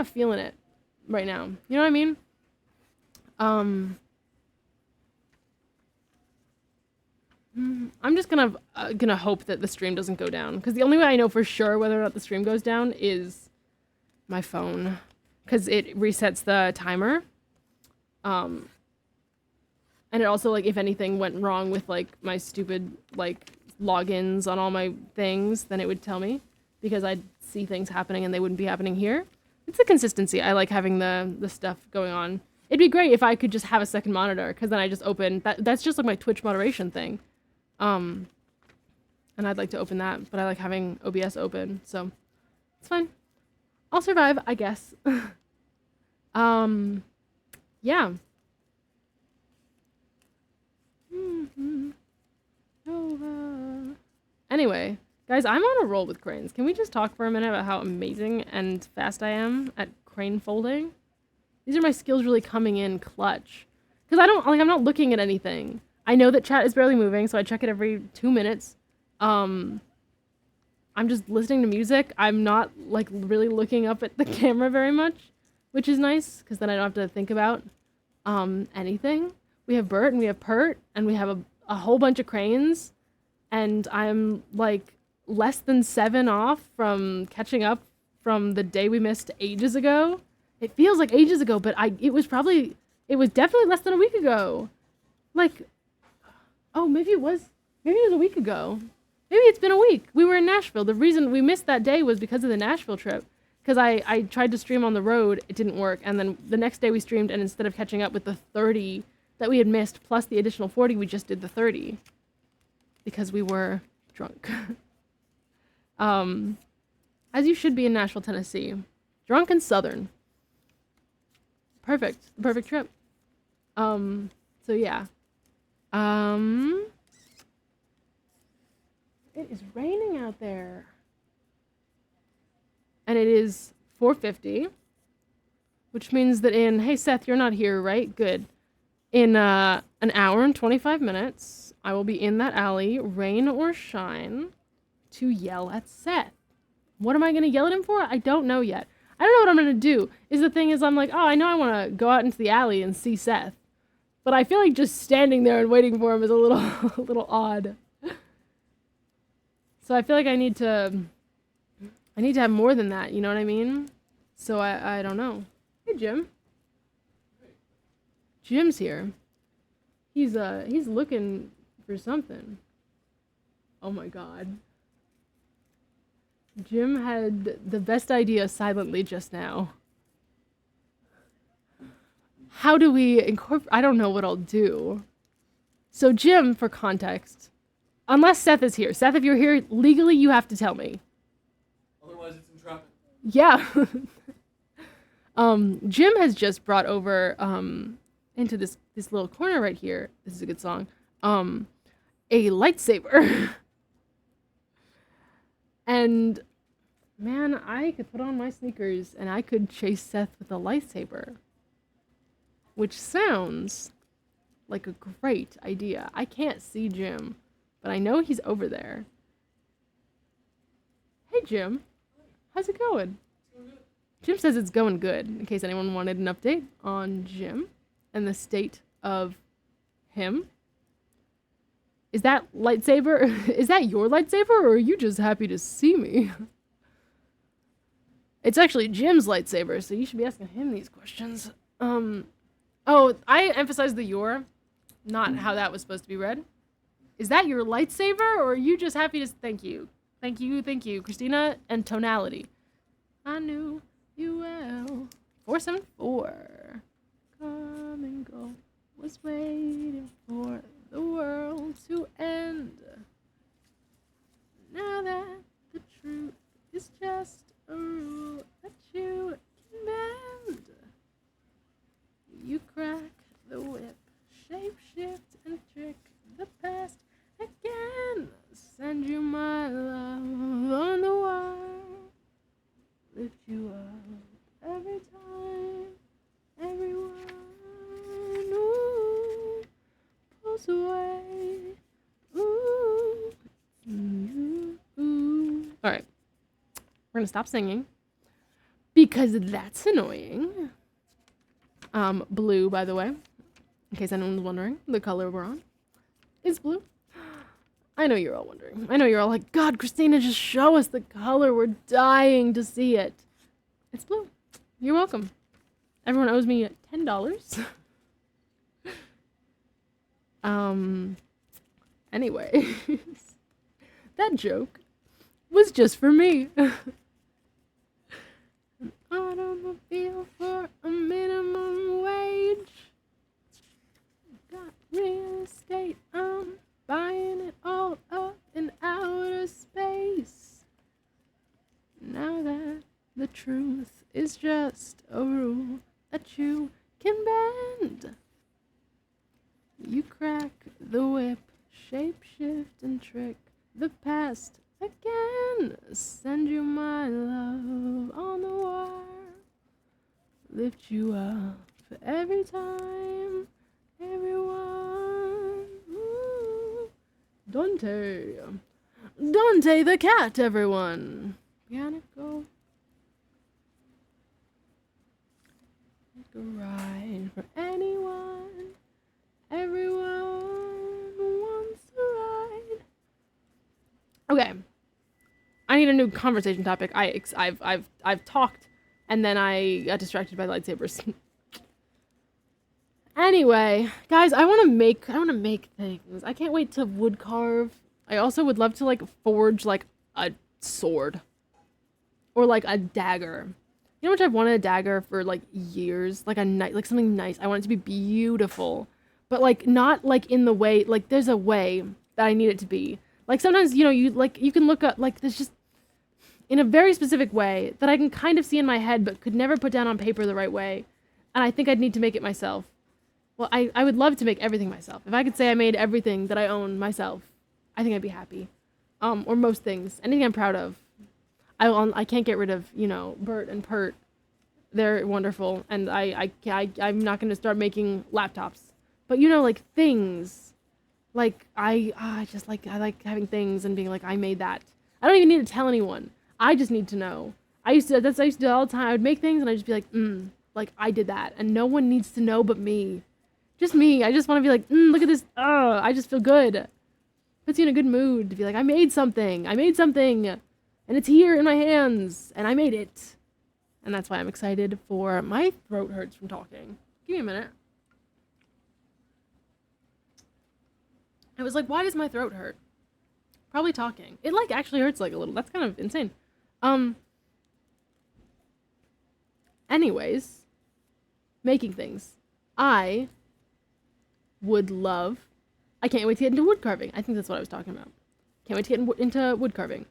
S1: feeling it right now. You know what I mean? I'm just gonna hope that the stream doesn't go down, because the only way I know for sure whether or not the stream goes down is my phone, because it resets the timer. And it also, like, if anything went wrong with, like, my stupid, like, logins on all my things, then it would tell me, because I'd see things happening and they wouldn't be happening here. It's the consistency. I like having the stuff going on. It'd be great if I could just have a second monitor, because then I just open that's just like my Twitch moderation thing. And I'd like to open that, but I like having OBS open, so it's fine. I'll survive, I guess. Yeah. Anyway, guys, I'm on a roll with cranes. Can we just talk for a minute about how amazing and fast I am at crane folding? These are my skills really coming in clutch. Because I'm not looking at anything. I know that chat is barely moving, so I check it every 2 minutes. I'm just listening to music. I'm not, like, really looking up at the camera very much, which is nice, because then I don't have to think about anything. We have Bert, and we have Pert, and we have a whole bunch of cranes, and I'm, like, less than 7 off from catching up from the day we missed ages ago. It feels like ages ago, but it was definitely less than a week ago. Like, oh, maybe it was a week ago. Maybe it's been a week. We were in Nashville. The reason we missed that day was because of the Nashville trip. Because I tried to stream on the road, it didn't work, and then the next day we streamed, and instead of catching up with the 30 that we had missed, plus the additional 40, we just did the 30. Because we were drunk. As you should be in Nashville, Tennessee. Drunk and Southern. Perfect. The perfect trip. So yeah. It is raining out there. And it is 4:50, which means that hey, Seth, you're not here, right? Good. In an hour and 25 minutes, I will be in that alley, rain or shine, to yell at Seth. What am I going to yell at him for? I don't know yet. I don't know what I'm going to do. The thing is, I'm like, oh, I know I want to go out into the alley and see Seth. But I feel like just standing there and waiting for him is a little odd. So I feel like I need to have more than that, you know what I mean? So I don't know. Hey, Jim. Jim's here. He's looking for something. Oh my god. Jim had the best idea silently just now. How do we incorporate? I don't know what I'll do. So Jim, for context, unless Seth is here. Seth, if you're here, legally you have to tell me.
S2: Otherwise it's entrapment.
S1: Yeah. Jim has just brought over into this little corner right here. This is a good song. A lightsaber. And man, I could put on my sneakers and I could chase Seth with a lightsaber. Which sounds like a great idea. I can't see Jim, but I know he's over there. Hey Jim, how's it going? Jim says it's going good, in case anyone wanted an update on Jim and the state of him. Is that lightsaber, is that your lightsaber, or are you just happy to see me? It's actually Jim's lightsaber, so you should be asking him these questions. Oh, I emphasized the your, not how that was supposed to be read. Is that your lightsaber, or are you just happy to... Thank you. Thank you, thank you. Christina and tonality. I knew you well. 474. Come and go. Was waiting for the world to end. Now that the truth is just a rule that you can bend. You crack the whip, shape shift and trick the past again. Send you my love on the wire. Lift you up every time, everyone. Ooh, pulls away. Ooh, ooh. All right, we're gonna stop singing because that's annoying. Blue, by the way, in case anyone's wondering, the color we're on is blue. I know you're all wondering. I know you're all like, God, Christina, just show us the color. We're dying to see it. It's blue. You're welcome. Everyone owes me $10. Anyway, that joke was just for me. An automobile for a minimum wage. Got real estate, I'm buying it all up in outer space. Now that the truth is just a rule that you can bend. You crack the whip, shape shift and trick the past again. Send you my love on the wire. Lift you up every time, everyone. Ooh. Dante. Dante the cat, everyone. Piano go. Take a ride for anyone. Everyone wants a ride. Okay. I need a new conversation topic. I've talked and then I got distracted by lightsabers. Anyway, guys, I want to make things. I can't wait to wood carve. I also would love to like forge like a sword or like a dagger. You know what, I've wanted a dagger for like years, like like something nice. I want it to be beautiful, but like not like in the way, like there's a way that I need it to be. Like sometimes, you know, you can look up like there's just in a very specific way that I can kind of see in my head but could never put down on paper the right way. And I think I'd need to make it myself. Well, I would love to make everything myself. If I could say I made everything that I own myself, I think I'd be happy. Or most things. Anything I'm proud of. I can't get rid of, you know, Bert and Pert. They're wonderful. And I'm not going to start making laptops. But, you know, like things. Like, I like having things and being like, I made that. I don't even need to tell anyone. I just need to know. I used to do it all the time. I would make things and I'd just be like, like I did that. And no one needs to know but me. Just me. I just want to be like, look at this. I just feel good. Puts you in a good mood to be like, I made something. And it's here in my hands. And I made it. And that's why I'm excited for my throat hurts from talking. Give me a minute. I was like, why does my throat hurt? Probably talking. It like actually hurts like a little. That's kind of insane. Anyways, making things. I can't wait to get into wood carving. I think that's what I was talking about. Can't wait to get into wood carving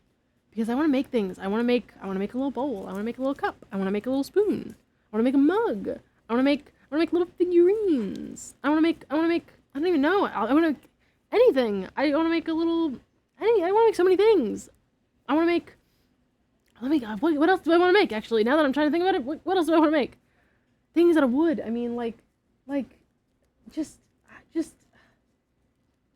S1: because I want to make things. I want to make a little bowl. I want to make a little cup. I want to make a little spoon. I want to make a mug. I want to make I want to make little figurines. I want to make, I don't even know. I want to make anything. I want to make I want to make so many things. I want to make, what else do I want to make, actually? Now that I'm trying to think about it, what else do I want to make? Things out of wood. I mean, just,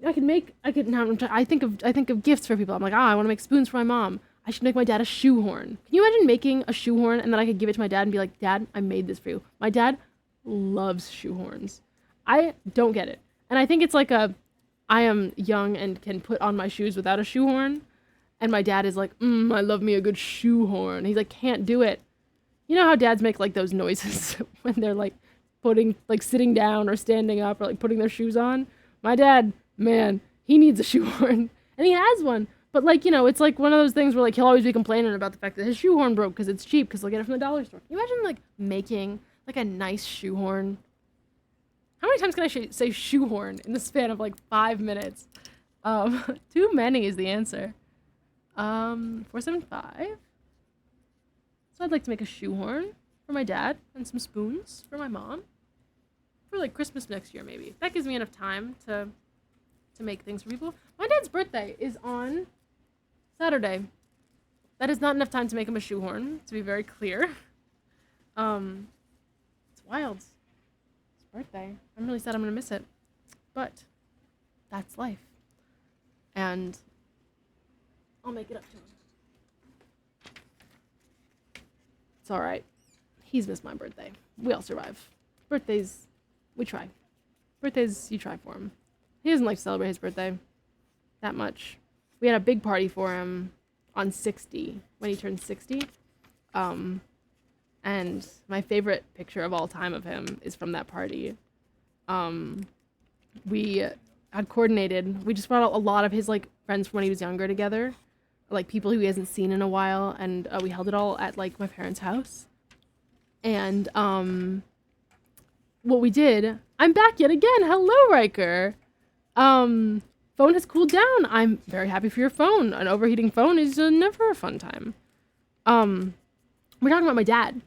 S1: I think of gifts for people. I'm like, I want to make spoons for my mom. I should make my dad a shoehorn. Can you imagine making a shoehorn and then I could give it to my dad and be like, Dad, I made this for you. My dad loves shoehorns. I don't get it. And I think it's like I am young and can put on my shoes without a shoehorn. And my dad is like, I love me a good shoehorn. He's like, can't do it. You know how dads make like those noises when they're like sitting down or standing up or like putting their shoes on? My dad, man, he needs a shoehorn. And he has one. But, like, you know, it's like one of those things where, like, he'll always be complaining about the fact that his shoehorn broke because it's cheap because he'll get it from the dollar store. Can you imagine, like, making, like, a nice shoehorn? How many times can I say shoehorn in the span of, like, 5 minutes? Too many is the answer. 475. So I'd like to make a shoehorn for my dad and some spoons for my mom. For, like, Christmas next year, maybe. That gives me enough time to make things for people. My dad's birthday is on Saturday. That is not enough time to make him a shoehorn, to be very clear. It's wild. It's his birthday. I'm really sad I'm gonna miss it. But that's life. And I'll make it up to him. It's alright. He's missed my birthday. We all survive. Birthdays, we try. Birthdays, you try for him. He doesn't like to celebrate his birthday that much. We had a big party for him on 60, when he turned 60. And my favorite picture of all time of him is from that party. We had coordinated, we just brought out a lot of his, like, friends from when he was younger together. Like, people who he hasn't seen in a while, and we held it all at, like, my parents' house. And, what we did, I'm back yet again. Hello, Riker. Phone has cooled down. I'm very happy for your phone. An overheating phone is never a fun time. We're talking about my dad.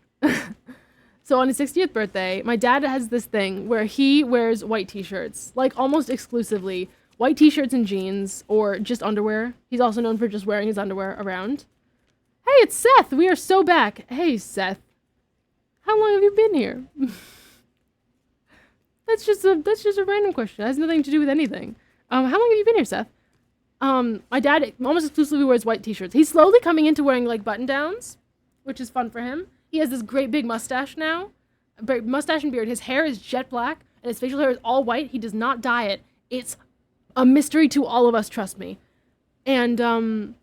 S1: So on his 60th birthday, my dad has this thing where he wears white t-shirts, like almost exclusively white t-shirts and jeans or just underwear. He's also known for just wearing his underwear around. Hey, it's Seth. We are so back. Hey, Seth. How long have you been here? That's just a random question. It has nothing to do with anything. How long have you been here, Seth? My dad almost exclusively wears white t-shirts. He's slowly coming into wearing, like, button-downs, which is fun for him. He has this great big mustache now. Mustache and beard. His hair is jet black, and his facial hair is all white. He does not dye it. It's a mystery to all of us, trust me. And,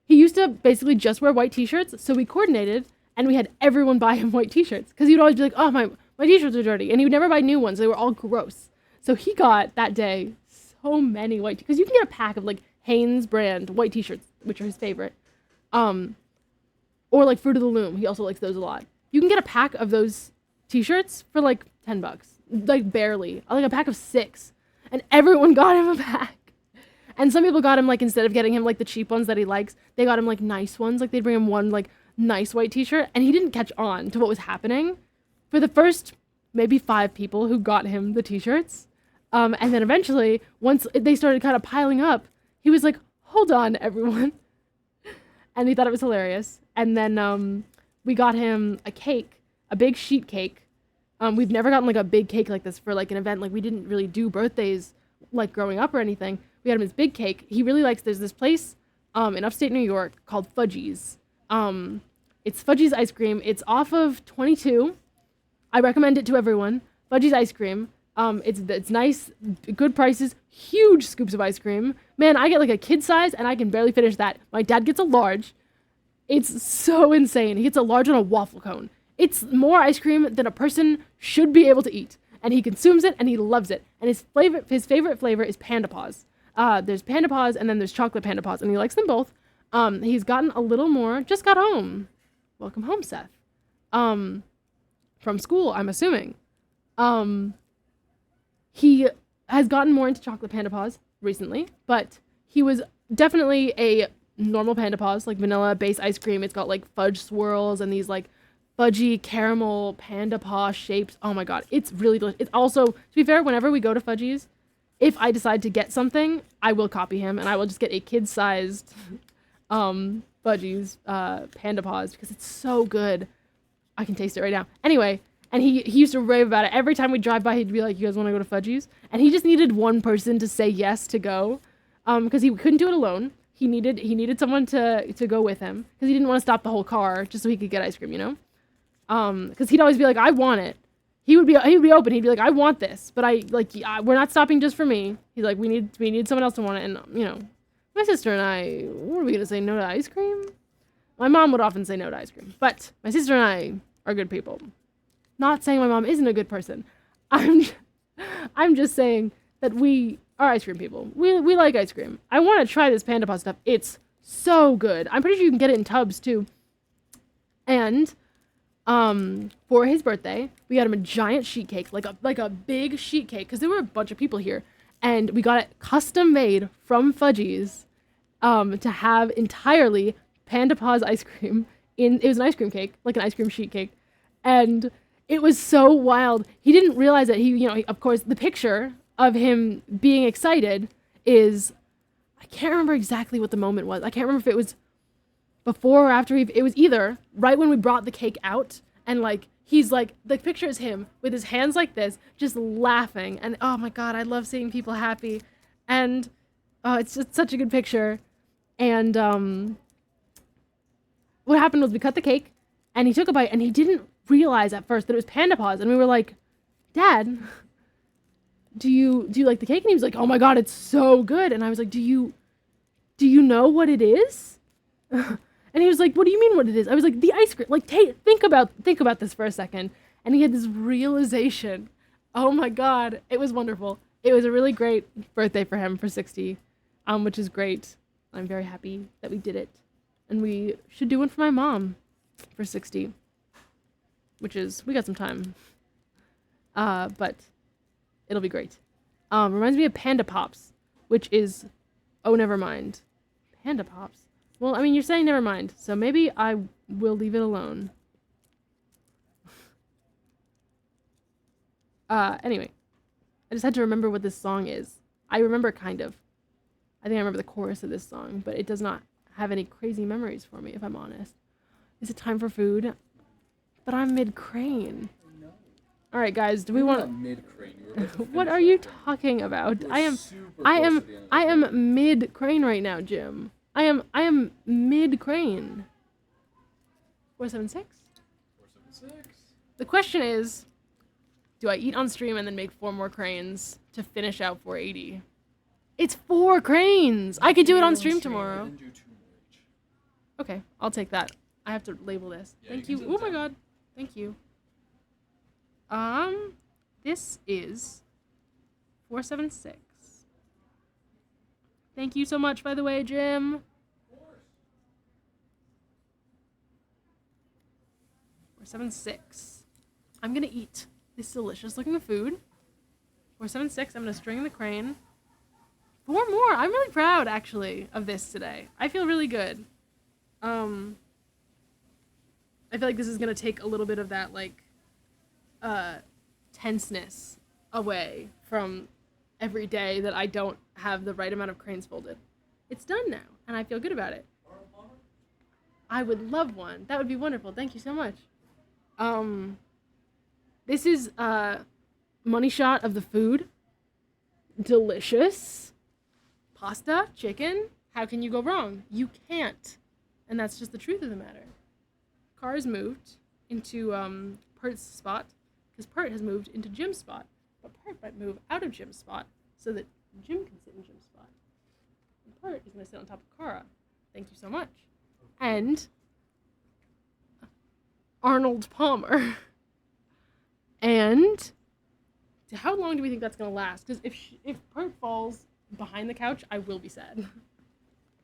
S1: he used to basically just wear white t-shirts, so we coordinated, and we had everyone buy him white t-shirts. Because he'd always be like, oh, my t-shirts are dirty. And he would never buy new ones. They were all gross. So he got, that day, so many white because you can get a pack of, like, Hanes brand white t-shirts, which are his favorite. Or, like, Fruit of the Loom. He also likes those a lot. You can get a pack of those t-shirts for, like, $10. Like, barely. Like, a pack of 6. And everyone got him a pack. And some people got him, like, instead of getting him, like, the cheap ones that he likes, they got him, like, nice ones. Like, they'd bring him one, like, nice white t-shirt. And he didn't catch on to what was happening. For the first, maybe 5 people who got him the t-shirts. And then eventually, once they started kind of piling up, he was like, hold on, everyone. And he thought it was hilarious. And then we got him a cake, a big sheet cake. We've never gotten, like, a big cake like this for, like, an event. Like, we didn't really do birthdays, like, growing up or anything. We got him this big cake. He really likes, there's this place in upstate New York called Fudgies. It's Fudgies ice cream. It's off of 22. I recommend it to everyone. Fudgies ice cream. It's nice, good prices, huge scoops of ice cream. Man, I get, like, a kid size, and I can barely finish that. My dad gets a large. It's so insane. He gets a large on a waffle cone. It's more ice cream than a person should be able to eat. And he consumes it, and he loves it. And his favorite flavor is Panda Paws. There's Panda Paws, and then there's Chocolate Panda Paws, and he likes them both. He's gotten a little more, just got home. Welcome home, Seth. From school, I'm assuming. He has gotten more into Chocolate Panda Paws recently, but he was definitely a normal Panda Paws, like vanilla base ice cream. It's got, like, fudge swirls and these, like, fudgy caramel panda paw shapes. Oh my god, it's really delicious. It's also, to be fair, whenever we go to Fudgies, if I decide to get something, I will copy him and I will just get a kid-sized Fudgies panda paws because it's so good. I can taste it right now. Anyway, and he used to rave about it. Every time we drive by, he'd be like, "You guys want to go to Fudgies?" And he just needed one person to say yes to go, because he couldn't do it alone. He needed someone to go with him because he didn't want to stop the whole car just so he could get ice cream, you know. Because he'd always be like, "I want it." He would be open. He'd be like, "I want this," but we're not stopping just for me. He's like, "We need someone else to want it," and you know, my sister and I, what are we gonna say no to ice cream? My mom would often say no to ice cream, but my sister and I are good people. Not saying my mom isn't a good person. I'm just saying that we are ice cream people. We like ice cream. I want to try this Panda Pod stuff. It's so good. I'm pretty sure you can get it in tubs too. And for his birthday, we got him a giant sheet cake, like a big sheet cake, because there were a bunch of people here, and we got it custom made from Fudgies, to have entirely Panda Paws ice cream. It was an ice cream cake, like an ice cream sheet cake, and it was so wild. He didn't realize that of course, the picture of him being excited is, I can't remember exactly what the moment was. I can't remember if it was before or after. It was either right when we brought the cake out, and like he's like, the picture is him with his hands like this, just laughing, and oh my god, I love seeing people happy, and it's just such a good picture. And what happened was we cut the cake, and he took a bite, and he didn't realize at first that it was Panda Paws, and we were like, "Dad, do you like the cake?" And he was like, "Oh my god, it's so good." And I was like, "Do you know what it is?" And he was like, "What do you mean what it is?" I was like, "The ice cream. Like, think about this for a second." And he had this realization. Oh my god, it was wonderful. It was a really great birthday for him for 60, which is great. I'm very happy that we did it. And we should do one for my mom for 60, which is, we got some time. But it'll be great. Reminds me of Panda Pops, which is, oh, never mind. Panda Pops? Well, I mean, you're saying never mind, so maybe I will leave it alone. Anyway, I just had to remember what this song is. I remember kind of. I think I remember the chorus of this song, but it does not have any crazy memories for me, if I'm honest. Is it time for food? But I'm mid-crane.
S2: No.
S1: All right, guys, do we want
S2: mid-crane.
S1: What are you talking about? I am mid-crane right now, Jim. I am mid-crane. 476?
S2: 476.
S1: The question is, do I eat on stream and then make 4 more cranes to finish out 480? It's 4 cranes! I could do it on stream tomorrow. Okay, I'll take that. I have to label this.
S2: Yeah,
S1: Thank
S2: you
S1: you.
S2: can
S1: Oh my god. Thank you. This is 476. Thank you so much, by the way, Jim. 476. I'm gonna eat this delicious looking food. 476. I'm gonna string the crane. 4 more. I'm really proud, actually, of this today. I feel really good. I feel like this is gonna take a little bit of that, like, tenseness away from every day that I don't have the right amount of cranes folded. It's done now, and I feel good about it. I would love one. That would be wonderful. Thank you so much. This is money shot of the food. Delicious. Pasta, chicken. How can you go wrong? You can't. And that's just the truth of the matter. Cars moved into Pert's spot because Pert has moved into Jim's spot. But Pert might move out of Jim's spot so that Jim can sit in Jim's spot. And Pert is going to sit on top of Kara. Thank you so much. And Arnold Palmer. And how long do we think that's going to last? Because if Pert falls behind the couch, I will be sad.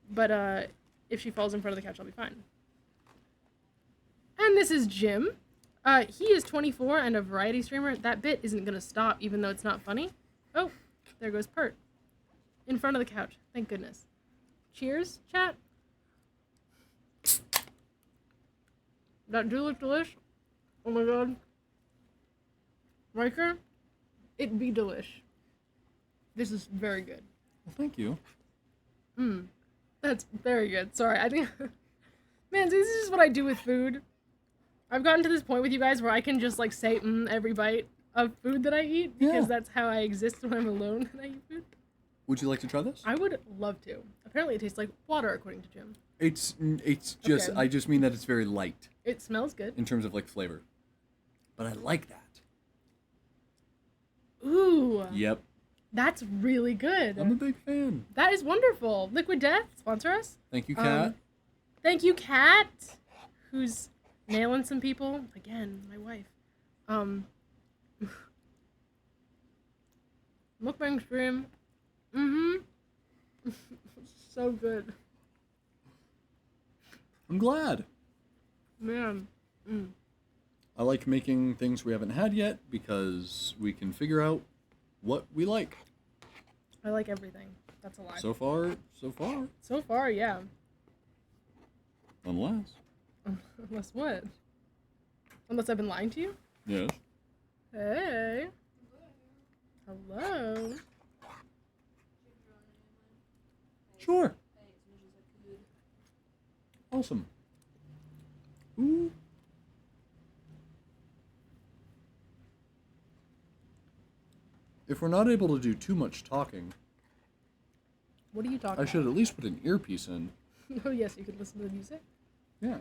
S1: But if she falls in front of the couch, I'll be fine. And this is Jim. He is 24 and a variety streamer. That bit isn't going to stop, even though it's not funny. Oh, there goes Pert. In front of the couch. Thank goodness. Cheers, chat. That do look delicious. Oh my god. Riker, it be delish. This is very good.
S2: Well, thank you.
S1: That's very good. Sorry, I think... Man, this is just what I do with food. I've gotten to this point with you guys where I can just, like, say every bite of food that I eat, because
S2: Yeah.
S1: that's how I exist when I'm alone and I eat food.
S2: Would you like to try this?
S1: I would love to. Apparently it tastes like water, according to Jim.
S2: It's just,
S1: Okay.
S2: I just mean that it's very light
S1: It smells good.
S2: in terms of, like, flavor. But I like that.
S1: Ooh.
S2: Yep.
S1: That's really good.
S2: I'm a big fan.
S1: That is wonderful. Liquid Death, sponsor us.
S2: Thank you, Kat.
S1: Thank you, Kat, who's nailing some people. Again, my wife. Mukbang stream. So good.
S2: I'm glad.
S1: Man.
S2: I like making things we haven't had yet because we can figure out what we like.
S1: I like everything. That's a lie.
S2: So far.
S1: So far, yeah.
S2: Unless.
S1: Unless what? Unless I've been lying to you?
S2: Yes.
S1: Hey. Hello.
S2: Sure. Awesome. Ooh. If we're not able to do too much talking,
S1: What are you talking
S2: I should at least put an earpiece in.
S1: about? Oh, yes, you could listen to the music.
S2: Yeah.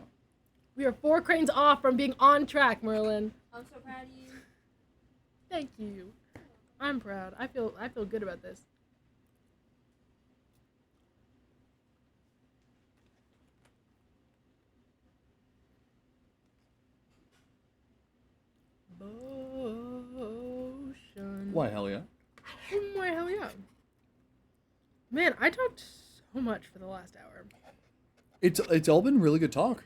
S1: We are 4 cranes off from being on track, Merlin.
S3: I'm so proud of you.
S1: Thank you. I'm proud. I feel good about this. Ocean.
S2: Why, hell yeah.
S1: Oh my hell yeah. Man, I talked so much for the last hour.
S2: It's all been really good talk.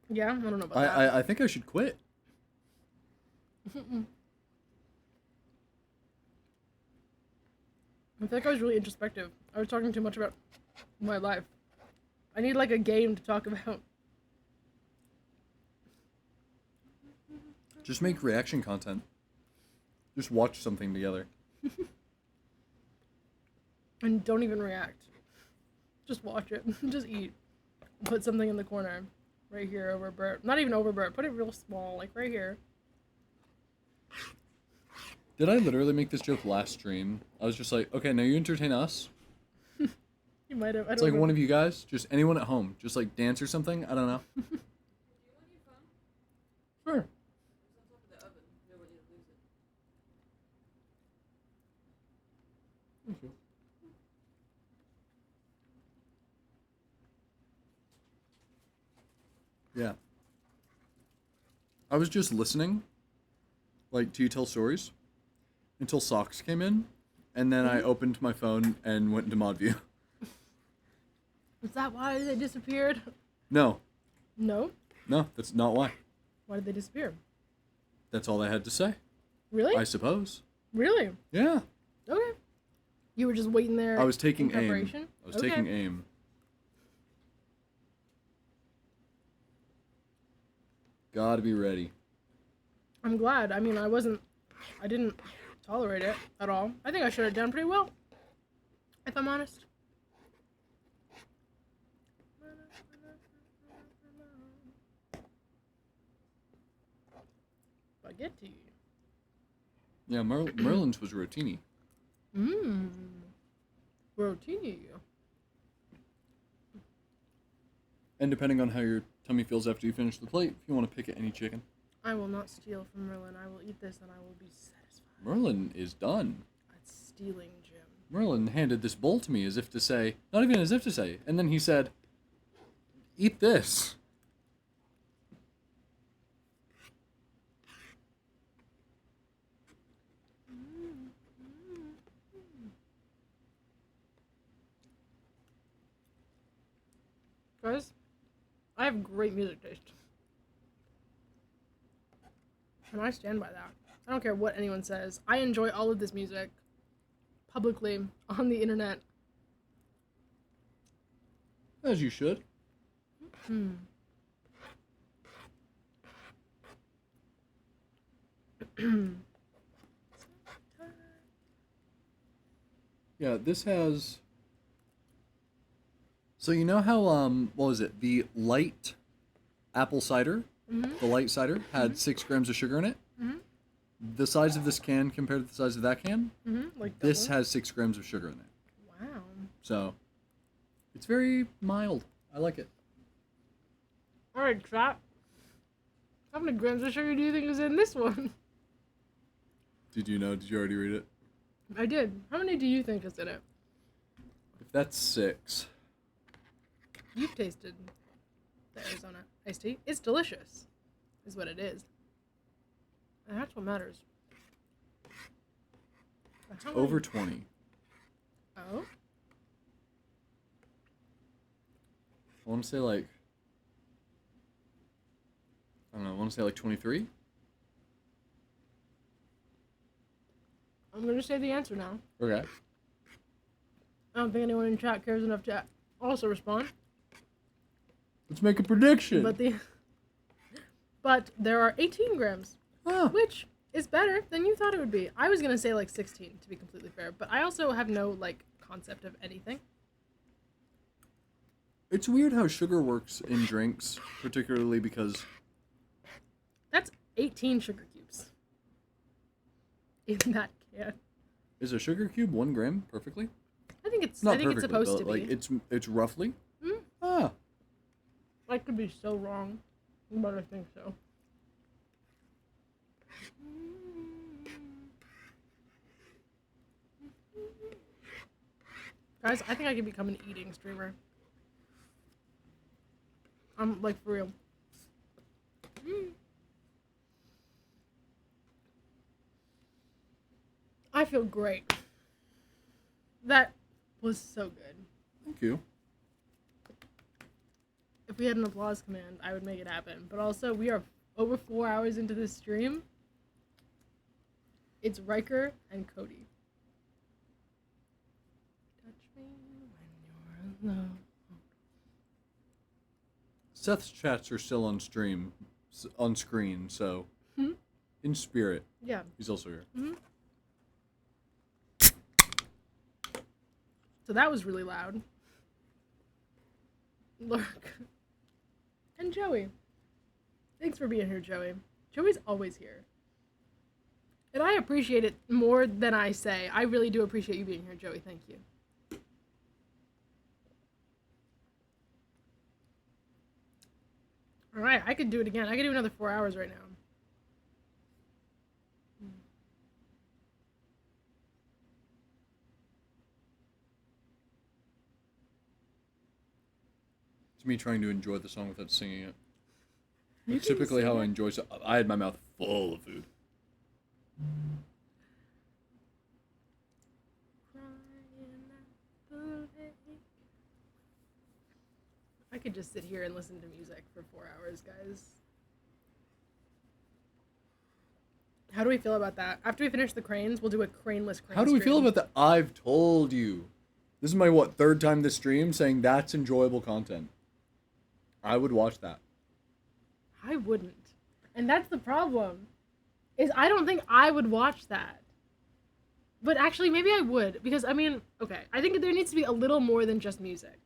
S1: Yeah, I don't know about that.
S2: I think I should quit.
S1: I feel like I was really introspective. I was talking too much about my life. I need like a game to talk about.
S2: Just make reaction content. Just watch something together.
S1: And don't even react. Just watch it. Just eat. Put something in the corner. Right here over Bert. Not even over Bert. Put it real small. Like right here.
S2: Did I literally make this joke last stream? I was just like, okay, now you entertain us.
S1: You might have. I
S2: It's
S1: don't
S2: like
S1: know.
S2: one of you guys, just anyone at home, just like dance or something. I don't know.
S3: Do you want your phone?
S2: Sure.
S3: It's on top of the oven. You don't want you to lose it.
S2: Yeah. I was just listening, like, to you tell stories, until Socks came in, and then I opened my phone and went into mod view.
S1: Is that why they disappeared?
S2: No,
S1: No.
S2: that's not why.
S1: Why did they disappear?
S2: That's all I had to say,
S1: Really?
S2: I suppose.
S1: Really?
S2: Yeah.
S1: Okay. You were just waiting there.
S2: I was taking
S1: in
S2: aim.
S1: preparation?
S2: I was
S1: Okay.
S2: taking aim. Gotta be ready.
S1: I'm glad. I mean, I didn't tolerate it at all. I think I shut it down pretty well, if I'm honest. Spaghetti.
S2: Yeah, Merlin's was rotini.
S1: Mmm. Rotini.
S2: And depending on how your tummy feels after you finish the plate, if you want to pick at any chicken.
S1: I will not steal from Merlin. I will eat this and I will be satisfied.
S2: Merlin is done.
S1: That's stealing, Jim.
S2: Merlin handed this bowl to me as if to say, not even as if to say, and then he said, eat this.
S1: Guys, I have great music taste. And I stand by that. I don't care what anyone says. I enjoy all of this music publicly on the internet.
S2: As you should. Yeah, this has. So you know how what was it? The light apple cider, the light cider had 6 grams of sugar in it.
S1: Mm-hmm.
S2: The size of this can compared to the size of that can,
S1: Like
S2: this
S1: double?
S2: has 6 grams of sugar in it.
S1: Wow.
S2: So it's very mild. I like it.
S1: All right, chat. How many grams of sugar do you think is in this one?
S2: Did you know? Did you already read it?
S1: I did. How many do you think is in it?
S2: If that's 6.
S1: You've tasted the Arizona iced tea. It's delicious, is what it is. And that's what matters. But how
S2: Over
S1: many-
S2: 20.
S1: Oh?
S2: I want to say like. I don't know. I want to say like 23.
S1: I'm going to say the answer now.
S2: Okay.
S1: I don't think anyone in chat cares enough to also respond.
S2: Let's make a prediction.
S1: But there are 18 grams,
S2: Huh.
S1: which is better than you thought it would be. I was going to say like 16 to be completely fair, but I also have no like concept of anything.
S2: It's weird how sugar works in drinks, particularly because
S1: That's 18 sugar cubes in that can.
S2: is a sugar cube 1 gram perfectly?
S1: I think it's
S2: Not
S1: I think it's
S2: perfectly,
S1: supposed
S2: but
S1: to be.
S2: like it's roughly.
S1: Hmm?
S2: Ah,
S1: I could be so wrong, but I think so. Guys, I think I could become an eating streamer. I'm like for real. I feel great. That was so good.
S2: thank you.
S1: If we had an applause command, I would make it happen. But also, we are over 4 hours into this stream. It's Riker and Cody. Touch me when you're alone.
S2: Seth's chats are still on stream, on screen, so in spirit,
S1: Yeah.
S2: he's also here.
S1: So that was really loud. Look. And Joey. Thanks for being here, Joey. Joey's always here. And I appreciate it more than I say. I really do appreciate you being here, Joey. Thank you. Alright, I could do it again. I could do another 4 hours right now.
S2: It's me trying to enjoy the song without singing it.
S1: You
S2: That's
S1: can
S2: typically how
S1: sing
S2: I
S1: it.
S2: enjoy. I had my mouth full of food.
S1: I could just sit here and listen to music for 4 hours, guys. How do we feel about that? After we finish the cranes, we'll do a craneless crane
S2: How do we feel
S1: stream.
S2: about that? I've told you. This is my, what, 3rd time this stream saying that's enjoyable content. I would watch that.
S1: I wouldn't. And that's the problem. Is I don't think I would watch that. But actually, maybe I would. Because, I mean, okay. I think there needs to be a little more than just music.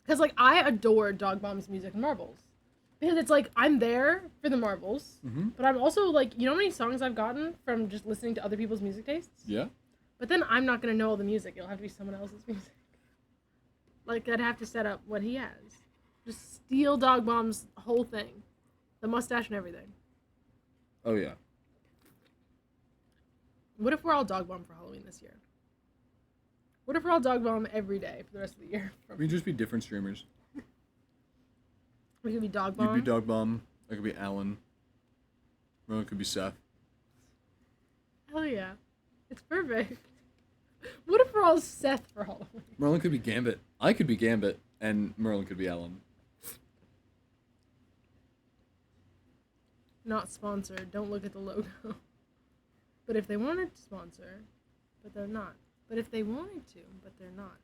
S1: Because, like, I adore Dog Bomb's music and Marbles. Because it's like, I'm there for the Marbles.
S2: Mm-hmm.
S1: But I'm also, like, you know how many songs I've gotten from just listening to other people's music tastes?
S2: Yeah?
S1: But then I'm not going to know all the music. It'll have to be someone else's music. Like, I'd have to set up what he has. Just steal Dog Bomb's whole thing. The mustache and everything.
S2: Oh, yeah.
S1: What if we're all Dog Bomb for Halloween this year? What if we're all Dog Bomb every day for the rest of the year?
S2: We'd just be different streamers.
S1: We could be Dog Bomb.
S2: You'd be Dog Bomb. I could be Alan. Rowan could be Seth.
S1: Hell yeah. It's perfect. What if we're all Seth for Halloween?
S2: Merlin could be Gambit. I could be Gambit, and Merlin could be Alan.
S1: Not sponsored. Don't look at the logo. But if they wanted to sponsor, but they're not. But if they wanted to, but they're not.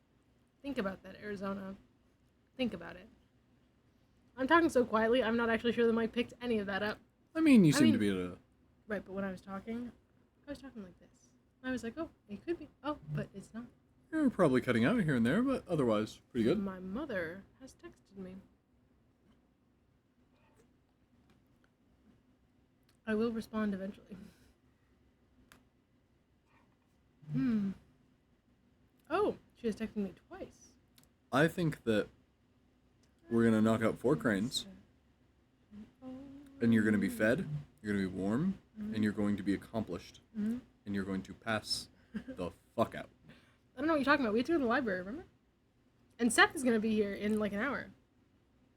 S1: Think about that, Arizona. Think about it. I'm talking so quietly, I'm not actually sure the mic picked any of that up.
S2: I mean, you
S1: I
S2: seem
S1: mean-
S2: to be able to
S1: Right, but when I was talking like this. I was like, oh, it could be. Oh, but it's not.
S2: You're probably cutting out here and there, but otherwise, pretty good.
S1: My mother has texted me. I will respond eventually. Oh, she has texted me twice.
S2: I think that we're gonna knock out 4 cranes, and you're gonna be fed, you're gonna be warm, and you're going to be accomplished, and you're going to pass the fuck out.
S1: I don't know what you're talking about. We have to go to the library, remember? And Seth is gonna be here in like an hour.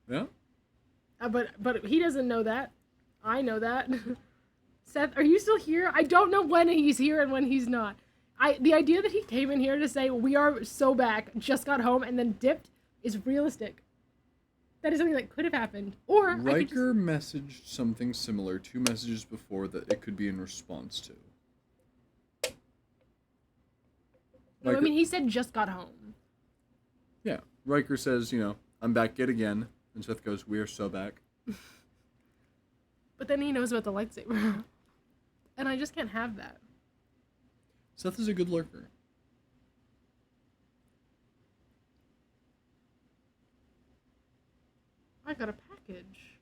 S2: Yeah?
S1: But he doesn't know that. I know that. Seth, are you still here? I don't know when he's here and when he's not. The idea that he came in here to say, we are so back, just got home, and then dipped is realistic. That is something that could have happened. Or
S2: Riker messaged something similar 2 messages before that it could be in response to.
S1: No, I mean, he said just got home.
S2: Yeah. Riker says, I'm back yet again. And Seth goes, we are so back.
S1: But then he knows about the lightsaber. And I just can't have that.
S2: Seth is a good lurker.
S1: I got a package.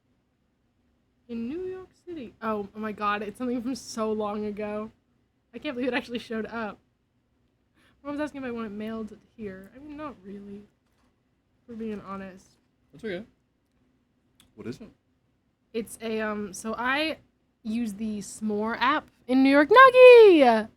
S1: In New York City. Oh my god, it's something from so long ago. I can't believe it actually showed up. My mom's asking if I want it mailed here. I mean, not really. For being honest.
S2: That's okay. What is it?
S1: It's a, so I use the S'more app in New York. Nagi!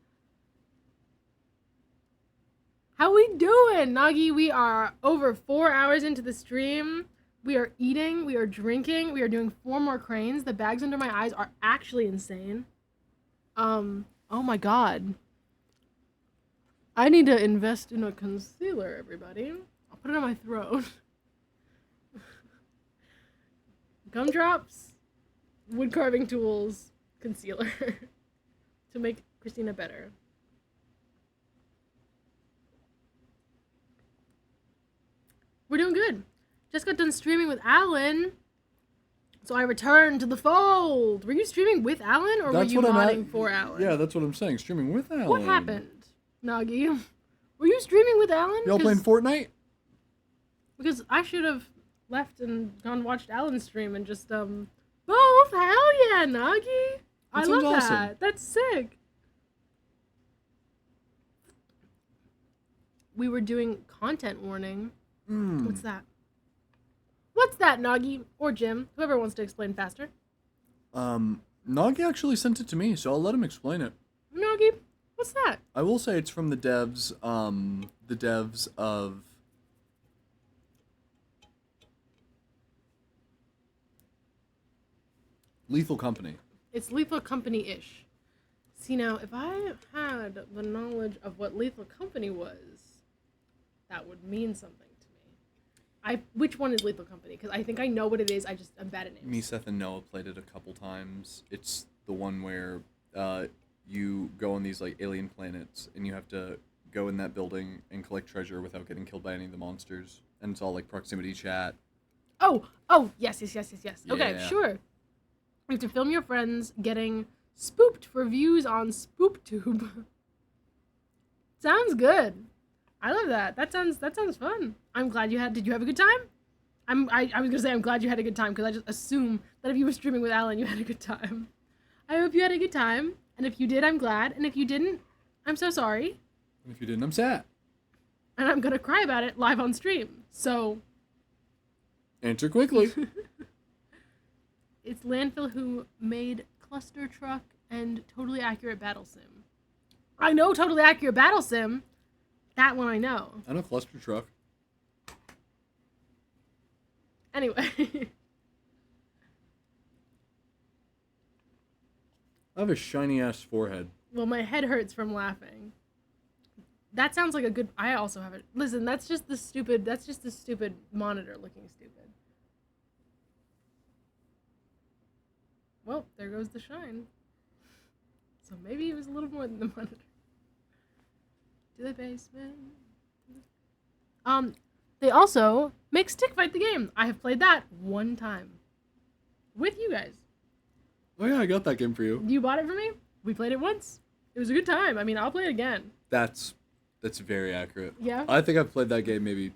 S1: How we doing, Nagi? We are over 4 hours into the stream. We are eating, we are drinking, we are doing 4 more cranes. The bags under my eyes are actually insane. Oh my god. I need to invest in a concealer, everybody. I'll put it on my throat. Gumdrops, wood carving tools, concealer. To make Christina better. We're doing good. Just got done streaming with Alan, so I returned to the fold. Were you streaming with Alan, or were you modding for Alan?
S2: Yeah, that's what I'm saying. Streaming with Alan.
S1: What happened, Nagi? Were you streaming with Alan?
S2: Y'all playing Fortnite?
S1: Because I should have left and gone watched Alan's stream and just both. Hell yeah, Nagi! I love
S2: awesome.
S1: that. That's sick. We were doing content warning. What's that? What's that, Nagi? Or Jim? Whoever wants to explain faster.
S2: Nagi actually sent it to me, so I'll let him explain it.
S1: Nagi, what's that?
S2: I will say it's from the devs of Lethal Company.
S1: It's Lethal Company-ish. See, now, if I had the knowledge of what Lethal Company was, that would mean something to me. Which one is Lethal Company? Because I think I know what it is, I'm bad at names.
S2: Me, Seth, and Noah played it a couple times. It's the one where you go on these like alien planets, and you have to go in that building and collect treasure without getting killed by any of the monsters. And it's all like proximity chat.
S1: Oh, yes. Okay,
S2: Yeah.
S1: sure. You have to film your friends getting spooped for views on SpoopTube. Sounds good. I love that. That sounds fun. I'm glad did you have a good time? I was gonna say I'm glad you had a good time because I just assume that if you were streaming with Alan, you had a good time. I hope you had a good time, and if you did, I'm glad, and if you didn't, I'm so sorry.
S2: And if you didn't, I'm sad.
S1: And I'm gonna cry about it live on stream, so...
S2: Answer quickly.
S1: It's Landfill who made Cluster Truck and Totally Accurate Battle Sim. I know Totally Accurate Battle Sim. That one I know.
S2: I know Cluster Truck.
S1: Anyway.
S2: I have a shiny ass forehead.
S1: Well, my head hurts from laughing. That sounds like a good... I also have it. Listen, that's just the stupid monitor looking stupid. Well, there goes the shine. So maybe it was a little more than the monitor. To the basement. They also make Stick Fight the game. I have played that one time. With you guys.
S2: Oh yeah, I got that game for you.
S1: You bought it for me? We played it once. It was a good time. I mean, I'll play it again.
S2: That's very accurate.
S1: Yeah?
S2: I think I've played that game maybe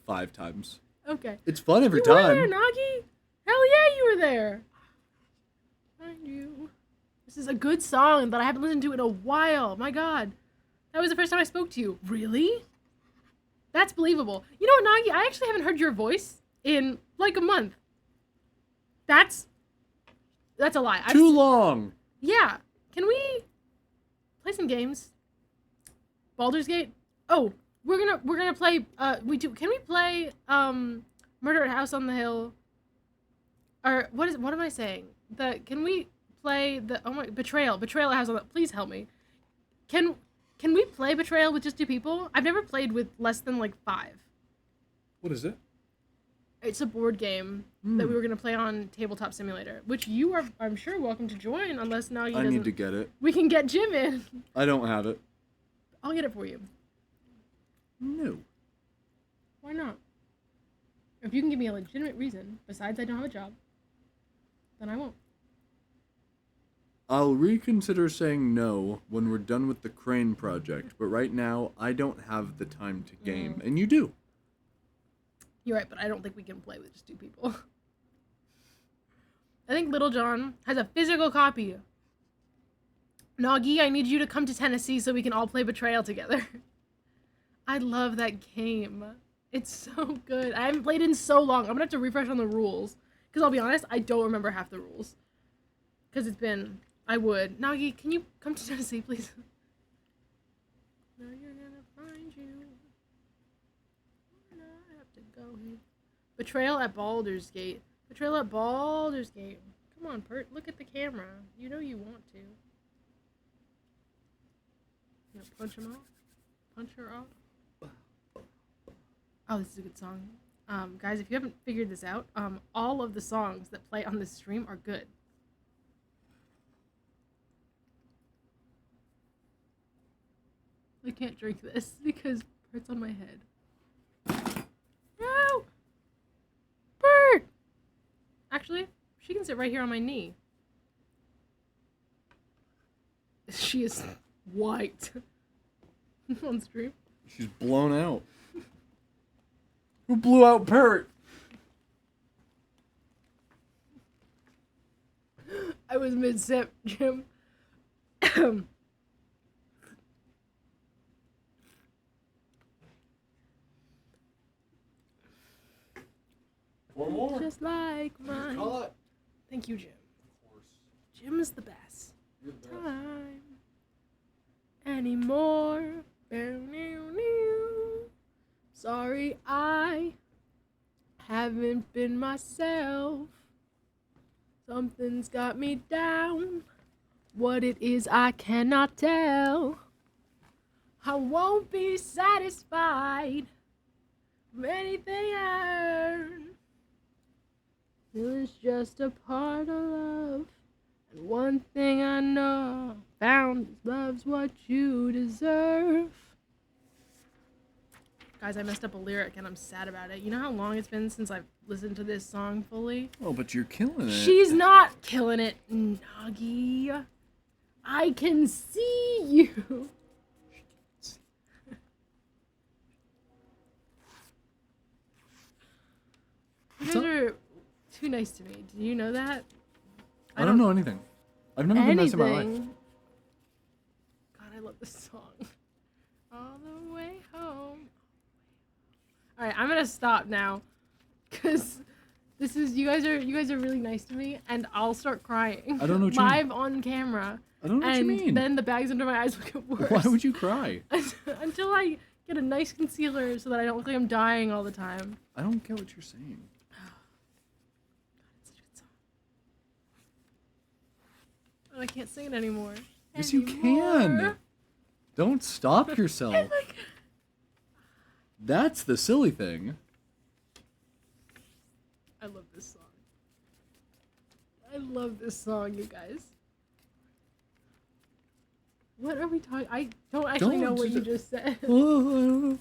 S2: 5 times.
S1: Okay.
S2: It's fun every
S1: You
S2: time.
S1: were there, Nagi. Hell yeah, you were there. Find you. This is a good song that I haven't listened to in a while. My God. That was the first time I spoke to you. Really? That's believable. You know what, Nagi? I actually haven't heard your voice in like a month. That's a lie.
S2: Too long.
S1: Yeah. Can we play some games? Baldur's Gate? Oh, we're gonna play can we play Murder at House on the Hill? Or what am I saying? Can we play Betrayal at House on the Please help me. Can we play Betrayal with just 2 people? I've never played with less than like 5.
S2: What is it?
S1: It's a board game that we were gonna play on Tabletop Simulator, which you are, I'm sure, welcome to join. Unless now
S2: I need to get it.
S1: We can get Jim in.
S2: I don't have it.
S1: I'll get it for you.
S2: No.
S1: Why not? If you can give me a legitimate reason, besides I don't have a job, then I won't.
S2: I'll reconsider saying no when we're done with the Crane project, but right now I don't have the time to game, and you do.
S1: You're right, but I don't think we can play with just 2 people. I think Little John has a physical copy. Nagi, I need you to come to Tennessee so we can all play Betrayal together. I love that game. It's so good. I haven't played in so long. I'm gonna have to refresh on the rules. Because I'll be honest, I don't remember half the rules. Because it's been... I would. Nagi, can you come to Tennessee, please? Now you're gonna find you. I have to go here. Betrayal at Baldur's Gate. Betrayal at Baldur's Gate. Come on, Pert. Look at the camera. You know you want to. You know, punch him off. Punch her off. Oh, this is a good song. Guys, if you haven't figured this out, all of the songs that play on this stream are good. I can't drink this because Bert's on my head. No! Bert! Actually, she can sit right here on my knee. She is white. On stream.
S2: She's blown out. Who blew out Parrot?
S1: I was mid-sip, Jim.
S2: One more.
S1: Just like mine.
S2: Call it.
S1: Thank you, Jim.
S2: Of course.
S1: Jim is the best.
S2: You're the best.
S1: Time anymore. Sorry, I haven't been myself. Something's got me down. What it is, I cannot tell. I won't be satisfied with anything I earn. It's just a part of love. And one thing I know, found is love's what you deserve. Guys, I messed up a lyric and I'm sad about it. You know how long it's been since I've listened to this song fully?
S2: Oh, but you're killing it.
S1: She's not killing it, Nagi. I can see you. You guys are too nice to me. Do you know that?
S2: I don't know anything. I've never been nice in my life.
S1: God, I love this song. All the way home. All right, I'm gonna stop now, cause this is you guys are really nice to me, and I'll start crying.
S2: I don't know what you
S1: live
S2: mean.
S1: on camera.
S2: I don't know what you mean.
S1: And then the bags under my eyes will get worse.
S2: Why would you cry?
S1: Until I get a nice concealer so that I don't look like I'm dying all the time.
S2: I don't get what you're saying.
S1: It's such a good song. Oh, I can't sing it anymore.
S2: Yes, you can. Don't stop yourself. That's the silly thing.
S1: I love this song. I love this song, you guys. What are we talking? I don't actually know what you just said.
S2: Oh, I don't know.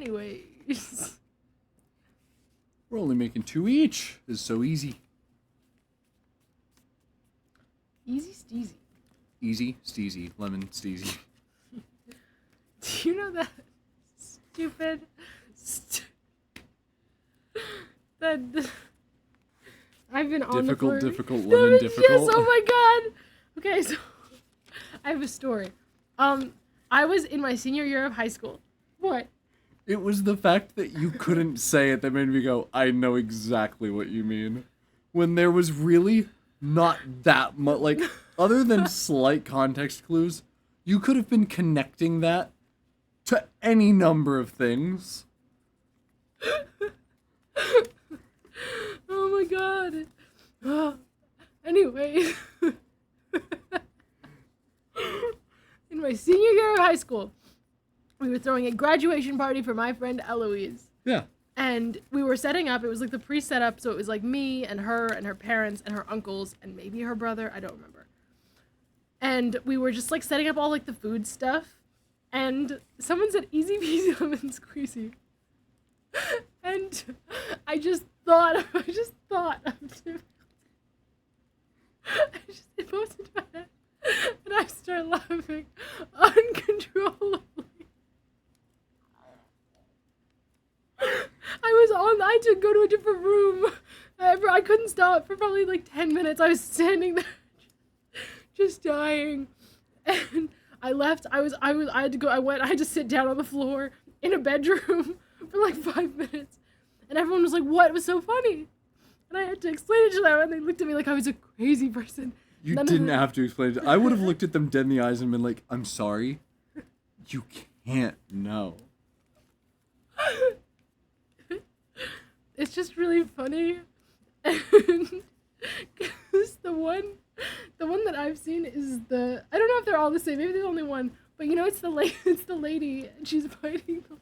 S1: Anyways.
S2: We're only making 2 each. This is so easy.
S1: Easy steezy.
S2: Easy, steezy, lemon, steezy.
S1: Do you know that stupid... that... I've been on the floor.
S2: Difficult, lemon, difficult.
S1: Yes, oh my god! Okay, so... I have a story. I was in my senior year of high school. What?
S2: It was the fact that you couldn't say it that made me go, I know exactly what you mean. When there was really not that much, like, other than slight context clues, you could have been connecting that to any number of things.
S1: Oh my god. Anyway. In my senior year of high school, we were throwing a graduation party for my friend Eloise.
S2: Yeah.
S1: And we were setting up, it was like the pre-setup, so it was like me and her parents and her uncles and maybe her brother, I don't remember. And we were just like setting up all like the food stuff. And someone said easy peasy lemon squeezy. And I just thought of it popped into my head. And I started laughing uncontrollably. I had to go to a different room. I couldn't stop for probably like 10 minutes. I was standing there just dying. And I left. I had to go. I had to sit down on the floor in a bedroom for like 5 minutes. And everyone was like, what was so funny? And I had to explain it to them, and they looked at me like I was a crazy person.
S2: You didn't have to explain it. I would have looked at them dead in the eyes and been like, I'm sorry. You can't know.
S1: It's just really funny. And because the one that I've seen is I don't know if they're all the same. Maybe there's only one. But you know, it's the lady, and she's fighting the...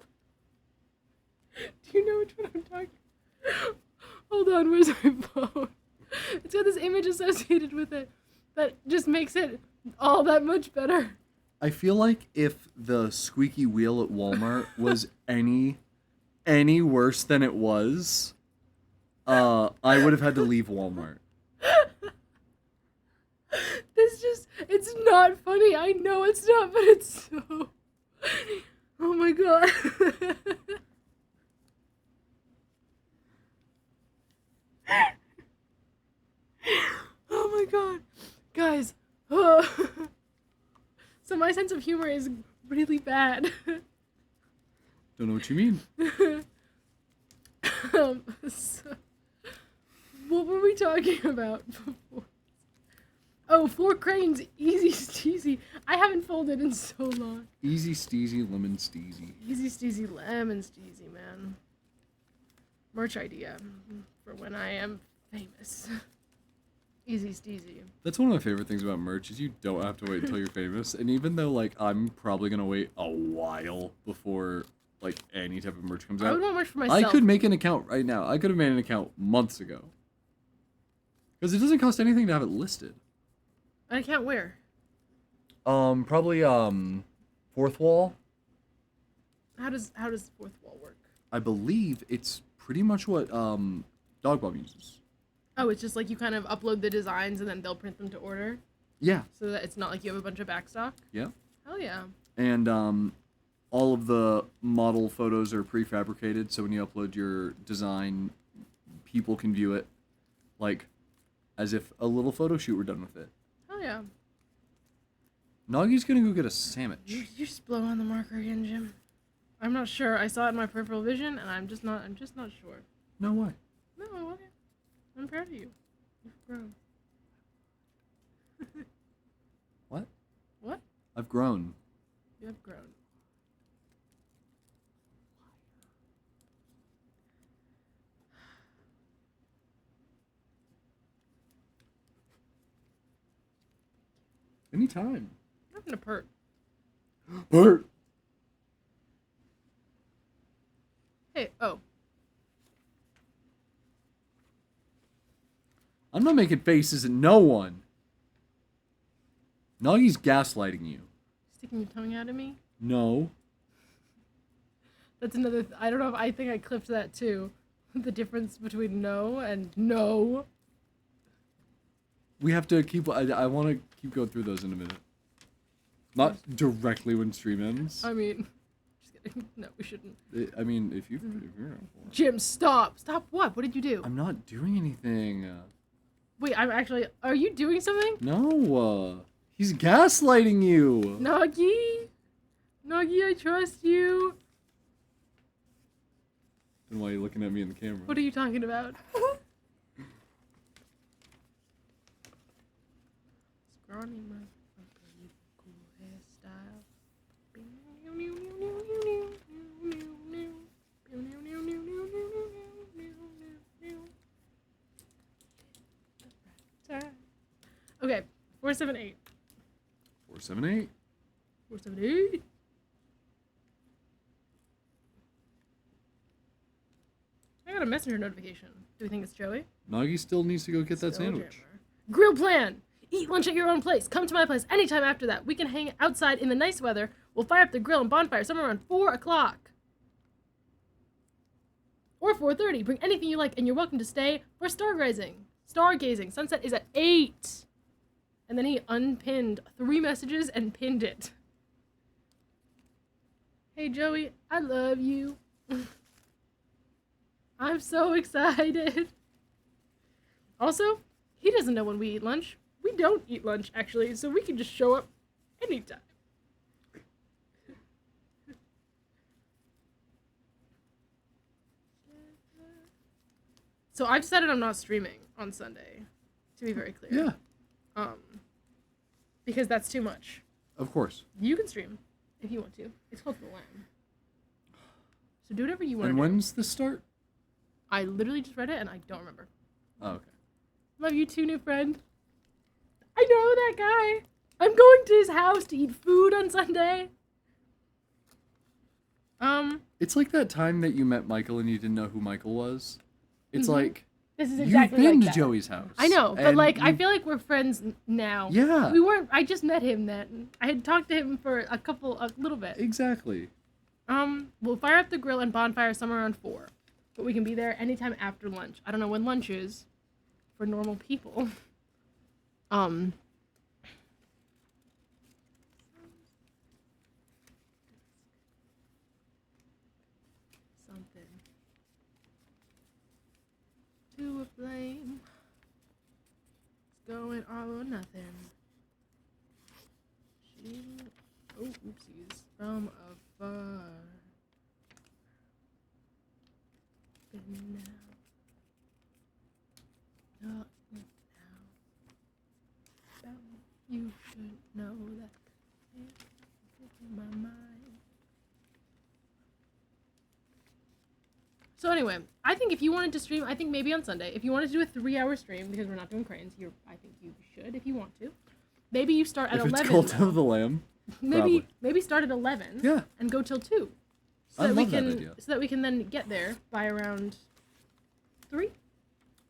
S1: Do you know which one I'm talking? Hold on, where's my phone? It's got this image associated with it that just makes it all that much better.
S2: I feel like if the squeaky wheel at Walmart was any worse than it was, I would have had to leave Walmart.
S1: It's not funny. I know it's not, but it's so... Oh my god. Oh my god. Guys. So my sense of humor is really bad.
S2: Don't know what you mean.
S1: So, what were we talking about before? Oh, 4 cranes, easy steezy. I haven't folded in so long.
S2: Easy steezy, lemon steezy.
S1: Easy steezy, lemon steezy, man. Merch idea for when I am famous. Easy steezy.
S2: That's one of my favorite things about merch is you don't have to wait until you're famous. And even though like I'm probably gonna wait a while before like any type of merch comes out,
S1: I would want merch for myself.
S2: I could make an account right now. I could have made an account months ago. Because it doesn't cost anything to have it listed.
S1: An account where?
S2: Probably Fourth Wall.
S1: How does Fourth Wall work?
S2: I believe it's pretty much what Dog Bomb uses.
S1: Oh, it's just like you kind of upload the designs and then they'll print them to order?
S2: Yeah.
S1: So that it's not like you have a bunch of backstock?
S2: Yeah.
S1: Hell yeah.
S2: And all of the model photos are prefabricated, so when you upload your design, people can view it like as if a little photo shoot were done with it.
S1: Hell yeah.
S2: Noggy's gonna go get a sandwich.
S1: You just blow on the marker again, Jim. I'm not sure. I saw it in my peripheral vision, and I'm just not sure.
S2: No way.
S1: No, okay. I'm proud of you. You've grown.
S2: What?
S1: What?
S2: I've grown.
S1: You have grown.
S2: Anytime.
S1: I'm having a pert.
S2: Bert!
S1: Hey, oh.
S2: I'm not making faces at no one. Noggy's gaslighting you.
S1: Sticking your tongue out at me?
S2: No.
S1: That's another. I don't know if I think I clipped that too. The difference between no and no.
S2: We have to keep. I want to keep going through those in a minute. Not directly when stream ends.
S1: I mean, just kidding. No, we shouldn't.
S2: I mean, if you're
S1: Jim, stop! Stop! What? What did you do?
S2: I'm not doing anything.
S1: Wait, I'm actually. Are you doing something?
S2: No. He's gaslighting you.
S1: Nagi, Nagi, I trust you.
S2: Then why are you looking at me in the camera?
S1: What are you talking about? Scrawny motherfucker, you cool hairstyle. Okay, 478.
S2: 478.
S1: 478. I got a messenger notification. Do we think it's Joey?
S2: Nagi still needs to go get that
S1: Still
S2: sandwich.
S1: Jammer. Grill plan! Eat lunch at your own place. Come to my place anytime after that. We can hang outside in the nice weather. We'll fire up the grill and bonfire somewhere around 4 o'clock. Or 4:30. Bring anything you like, and you're welcome to stay for stargazing. Stargazing. Sunset is at 8. And then he unpinned 3 messages and pinned it. Hey, Joey, I love you. I'm so excited. Also, he doesn't know when we eat lunch. We don't eat lunch, actually, so we can just show up anytime. So I've decided I'm not streaming on Sunday, to be very clear.
S2: Yeah.
S1: Because that's too much.
S2: Of course.
S1: You can stream if you want to. It's called The Lamb. So do whatever you want to
S2: And
S1: do.
S2: when's the start?
S1: I literally just read it and I don't remember.
S2: Oh, okay.
S1: Love you too, new friend. I know that guy. I'm going to his house to eat food on Sunday.
S2: It's like that time that you met Michael and you didn't know who Michael was. It's
S1: Mhm.
S2: like
S1: This is exactly
S2: you've been
S1: like
S2: to
S1: that.
S2: Joey's house.
S1: I know, but
S2: and
S1: like I
S2: you-
S1: feel like we're friends now.
S2: Yeah.
S1: We weren't. I just met him then. I had talked to him for a little bit.
S2: Exactly.
S1: We'll fire up the grill and bonfire somewhere around 4, but we can be there anytime after lunch. I don't know when lunch is for normal people. Something to a flame. It's going all or nothing. Oh, oopsies. From afar. Been now. Not now. You should know that. It's in my mind. So anyway, I think if you wanted to stream, I think maybe on Sunday, if you wanted to do a 3-hour stream, because we're not doing cranes, I think you should if you want to. Maybe you start at
S2: If
S1: 11.
S2: it's Cult
S1: though.
S2: of the Lamb.
S1: Maybe start at 11.
S2: Yeah.
S1: And go till 2. So
S2: I
S1: that we
S2: love that
S1: can
S2: idea.
S1: so that we can then get there by around 3.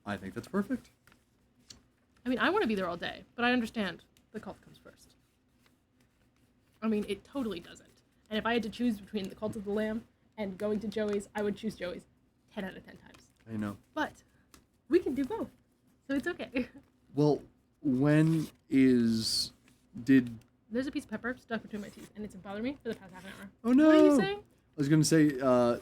S2: I think that's perfect.
S1: I mean, I want to be there all day, but I understand the cult comes first. I mean, it totally doesn't. And if I had to choose between the Cult of the Lamb and going to Joey's, I would choose Joey's 10 out of 10 times.
S2: I know.
S1: But we can do both, so it's okay.
S2: Well, did...
S1: There's a piece of pepper stuck between my teeth, and it's been bothering me for the past half an hour.
S2: Oh no!
S1: What are you saying?
S2: I was gonna say,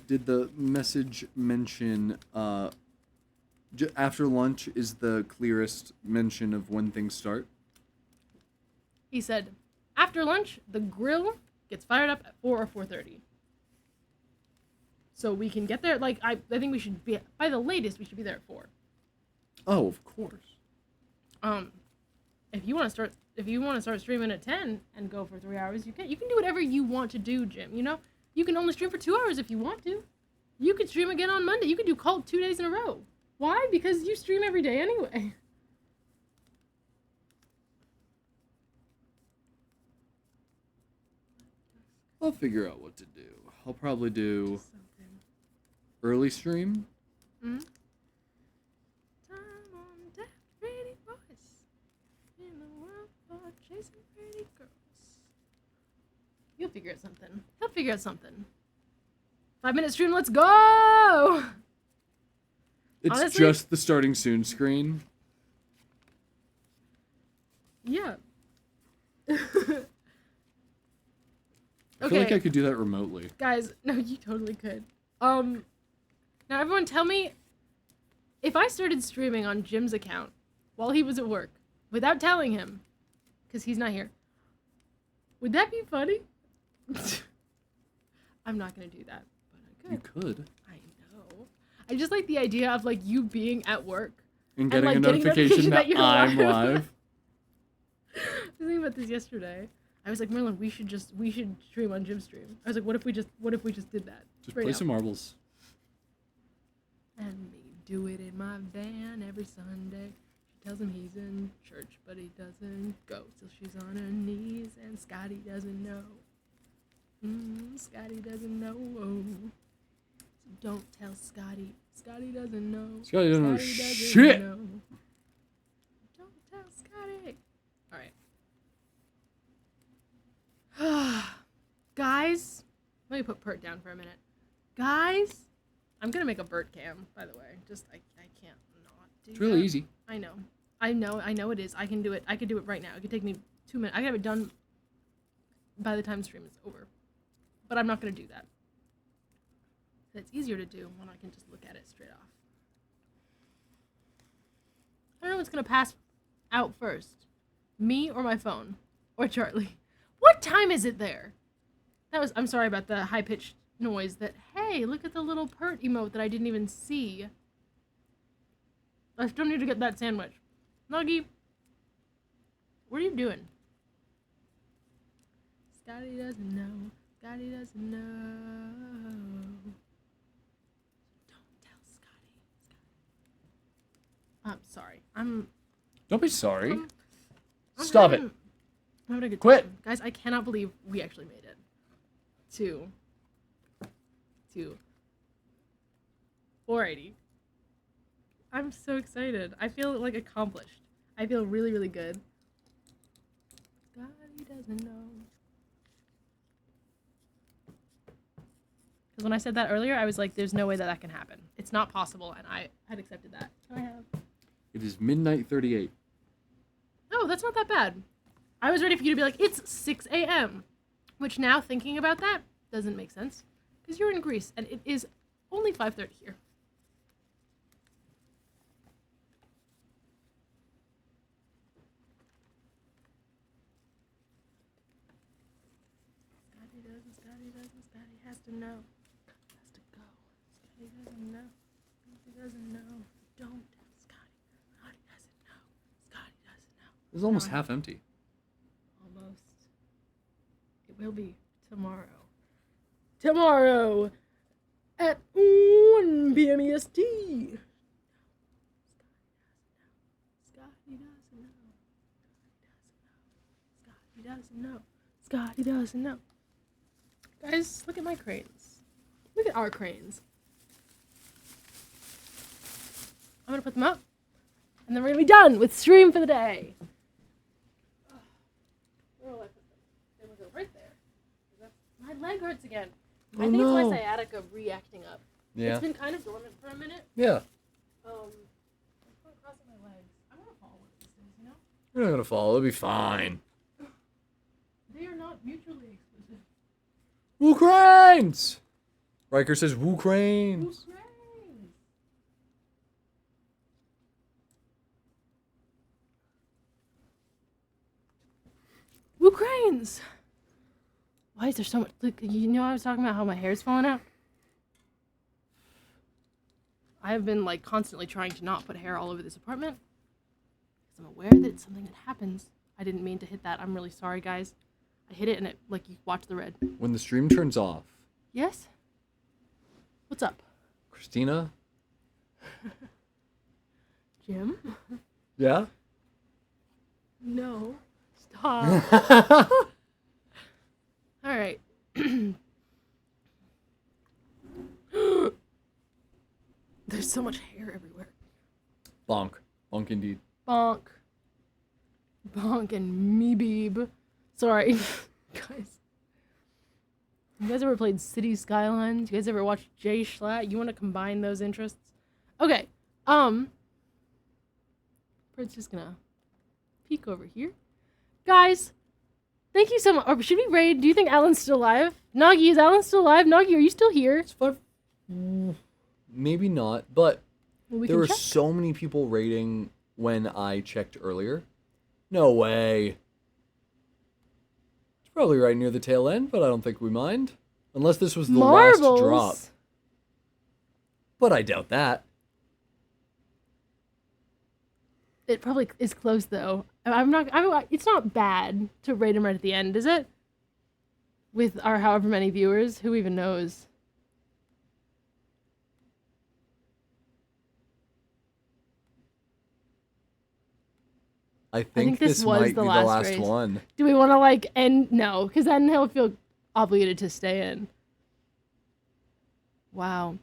S2: did the message mention, after lunch is the clearest mention of when things start?
S1: He said, after lunch, the grill gets fired up at 4 or 4:30. So we can get there, like, I think we should be, by the latest, we should be there at 4.
S2: Oh, of course.
S1: If you want to start streaming at 10 and go for 3 hours, you can do whatever you want to do, Jim, you know? You can only stream for 2 hours if you want to. You could stream again on Monday. You could do Cult 2 days in a row. Why? Because you stream every day anyway.
S2: I'll figure out what to do. I'll probably do
S1: Something.
S2: early stream.
S1: Mm-hmm. Time on deck, pretty boys. In the world for chasing pretty girls. You'll figure out something. He'll figure out something. 5-minute stream, let's go!
S2: It's
S1: Honestly-
S2: just the starting soon screen.
S1: Yeah.
S2: I feel like I could do that remotely.
S1: Guys, no, you totally could. Now everyone tell me, if I started streaming on Jim's account while he was at work, without telling him, because he's not here, would that be funny? I'm not gonna do that, but I
S2: You
S1: could.
S2: could.
S1: I know. I just like the idea of like you being at work.
S2: And getting
S1: like,
S2: a
S1: getting a
S2: notification that
S1: you're
S2: I'm live.
S1: I was thinking about this yesterday. I was like, Merlin, we should stream on Jim's stream. I was like, what if we just did that?
S2: Just
S1: right
S2: play
S1: now?
S2: some marbles.
S1: And me do it in my van every Sunday. She tells him he's in church, but he doesn't go till she's on her knees, and Scotty doesn't know. Scotty doesn't know. So don't tell Scotty. Scotty doesn't know.
S2: Scotty doesn't know shit.
S1: know. Don't tell Scotty. Alright. Guys, let me put Pert down for a minute. Guys, I'm gonna make a Bert cam, by the way. Just, I can't not do
S2: It's really
S1: that.
S2: easy.
S1: I know it is. I can do it. I could do it right now. It could take me 2 minutes. I can have it done by the time the stream is over. But I'm not gonna do that. It's easier to do when I can just look at it straight off. I don't know what's gonna pass out first. Me or my phone? Or Charlie? What time is it there? I'm sorry about the high-pitched noise that, hey, look at the little Pert emote that I didn't even see. I still need to get that sandwich. Nuggy, what are you doing? Scotty doesn't know. Scotty doesn't know. Don't tell Scotty. I'm sorry.
S2: Don't be sorry.
S1: I'm
S2: Stop it.
S1: I'm having a good
S2: Quit.
S1: time. Guys, I cannot believe we actually made it. to 480. I'm so excited. I feel like accomplished. I feel really, really good. God, he doesn't know. Because when I said that earlier, I was like, there's no way that that can happen. It's not possible, and I had accepted that. Can I have?
S2: It is midnight 38.
S1: Oh, that's not that bad. I was ready for you to be like, it's 6 a.m. Which now, thinking about that, doesn't make sense. Because you're in Greece, and it is only 5:30 here. Scotty has to know. Has to go. Scotty doesn't know. Scotty doesn't know. Don't tell Scotty. Scotty doesn't know. Scotty doesn't know.
S2: It's almost
S1: No, I-
S2: half empty.
S1: Almost. It will be tomorrow. Tomorrow at 1 p.m. EST. Scotty doesn't know. Scotty doesn't know. Scotty doesn't know. Guys, look at my cranes. Look at our cranes. I'm gonna put them up, and then we're gonna be done with stream for the day. Where will I put them? They will go right there. My leg hurts again. I think it's my sciatica reacting up.
S2: Yeah.
S1: It's been kind of dormant for a minute.
S2: Yeah.
S1: I'm crossing my legs. I'm gonna fall one of these days, you know?
S2: You're not gonna fall. It'll be fine.
S1: They are not mutually exclusive.
S2: Woo cranes! Riker says woo cranes.
S1: Who cranes? Woo cranes! Why is there so much? Look, you know I was talking about how my hair's falling out? I have been like constantly trying to not put hair all over this apartment. Because I'm aware that it's something that happens. I didn't mean to hit that. I'm really sorry, guys. I hit it and it, like, you watch the red.
S2: When the stream turns off,
S1: Yes? What's up?
S2: Christina?
S1: Jim?
S2: Yeah?
S1: No. Stop. All right. There's so much hair everywhere.
S2: Bonk. Bonk indeed.
S1: Bonk. Bonk and me beeb. Sorry, guys. You guys ever played City Skylines? You guys ever watched Jay Schlatt? You want to combine those interests? Okay. Bird's just gonna peek over here. Guys, thank you so much. Or should we raid? Do you think Alan's still alive? Nagi, is Alan still alive? Nagi, are you still here?
S2: It's fun. Maybe not, but
S1: Well,
S2: there were so many people raiding when I checked earlier. No way. It's probably right near the tail end, but I don't think we mind. Unless this was the last drop. But I doubt that.
S1: It probably is close though. It's not bad to rate him right at the end, is it? With our however many viewers, who even knows?
S2: I think this might be the last one.
S1: Do we want to like end? No, because then he'll feel obligated to stay in. Wow.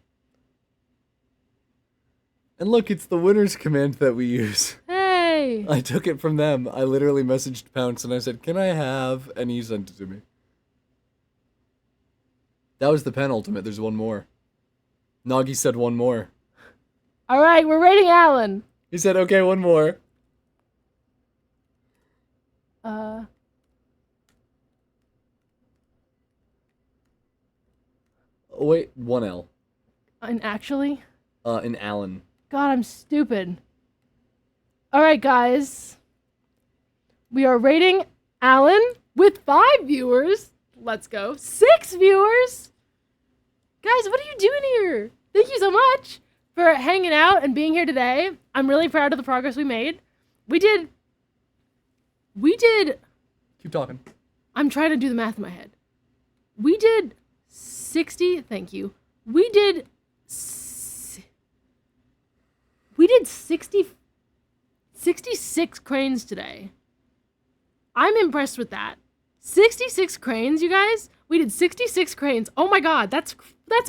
S2: And look, it's the winner's command that we use.
S1: Hey!
S2: I took it from them. I literally messaged Pounce and I said, "Can I have?" And he sent it to me. That was the penultimate. There's one more. Nagi said one more.
S1: All right, we're rating Alan.
S2: He said, "Okay, one more." Oh, wait, one L.
S1: And actually?
S2: In Alan.
S1: God, I'm stupid. All right, guys. We are rating Alan with 5 viewers. Let's go. 6 viewers. Guys, what are you doing here? Thank you so much for hanging out and being here today. I'm really proud of the progress we made. We did.
S2: Keep talking.
S1: I'm trying to do the math in my head. We did 60. Thank you. We did 66 cranes today. I'm impressed with that. 66 cranes, you guys. We did 66 cranes. Oh my god, that's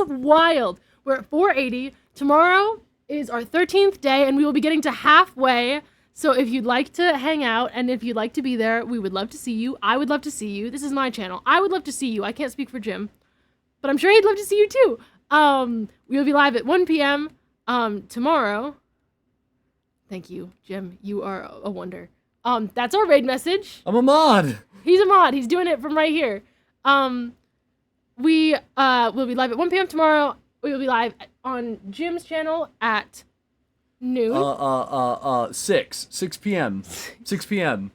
S1: wild. We're at 480. Tomorrow is our 13th day, and we will be getting to halfway. So if you'd like to hang out, and if you'd like to be there, we would love to see you. I would love to see you. This is my channel. I would love to see you. I can't speak for Jim, but I'm sure he'd love to see you too. We'll be live at 1 p.m. Tomorrow. Thank you, Jim. You are a wonder. That's our raid message.
S2: I'm a mod.
S1: He's a mod. He's doing it from right here. We will be live at 1 p.m. tomorrow. We will be live on Jim's channel at noon.
S2: 6 p.m. 6 p.m.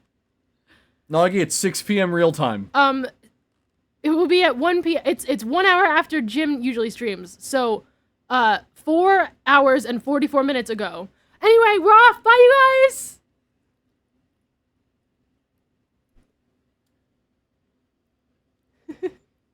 S2: Nagi, it's 6 p.m. real time.
S1: It will be at 1 p.m. It's 1 hour after Jim usually streams. So, 4 hours and 44 minutes ago. Anyway, we're off. Bye, you guys.